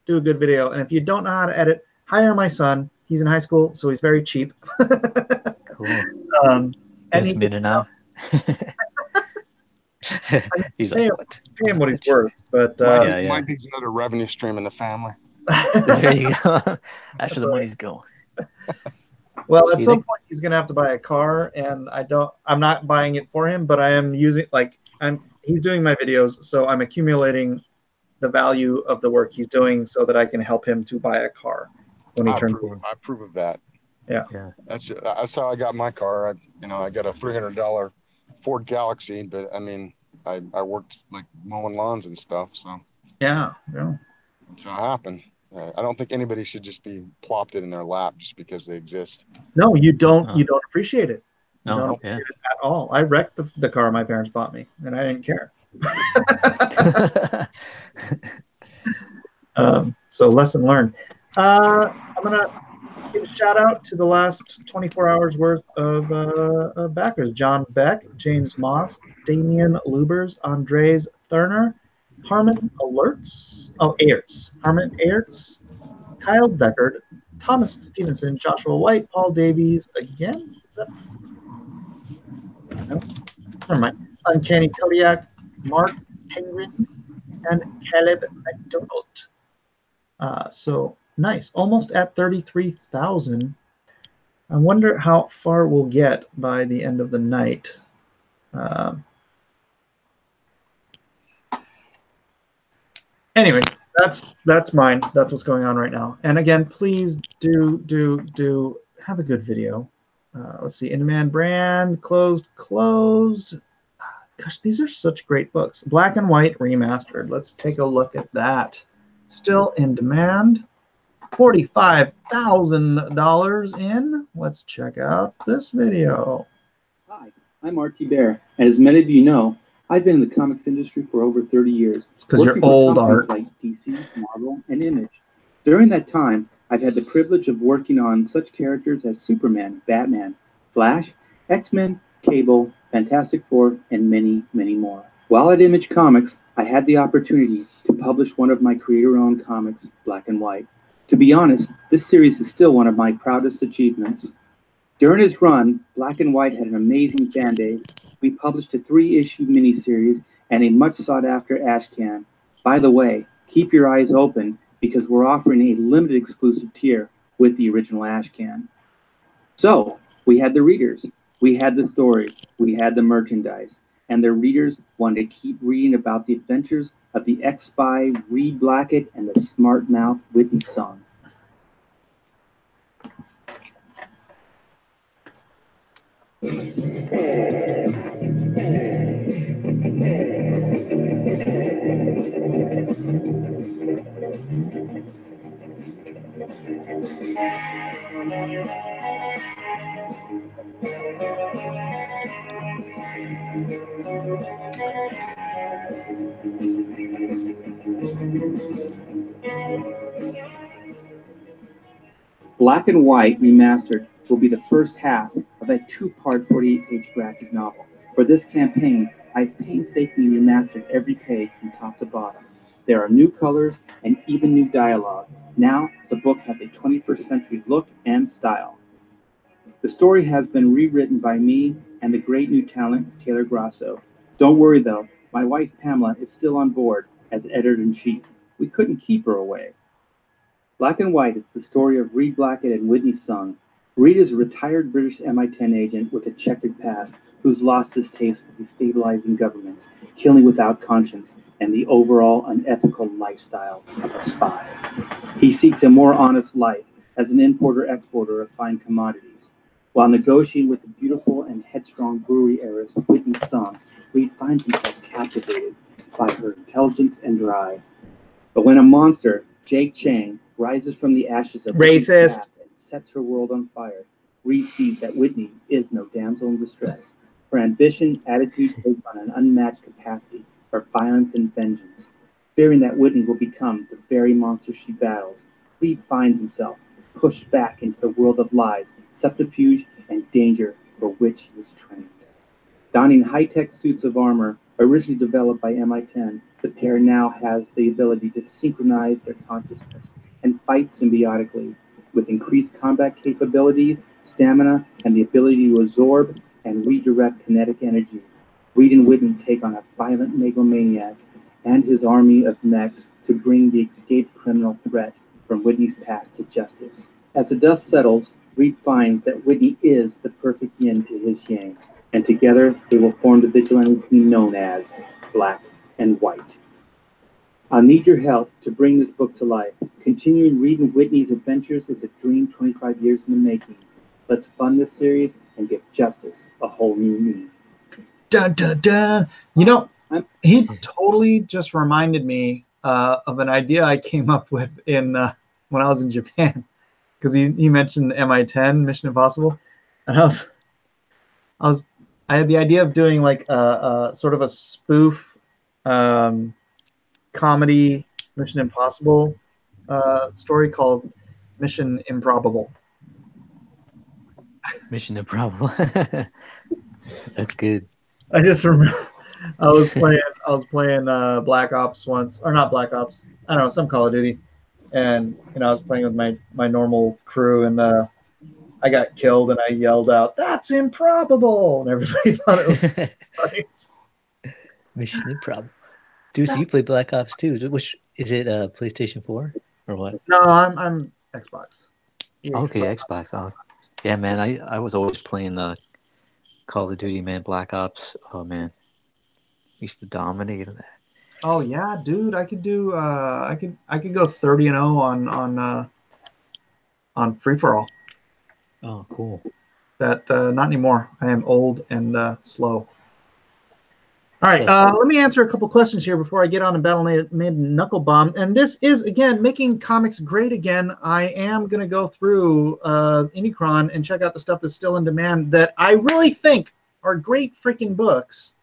do a good video. And if you don't know how to edit, hire my son. He's in high school, so he's very cheap. Cool. And Just he made it now. He's pay like, what? him what he's worth. But Yeah. Might be another revenue stream in the family. There you go. That's where the money's going. well, at See, some point he's gonna have to buy a car, and I'm not buying it for him, but I am using he's doing my videos, so I'm accumulating the value of the work he's doing so that I can help him to buy a car when he turns. I approve of that. Yeah. That's how I got my car. I got a $300 Ford Galaxy, but I mean, I worked like mowing lawns and stuff, so yeah. that's how it happened. I don't think anybody should just be plopped it in their lap just because they exist. No, you don't. You don't appreciate it. You No, don't appreciate it at all. I wrecked the car my parents bought me, and I didn't care. So lesson learned. I'm gonna give a shout out to the last 24 hours worth of backers: John Beck, James Moss, Damian Lubers, Andres Thurner, Harmon Alerts, Aerts. Harmon Aerts, Kyle Deckard, Thomas Stevenson, Joshua White, Paul Davies again. No, never mind. Uncanny Kodiak, Mark Penguin, and Caleb McDonald. So nice, almost at 33,000. I wonder how far we'll get by the end of the night. Anyway, that's mine. That's what's going on right now. And again, please do have a good video. Let's see, In-Demand Brand, closed. Gosh, these are such great books. Black and White Remastered. Let's take a look at that. Still in demand. $45,000 in. Let's check out this video. Hi, I'm R.T. Bear, and as many of you know, I've been in the comics industry for over 30 years. It's because you're old, Art. Like DC, Marvel, and Image. During that time, I've had the privilege of working on such characters as Superman, Batman, Flash, X-Men, Cable, Fantastic Four, and many, many more. While at Image Comics, I had the opportunity to publish one of my creator-owned comics, Black and White. To be honest, this series is still one of my proudest achievements. During its run, Black and White had an amazing fan base. We published a 3-issue miniseries and a much sought-after ashcan. By the way, keep your eyes open because we're offering a limited exclusive tier with the original ashcan. So, we had the readers, we had the stories, we had the merchandise, and the readers wanted to keep reading about the adventures of the ex-spy Reed Blackett and the smart-mouthed Whitney Sung. Black and White Remastered will be the first half of a 2-part 48-page graphic novel. For this campaign, I've painstakingly remastered every page from top to bottom. There are new colors and even new dialogue. Now, the book has a 21st century look and style. The story has been rewritten by me and the great new talent, Taylor Grasso. Don't worry though, my wife Pamela is still on board as editor-in-chief. We couldn't keep her away. Black and White is the story of Reed Blackett and Whitney Sung. Reed is a retired British MI10 agent with a checkered past who's lost his taste for destabilizing governments, killing without conscience, and the overall unethical lifestyle of a spy. He seeks a more honest life as an importer-exporter of fine commodities. While negotiating with the beautiful and headstrong brewery heiress Whitney Sung, Reed finds himself captivated by her intelligence and drive. But when a monster, Jake Chang, rises from the ashes of Whitney's past and sets her world on fire, Reed sees that Whitney is no damsel in distress. Her ambition, attitude take on an unmatched capacity for violence and vengeance. Fearing that Whitney will become the very monster she battles, Reed finds himself pushed back into the world of lies, subterfuge, and danger for which he was trained. Donning high-tech suits of armor originally developed by MI10, the pair now has the ability to synchronize their consciousness and fight symbiotically. With increased combat capabilities, stamina, and the ability to absorb and redirect kinetic energy, Reed and Whitney take on a violent megalomaniac and his army of mechs to bring the escaped criminal threat from Whitney's past to justice. As the dust settles, Reed finds that Whitney is the perfect yin to his yang, and together they will form the vigilante team known as Black and White. I'll need your help to bring this book to life. Continuing Reed and Whitney's adventures is a dream 25 years in the making. Let's fund this series and give justice a whole new meaning. Dun, dun, dun. You know, he totally just reminded me of an idea I came up with in when I was in Japan, because he mentioned MI10 Mission Impossible, and I had the idea of doing like a sort of a spoof comedy Mission Impossible story called Mission Improbable. Mission Improbable. That's good. I just remember I was playing Black Ops once, or not Black Ops, I don't know, some Call of Duty, and I was playing with my normal crew, and I got killed, and I yelled out, "That's improbable!" and everybody thought it was funny. Mission improbable. Dude, so you play Black Ops 2. Which is it? PlayStation 4 or what? No, I'm Xbox. Okay, Xbox. Oh, yeah, man. I was always playing the Call of Duty, man. Black Ops. Oh man, used to dominate that. Oh yeah, dude. I could do. I could go 30-0 on free for all. Oh, cool. That not anymore. I am old and slow. All right, Plus, let me answer a couple questions here before I get on to Battle Made Knuckle Bomb. And this is, again, making comics great again. I am going to go through Indicron and check out the stuff that's still in demand that I really think are great freaking books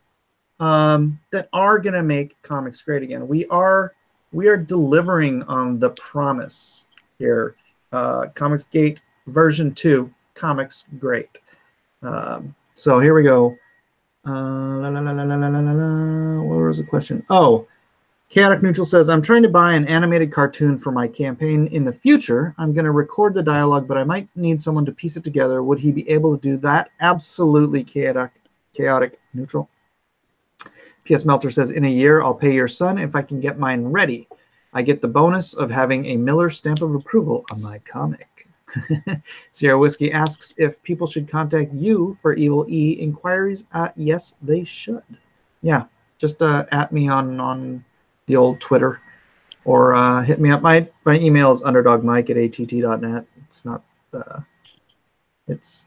that are going to make comics great again. We are delivering on the promise here. ComicsGate version 2, Comics Great. So here we go. What was the question? Oh, Chaotic Neutral says, I'm trying to buy an animated cartoon for my campaign in the future. I'm going to record the dialogue, but I might need someone to piece it together. Would he be able to do that? Absolutely, Chaotic Neutral. P.S. Melter says, in a year, I'll pay your son if I can get mine ready. I get the bonus of having a Miller stamp of approval on my comic. Sierra Whiskey asks if people should contact you for Evil E inquiries. Yes, they should. Yeah, just at me on the old Twitter, or hit me up. My email is underdogmike@att.net. It's not it's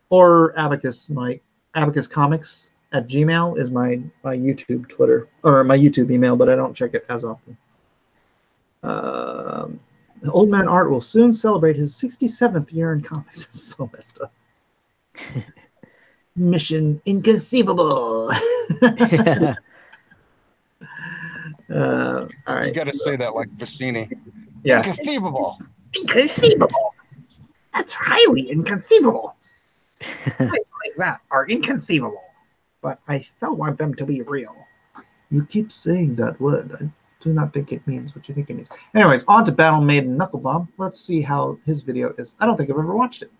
or Abacus. My Abacus Comics at Gmail is my YouTube Twitter, or my YouTube email, but I don't check it as often. Old Man Art will soon celebrate his 67th year in comics. It's so messed up. Mission inconceivable. All right. You got to say that like Vicini. Yeah. Inconceivable. Inconceivable. That's highly inconceivable. Things like that are inconceivable, but I still want them to be real. You keep saying that word. I do not think it means what you think it means. Anyways, on to Battle Maiden Knuckle Bomb. Let's see how his video is. I don't think I've ever watched it.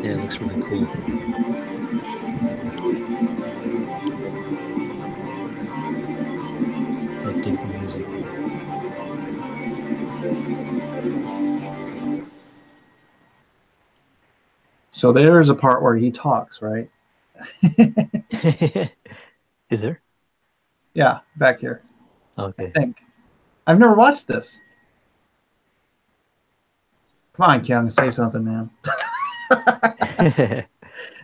Yeah, it looks really cool. I dig the music. So there's a part where he talks, right? Is there? Yeah, back here. Okay. I think. I've never watched this. Come on, Kyung, say something, man.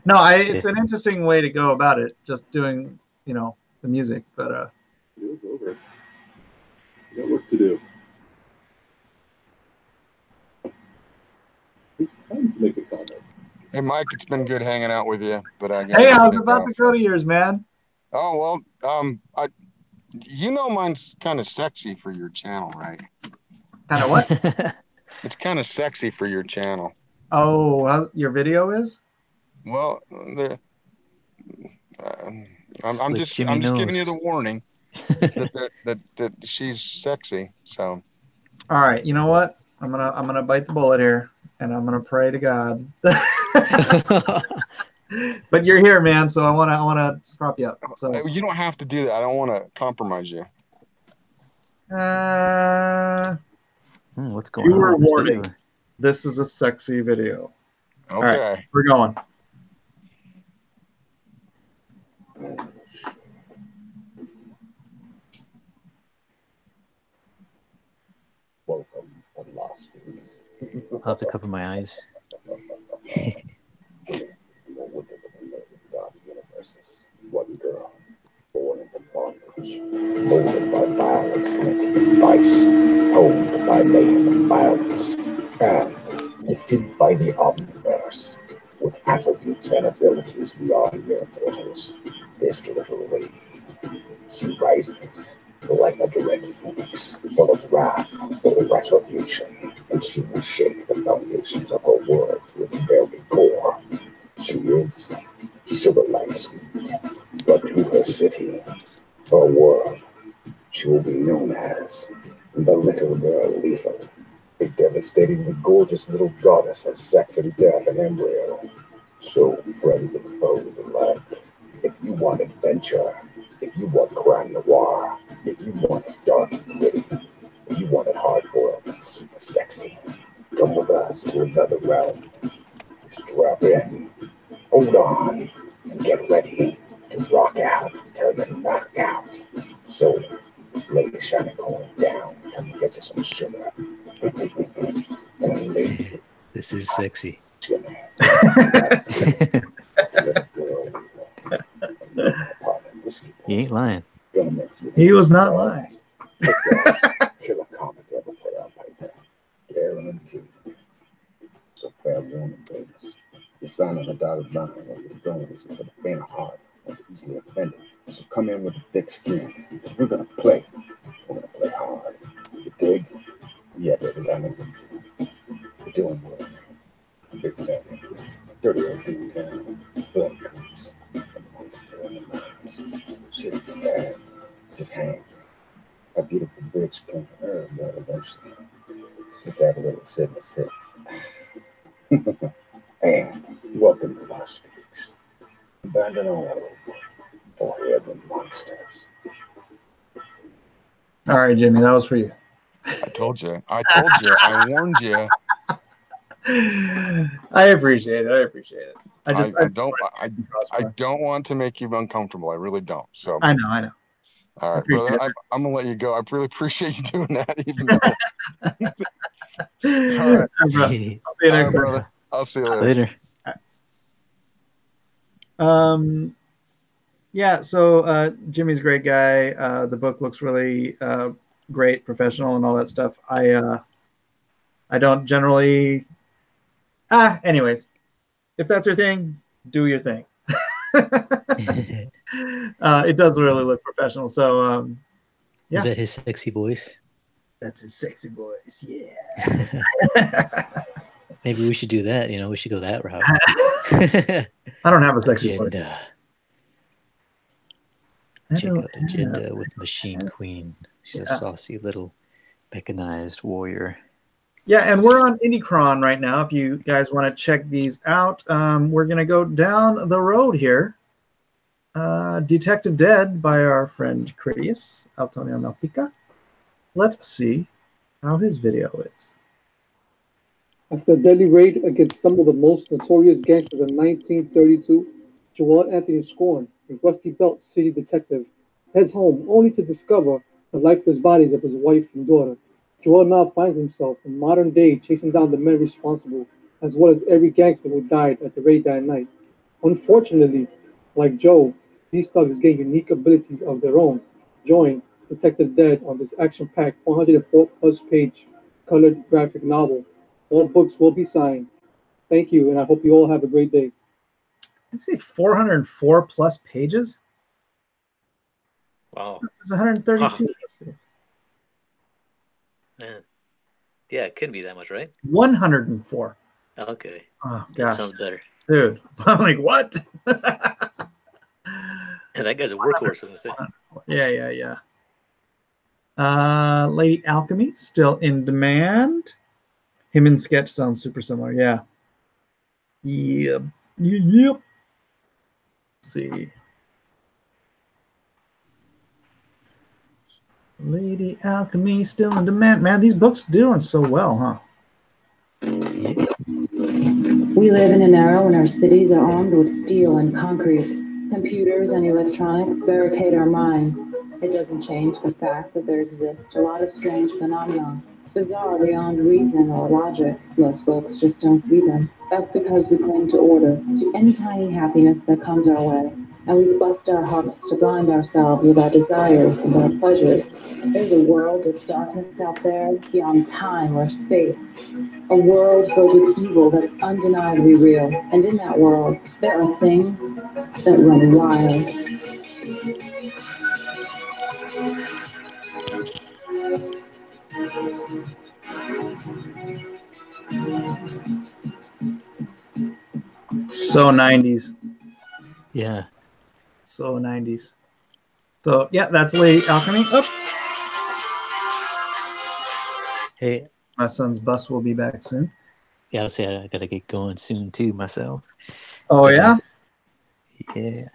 No, it's an interesting way to go about it, just doing, the music. But It's over. You got work to do. It's time to make a comment. Hey, Mike, it's been good hanging out with you, but I hey, I was about to go to yours, man. Oh well, mine's kind of sexy for your channel, right? Kind of what? It's kind of sexy for your channel. Oh, your video is? Well, I'm just giving you the warning that she's sexy. So. All right, you know what? I'm gonna bite the bullet here, and I'm gonna pray to God. But you're here, man, so I wanna prop you up. So You don't have to do that. I don't want to compromise you. What's going on with this video? This is a sexy video. Okay. All right, we're going. Welcome to Lost Peace. I'll have to cover my eyes. One girl, born into bondage, molded by violence and vice, honed by mayhem and violence, and gifted by the omniverse, with attributes and abilities beyond mere mortals. This little lady, she rises like a direct phoenix, full of wrath, full of retribution, and she will shake the foundations of her world to its very core. She is civilized, but to her city, her world, she will be known as the Little Girl Lethal, a devastatingly gorgeous little goddess of sex and death and embryo. So, friends and foes alike, if you want adventure, if you want crime noir, if you want it dark and gritty, if you want it hard-boiled and super sexy, come with us to another realm. Strap in, hold on, and get ready to rock out until you're knocked out. So, lay the shiny coin down, come and get you some sugar. This is sexy. He ain't lying. He was not lying. Killer comic ever put out like that. Guaranteed. So fair warning, babies. The sign on the dotted line of your bones is for the faint of heart and the easily offended. So come in with a thick skin, because we're gonna play. We're gonna play hard. You dig? Yeah, babies, I know you do. You're doing well. Big family. Dirty old dude town. Blood creeps. And monster in the mines. Shit's bad. It's just hang. A beautiful bitch came from her, but eventually. Just have a little sit and sit. And welcome to Lost Peaks. Abandon all for heaven monsters. All right, Jimmy, that was for you. I told you. I warned you. I appreciate it. I don't want to make you uncomfortable. I really don't. So I know. All right, brother. I'm gonna let you go. I really appreciate you doing that. Even though. All right. I'll see you next time. Brother. I'll see you later. Yeah. So Jimmy's a great guy. The book looks really great, professional, and all that stuff. I don't generally. Anyways, if that's your thing, do your thing. It does really look professional. So, yeah. Is that his sexy voice? That's his sexy voice. Yeah. Maybe we should do that. We should go that route. I don't have a sexy voice. Check out Agenda with Machine Queen. She's a saucy little mechanized warrior. Yeah, and we're on IndieCron right now. If you guys want to check these out, we're going to go down the road here. Detective Dead by our friend Critius, Antonio Malpica. Let's see how his video is. After a deadly raid against some of the most notorious gangsters in 1932, Joel Anthony Scorn, a Rusty Belt city detective, heads home only to discover the lifeless bodies of his wife and daughter. Joel now finds himself in modern day chasing down the men responsible, as well as every gangster who died at the raid that night. Unfortunately, like Joe, these thugs gain unique abilities of their own. Join Detective Dead on this action-packed 104-plus page colored graphic novel. All books will be signed. Thank you, and I hope you all have a great day. I see 404 plus pages. Wow. This is 132. Wow. Man. Yeah, it couldn't be that much, right? 104. Okay. Oh, That gosh. sounds better. Dude, I'm like, what? And that guy's a workhorse, I was gonna say. Yeah. Lady Alchemy, still in demand. Him and Sketch sounds super similar. Yeah. Yep. Let's see. Lady Alchemy, still in demand. Man, these books doing so well, huh? We live in an era when our cities are armed with steel and concrete. Computers and electronics barricade our minds. It doesn't change the fact that there exist a lot of strange phenomena, bizarre beyond reason or logic. Most folks just don't see them. That's because we cling to order, to any tiny happiness that comes our way, and we bust our hearts to blind ourselves with our desires and our pleasures. There's a world of darkness out there beyond time or space. A world filled with evil that's undeniably real. And in that world, there are things that run wild. So 90s. Yeah. So 90s. So, yeah, that's Lady Alchemy. Oh. Hey. My son's bus will be back soon. Yeah, I'll say I gotta get going soon too myself. Oh, But, yeah? Yeah.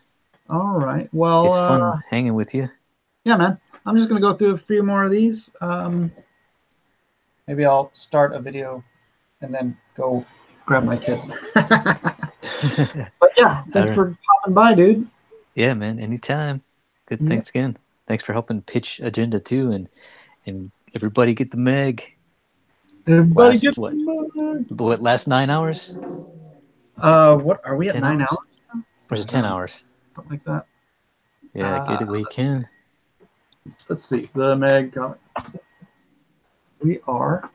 All right. Well, it's fun hanging with you. Yeah, man. I'm just gonna go through a few more of these. Maybe I'll start a video and then go grab my kid. But yeah, thanks for popping by, dude. Yeah, man. Anytime. Good. Yeah. Thanks again. Thanks for helping pitch Agenda 2 and everybody get the Meg. Everybody last, get what, the Meg. What, last 9 hours? What are we at? 9 hours? Or is it 10 hours? Something like that. Yeah, get it where you can. Let's see. The Meg comic. We are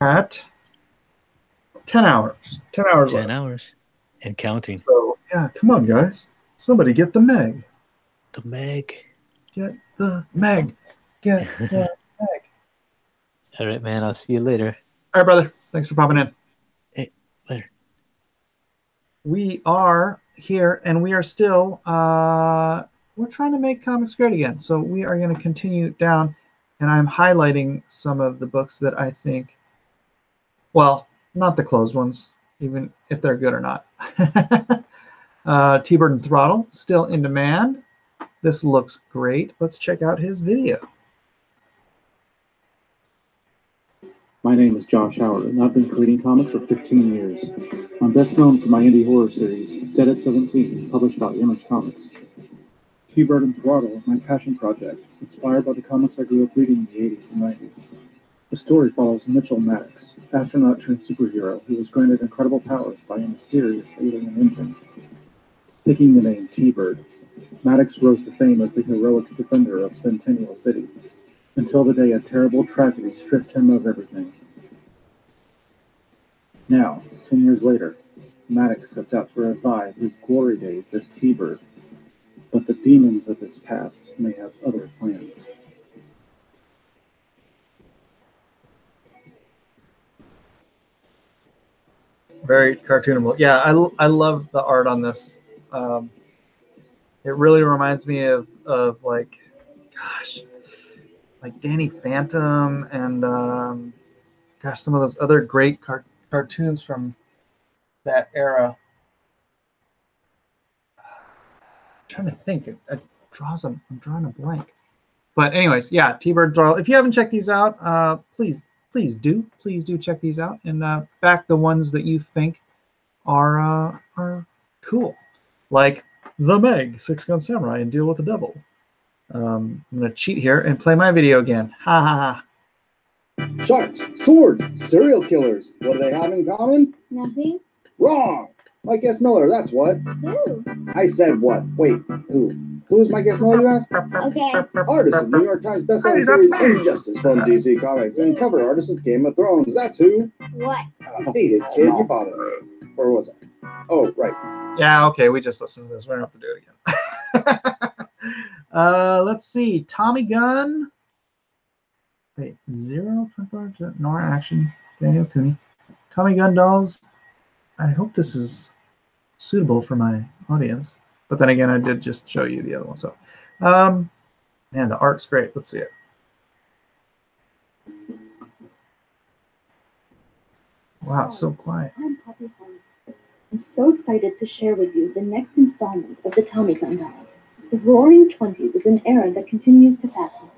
at 10 hours. 10 hours 10 left. hours. And counting. So, yeah, come on, guys. Somebody get the Meg. The Meg. Get the Meg. Get the Meg. All right, man. I'll see you later. All right, brother. Thanks for popping in. Hey, later. We are here, and we are still, we're trying to make comics great again. So we are going to continue down, and I'm highlighting some of the books that I think, well, not the closed ones, even if they're good or not. T-Bird and Throttle, still in demand. This looks great. Let's check out his video. My name is Josh Howard, and I've been creating comics for 15 years. I'm best known for my indie horror series, Dead at 17, published by Image Comics. T-Bird and Throttle is my passion project, inspired by the comics I grew up reading in the 80s and 90s. The story follows Mitchell Maddox, astronaut turned superhero who was granted incredible powers by a mysterious alien engine. Picking the name T-Bird, Maddox rose to fame as the heroic defender of Centennial City, until the day a terrible tragedy stripped him of everything. Now, 10 years later, Maddox sets out to revive his glory days as T-Bird, but the demons of his past may have other plans. Very cartoonable. Yeah, I love the art on this. It really reminds me of like, gosh, like Danny Phantom and gosh, some of those other great cartoons from that era. I'm trying to think. I'm drawing a blank. But anyways, yeah, T-Bird Draw. If you haven't checked these out, please do check these out and back the ones that you think are cool, like the Meg, Six Gun Samurai, and Deal with the Devil. I'm gonna cheat here and play my video again. Ha ha ha. Sharks, swords, serial killers. What do they have in common? Nothing. Wrong. Mike S. Miller, that's what. Who? I said what? Wait, who? Who's Mike S. Miller, you asked? Okay. Artist of New York Times bestselling series Injustice from DC Comics and cover artist of Game of Thrones. That's who. What? Beat it, kid. You bothered me. Or was it? Oh, right. Yeah, okay, we just listened to this. We don't have to do it again. Let's see. Tommy Gunn. Wait, 0, Nora Action, Daniel Cooney. Tommy Gun dolls. I hope this is suitable for my audience. But then again, I did just show you the other one. So, man, the art's great. Let's see it. Wow, it's so quiet. I'm Poppy Hunt. I'm so excited to share with you the next installment of the Tommy Gun doll. The Roaring Twenties is an era that continues to fascinate.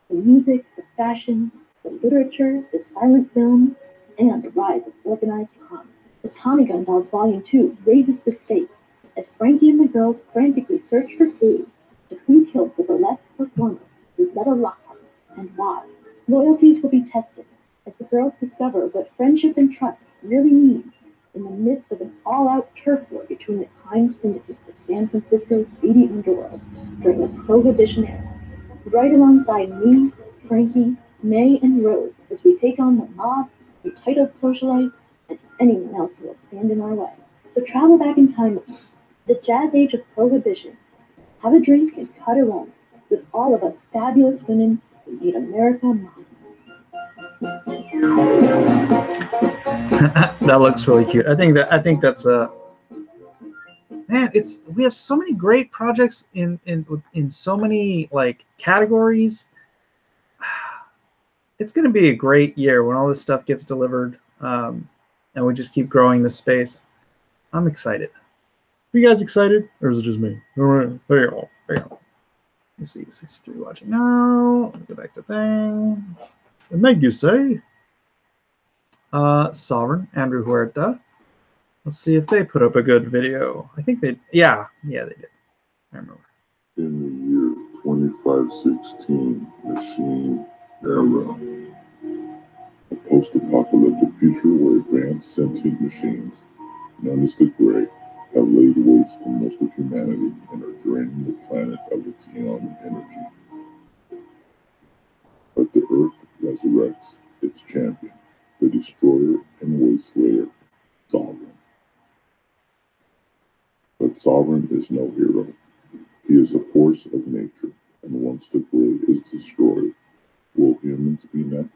The music, the fashion, the literature, the silent films, and the rise of organized crime. The Tommy Gun Dolls Volume 2 raises the stakes as Frankie and the girls frantically search for clues to who killed the burlesque performer Rosetta Lockhart and why. Loyalties will be tested as the girls discover what friendship and trust really means in the midst of an all-out turf war between the crime syndicates of San Francisco's seedy underworld during the Prohibition era. Right alongside me, Frankie, May, and Rose as we take on the mob, entitled socialites, and anyone else who will stand in our way. So travel back in time with me, the jazz age of Prohibition. Have a drink and cut a run with all of us fabulous women who made America mine. That looks really cute. I think that's a man. We have so many great projects in so many like categories. It's going to be a great year when all this stuff gets delivered, and we just keep growing this space. I'm excited. Are you guys excited, or is it just me? All right, there you go. There you go. Let me see, 63 watching now. Let me go back to thing. What make you say? Sovereign, Andrew Huerta. Let's see if they put up a good video. I think they, yeah, they did. I remember. In the year 2516 machine era, a post-apocalyptic future where advanced sentient machines, known as the Gray, have laid waste to most of humanity and are draining the planet of its young energy. But the Earth resurrects its champion, the destroyer and wastelayer, Sovereign. But Sovereign is no hero. He is a force of nature, and once the Gray is destroyed, will humans be next?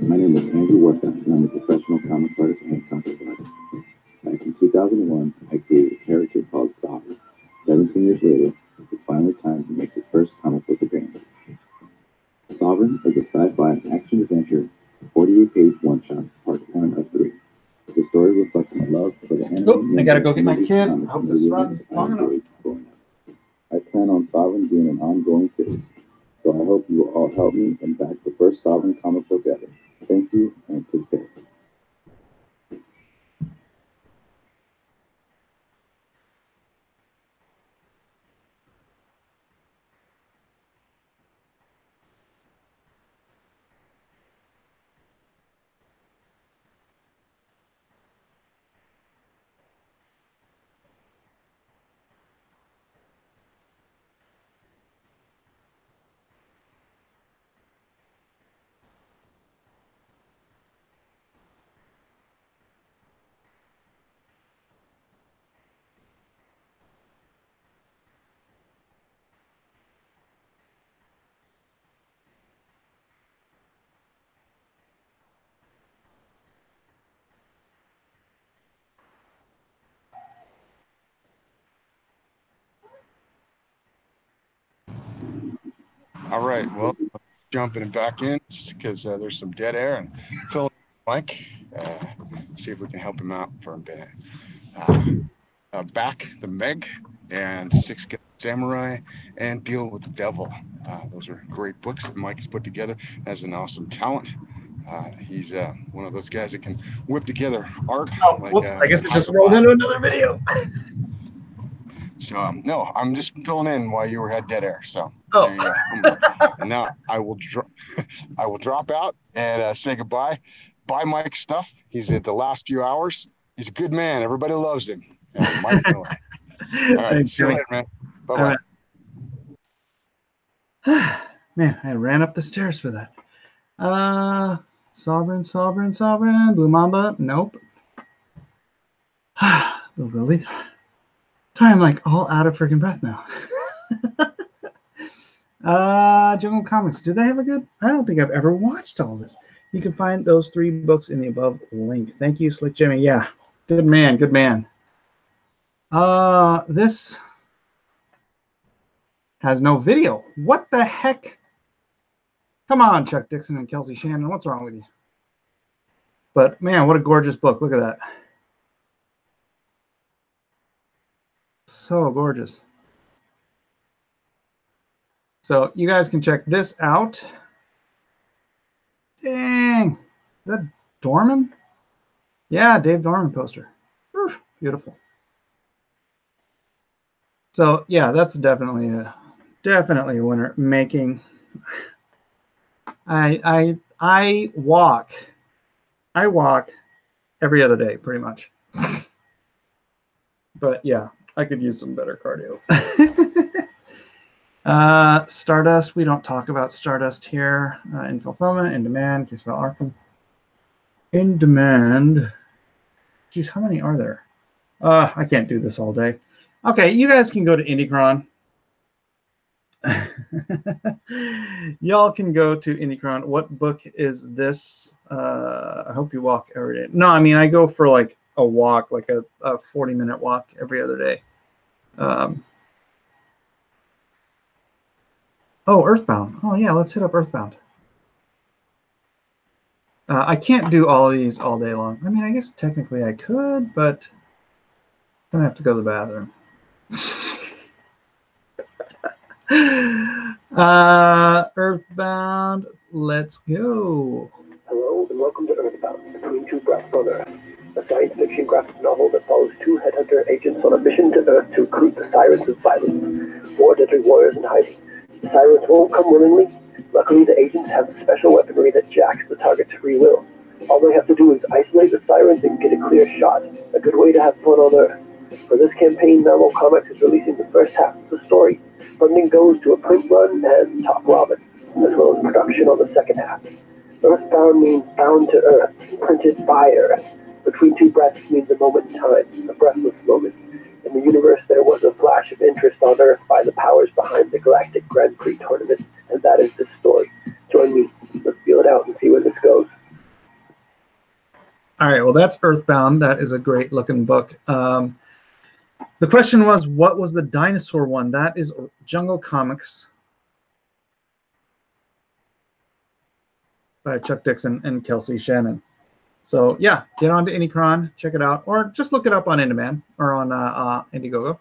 My name is Andrew Huerta, and I'm a professional comic artist and concept artist. Back in 2001, I created a character called Sovereign. 17 years later, it's finally time to make its first comic book appearance. Sovereign is a sci-fi action-adventure 48-page one-shot, part 1 of 3. The story reflects my love for the anime. I gotta go get my kid. I hope this runs long enough. I plan on Sovereign being an ongoing series, so I hope you will all help me and back the first Sovereign comic book ever. Thank you, and take care. All right. Well, jumping back in because there's some dead air and Phil Mike. See if we can help him out for a bit. Back the Meg and SIXGUN Samurai and Deal with the Devil. Those are great books that Mike has put together. Has an awesome talent. He's one of those guys that can whip together art. Oh, like, whoops! I guess it just rolled into another video. So no, I'm just filling in while you had dead air. So there you go. And now I will drop out and say goodbye. Buy Mike's stuff. He's at the last few hours. He's a good man. Everybody loves him. Mike Miller. All right. Thanks, See you later, man. Bye bye. Man, I ran up the stairs for that. Sovereign. Blue Mamba. Nope. Really? I'm like all out of freaking breath now. Jungle Comics. Do they have a good? I don't think I've ever watched all this. You can find those 3 books in the above link. Thank you, Slick Jimmy. Yeah, good man. Good man. This has no video. What the heck? Come on, Chuck Dixon and Kelsey Shannon. What's wrong with you? But man, what a gorgeous book. Look at that. So gorgeous. So you guys can check this out. Dang. Is that Dorman? Yeah, Dave Dorman poster. Oof, beautiful. So yeah, that's definitely a winner. Making I walk every other day pretty much. But yeah, I could use some better cardio. Stardust, we don't talk about Stardust here. In fulfillment, in demand, case file Arkham. In demand. Geez, how many are there? I can't do this all day. Okay, you guys can go to Indicron. Y'all can go to Indicron. What book is this? I hope you walk every day. No, I mean, I go for like a walk, like a 40-minute walk every other day. Oh, Earthbound. Oh, yeah, let's hit up Earthbound. I can't do all of these all day long. I mean, I guess technically I could, but I'm going to have to go to the bathroom. Earthbound, let's go. Hello, and welcome to Earthbound, Between Two Breaths on Earth, a science fiction graphic novel that follows 2 headhunter agents on a mission to Earth to recruit the Sirens of Violence, 4 deadly warriors in hiding. The Sirens won't come willingly. Luckily, the agents have special weaponry that jacks the target's free will. All they have to do is isolate the Sirens and get a clear shot, a good way to have fun on Earth. For this campaign, Marvel Comics is releasing the first half of the story. Funding goes to a print run and Top Robin, as well as production on the second half. Earthbound means bound to Earth, printed by Earth. Between Two Breaths means a moment in time, a breathless moment. In the universe, there was a flash of interest on Earth by the powers behind the Galactic Grand Prix tournament, and that is this story. Join me. Let's feel it out and see where this goes. All right, well, that's Earthbound. That is a great looking book. The question was, what was the dinosaur one? That is Jungle Comics by Chuck Dixon and Kelsey Shannon. So yeah, get on to Indicron, check it out, or just look it up on In-Demand or on Indiegogo.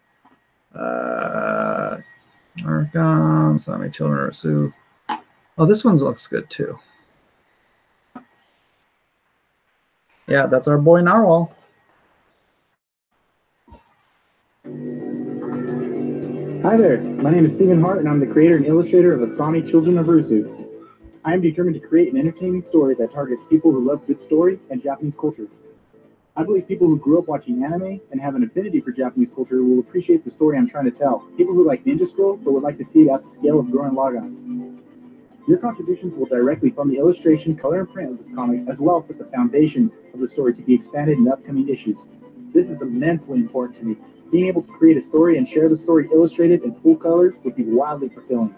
Arkham, Sami Children of Sue. Oh, this one looks good too. Yeah, that's our boy Narwhal. Hi there, my name is Stephen Hart, and I'm the creator and illustrator of Asami Children of Rusu. I am determined to create an entertaining story that targets people who love good story and Japanese culture. I believe people who grew up watching anime and have an affinity for Japanese culture will appreciate the story I'm trying to tell. People who like Ninja Scroll but would like to see it at the scale of Gurren Lagann. Your contributions will directly fund the illustration, color, and print of this comic, as well as set the foundation of the story to be expanded in upcoming issues. This is immensely important to me. Being able to create a story and share the story illustrated in full color would be wildly fulfilling.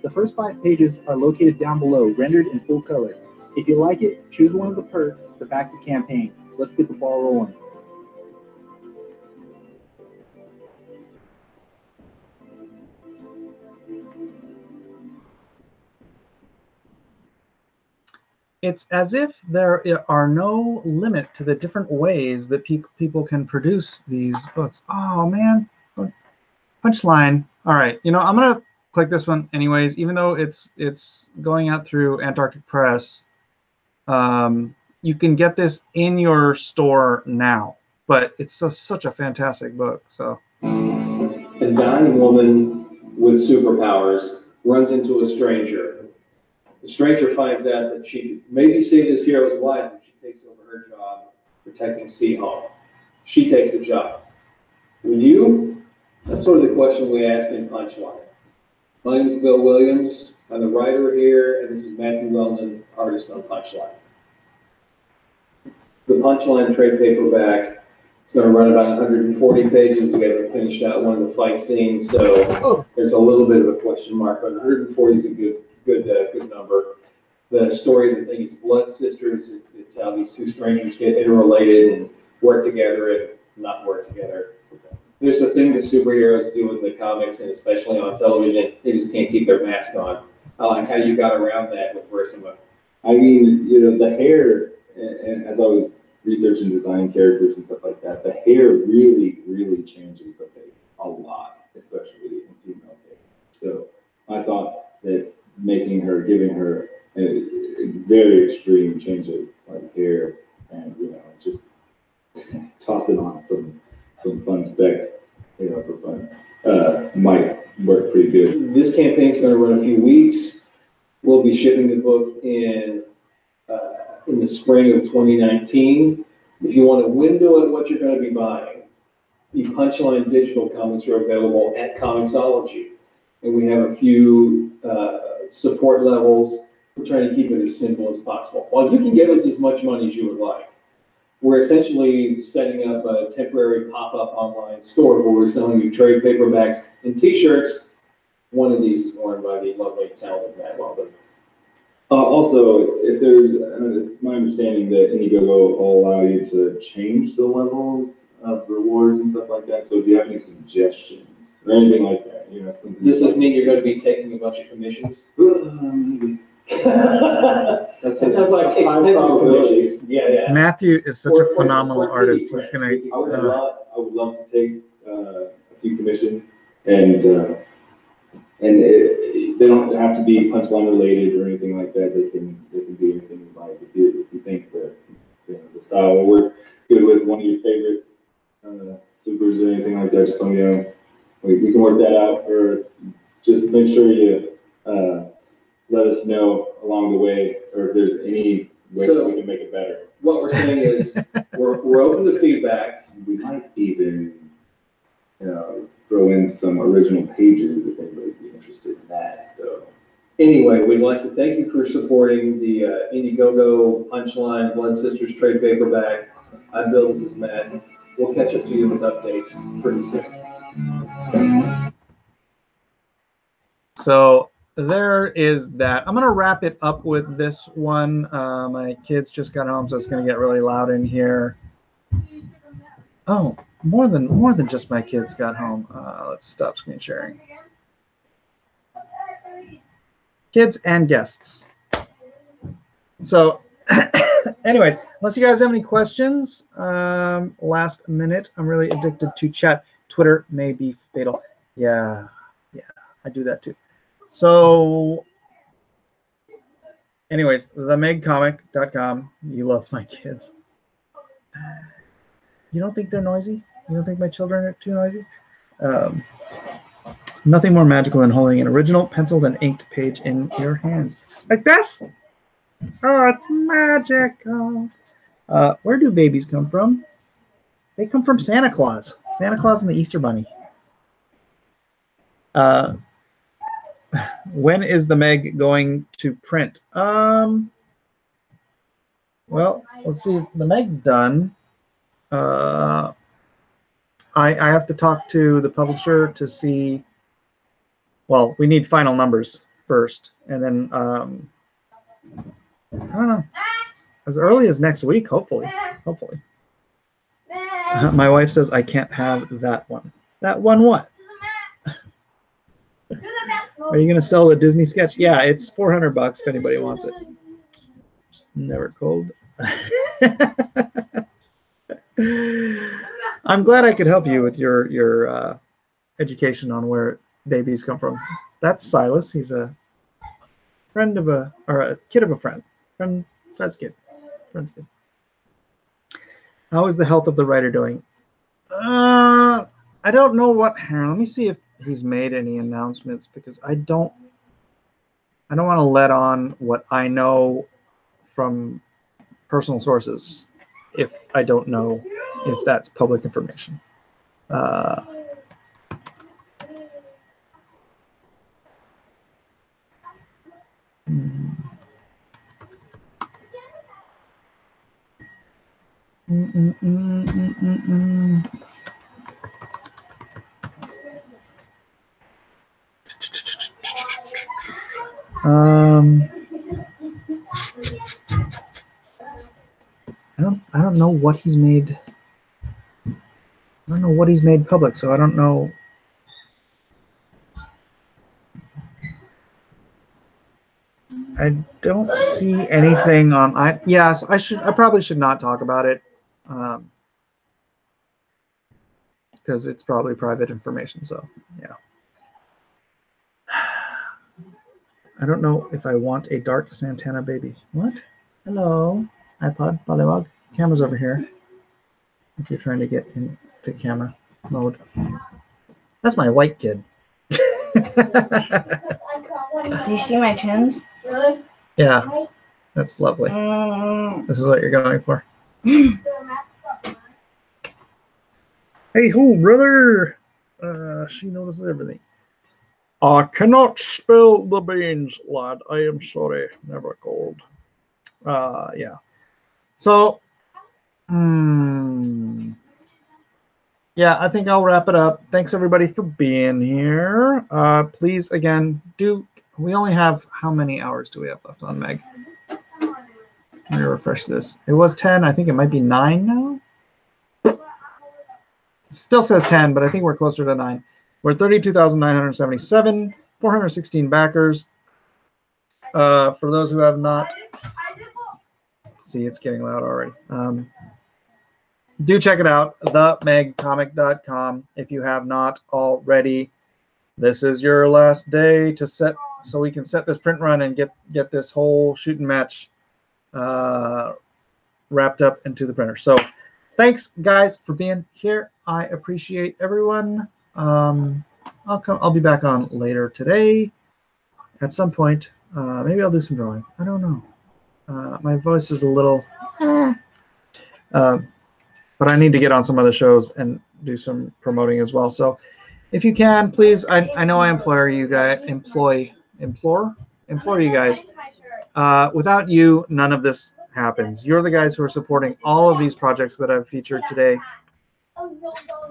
The first 5 pages are located down below, rendered in full color. If you like it, choose one of the perks to back the campaign. Let's get the ball rolling. it's as if there are no limit to the different ways that people can produce these books. Oh man, Punchline. All right, you know, I'm gonna click this one anyways, even though it's going out through Antarctic Press. You can get this in your store now, but it's such a fantastic book. So, a dying woman with superpowers runs into a stranger. The stranger finds out that she could maybe save this hero's life if she takes over her job protecting Seahawk. She takes the job. Would you? That's sort of the question we ask in Punchline. My name is Bill Williams. I'm the writer here, and this is Matthew Wellman, artist on Punchline. The Punchline trade paperback is going to run about 140 pages. We haven't finished out one of the fight scenes, so there's a little bit of a question mark, but 140 is a good number. The story of the thing is blood sisters. It's how these two strangers get interrelated and work together and not work together. There's a thing that superheroes do in the comics, and especially on television, they just can't keep their mask on. I like how you got around that with Versima. I mean, you know, the hair, and as I was researching design characters and stuff like that, the hair really, really changes the face a lot, especially in female hair. So I thought that giving her a very extreme change of like hair and, you know, just tossing on some fun specs, you know, for fun, might work pretty good. This campaign's going to run a few weeks. We'll be shipping the book in the spring of 2019. If you want a window at what you're going to be buying, the Punchline digital comics are available at COMICSology, and we have a few support levels. We're trying to keep it as simple as possible. While you can give us as much money as you would like, we're essentially setting up a temporary pop-up online store where we're selling you trade paperbacks and t-shirts. One of these is worn by the lovely, talented Matt Weldon. Also, if there's, it's my understanding that Indiegogo will allow you to change the levels of rewards and stuff like that. So do you have any suggestions or anything like that? You know, Does this mean you're going to be taking a bunch of commissions? Maybe. That sounds like expensive commissions. Yeah. Matthew is such a phenomenal artist. He's gonna. I would love to take a few commissions, and they don't have to be Punchline related or anything like that. They can be anything you like. If you think that, you know, the style will work good with one of your favorite supers or anything like that, just let me know. We can work that out, or just make sure you let us know along the way, or if there's any way that we can make it better. What we're saying is we're open to feedback. We might even, you know, throw in some original pages if anybody would be interested in that. So anyway, we'd like to thank you for supporting the Indiegogo Punchline Blood Sisters trade paperback. I'm Bill, this is Matt. We'll catch up to you with updates pretty soon. So there is that. I'm gonna wrap it up with this one. My kids just got home, so it's gonna get really loud in here. Oh, more than just my kids got home. Let's stop screen sharing. Kids and guests. So anyways, unless you guys have any questions, last minute, I'm really addicted to chat. Twitter may be fatal. Yeah, I do that too. So anyways, themegcomic.com. You love my kids. You don't think they're noisy? You don't think my children are too noisy? Nothing more magical than holding an original penciled and inked page in your hands. Like this? Oh, it's magical. Where do babies come from? They come from Santa Claus. Santa Claus and the Easter Bunny. When is the Meg going to print? Well, let's see. The Meg's done. I have to talk to the publisher to see. Well, we need final numbers first, and then I don't know. As early as next week, hopefully. My wife says I can't have that one. That one what? Are you gonna sell the Disney sketch? Yeah, it's $400 if anybody wants it. Never cold. I'm glad I could help you with your education on where babies come from. That's Silas. He's a friend of a kid of a friend. Friend's kid. How is the health of the writer doing? I don't know what. Let me see if he's made any announcements, because I don't want to let on what I know from personal sources if I don't know if that's public information. I don't know what he's made. I don't know what he's made public, so I don't know. I don't see anything on. Yes, I probably should not talk about it, because it's probably private information. So yeah. I don't know if I want a dark Santana baby. What? Hello, iPod, Pollywog. Camera's over here. If you're trying to get into camera mode. That's my white kid. Do you see my chins? Really? Yeah, that's lovely. This is what you're going for. Hey, ho, brother. She notices everything. I cannot spell the beans, lad. I am sorry. Never called. Yeah. So, yeah, I think I'll wrap it up. Thanks, everybody, for being here. Please, again, we only have, how many hours do we have left on Meg? Let me refresh this. It was 10. I think it might be 9 now. It still says 10, but I think we're closer to 9. We're 32,977, 416 backers. For those who have not, see, it's getting loud already. Do check it out, themegcomic.com. If you have not already, this is your last day to set, so we can set this print run and get this whole shooting match wrapped up into the printer. So thanks, guys, for being here. I appreciate everyone. I'll be back on later today at some point. Maybe I'll do some drawing. I don't know. My voice is a little, but I need to get on some other shows and do some promoting as well. So if you can, please, I know I implore you guys. Without you, none of this happens. You're the guys who are supporting all of these projects that I've featured today.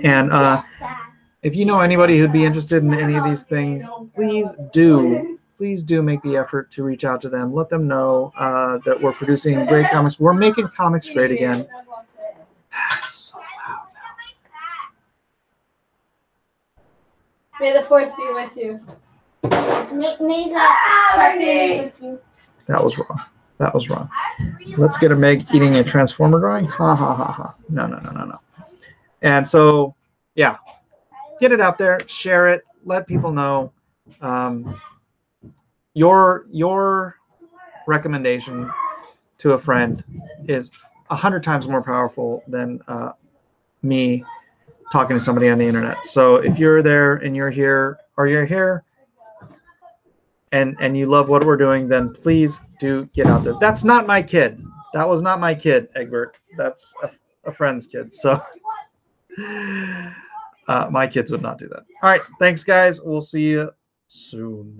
And if you know anybody who'd be interested in any of these things, please do make the effort to reach out to them. Let them know that we're producing great comics. We're making comics great again. It's so loud now. May the force be with you. May the That was wrong. That was wrong. Let's get a Meg eating a Transformer drawing. Ha ha ha ha. No. And so, yeah, get it out there, share it, let people know. Your recommendation to a friend is 100 times more powerful than me talking to somebody on the internet. So if you're there and you're here, and you love what we're doing, then please do get out there. That's not my kid. That was not my kid, Egbert. That's a friend's kid. So my kids would not do that. All right. Thanks, guys. We'll see you soon.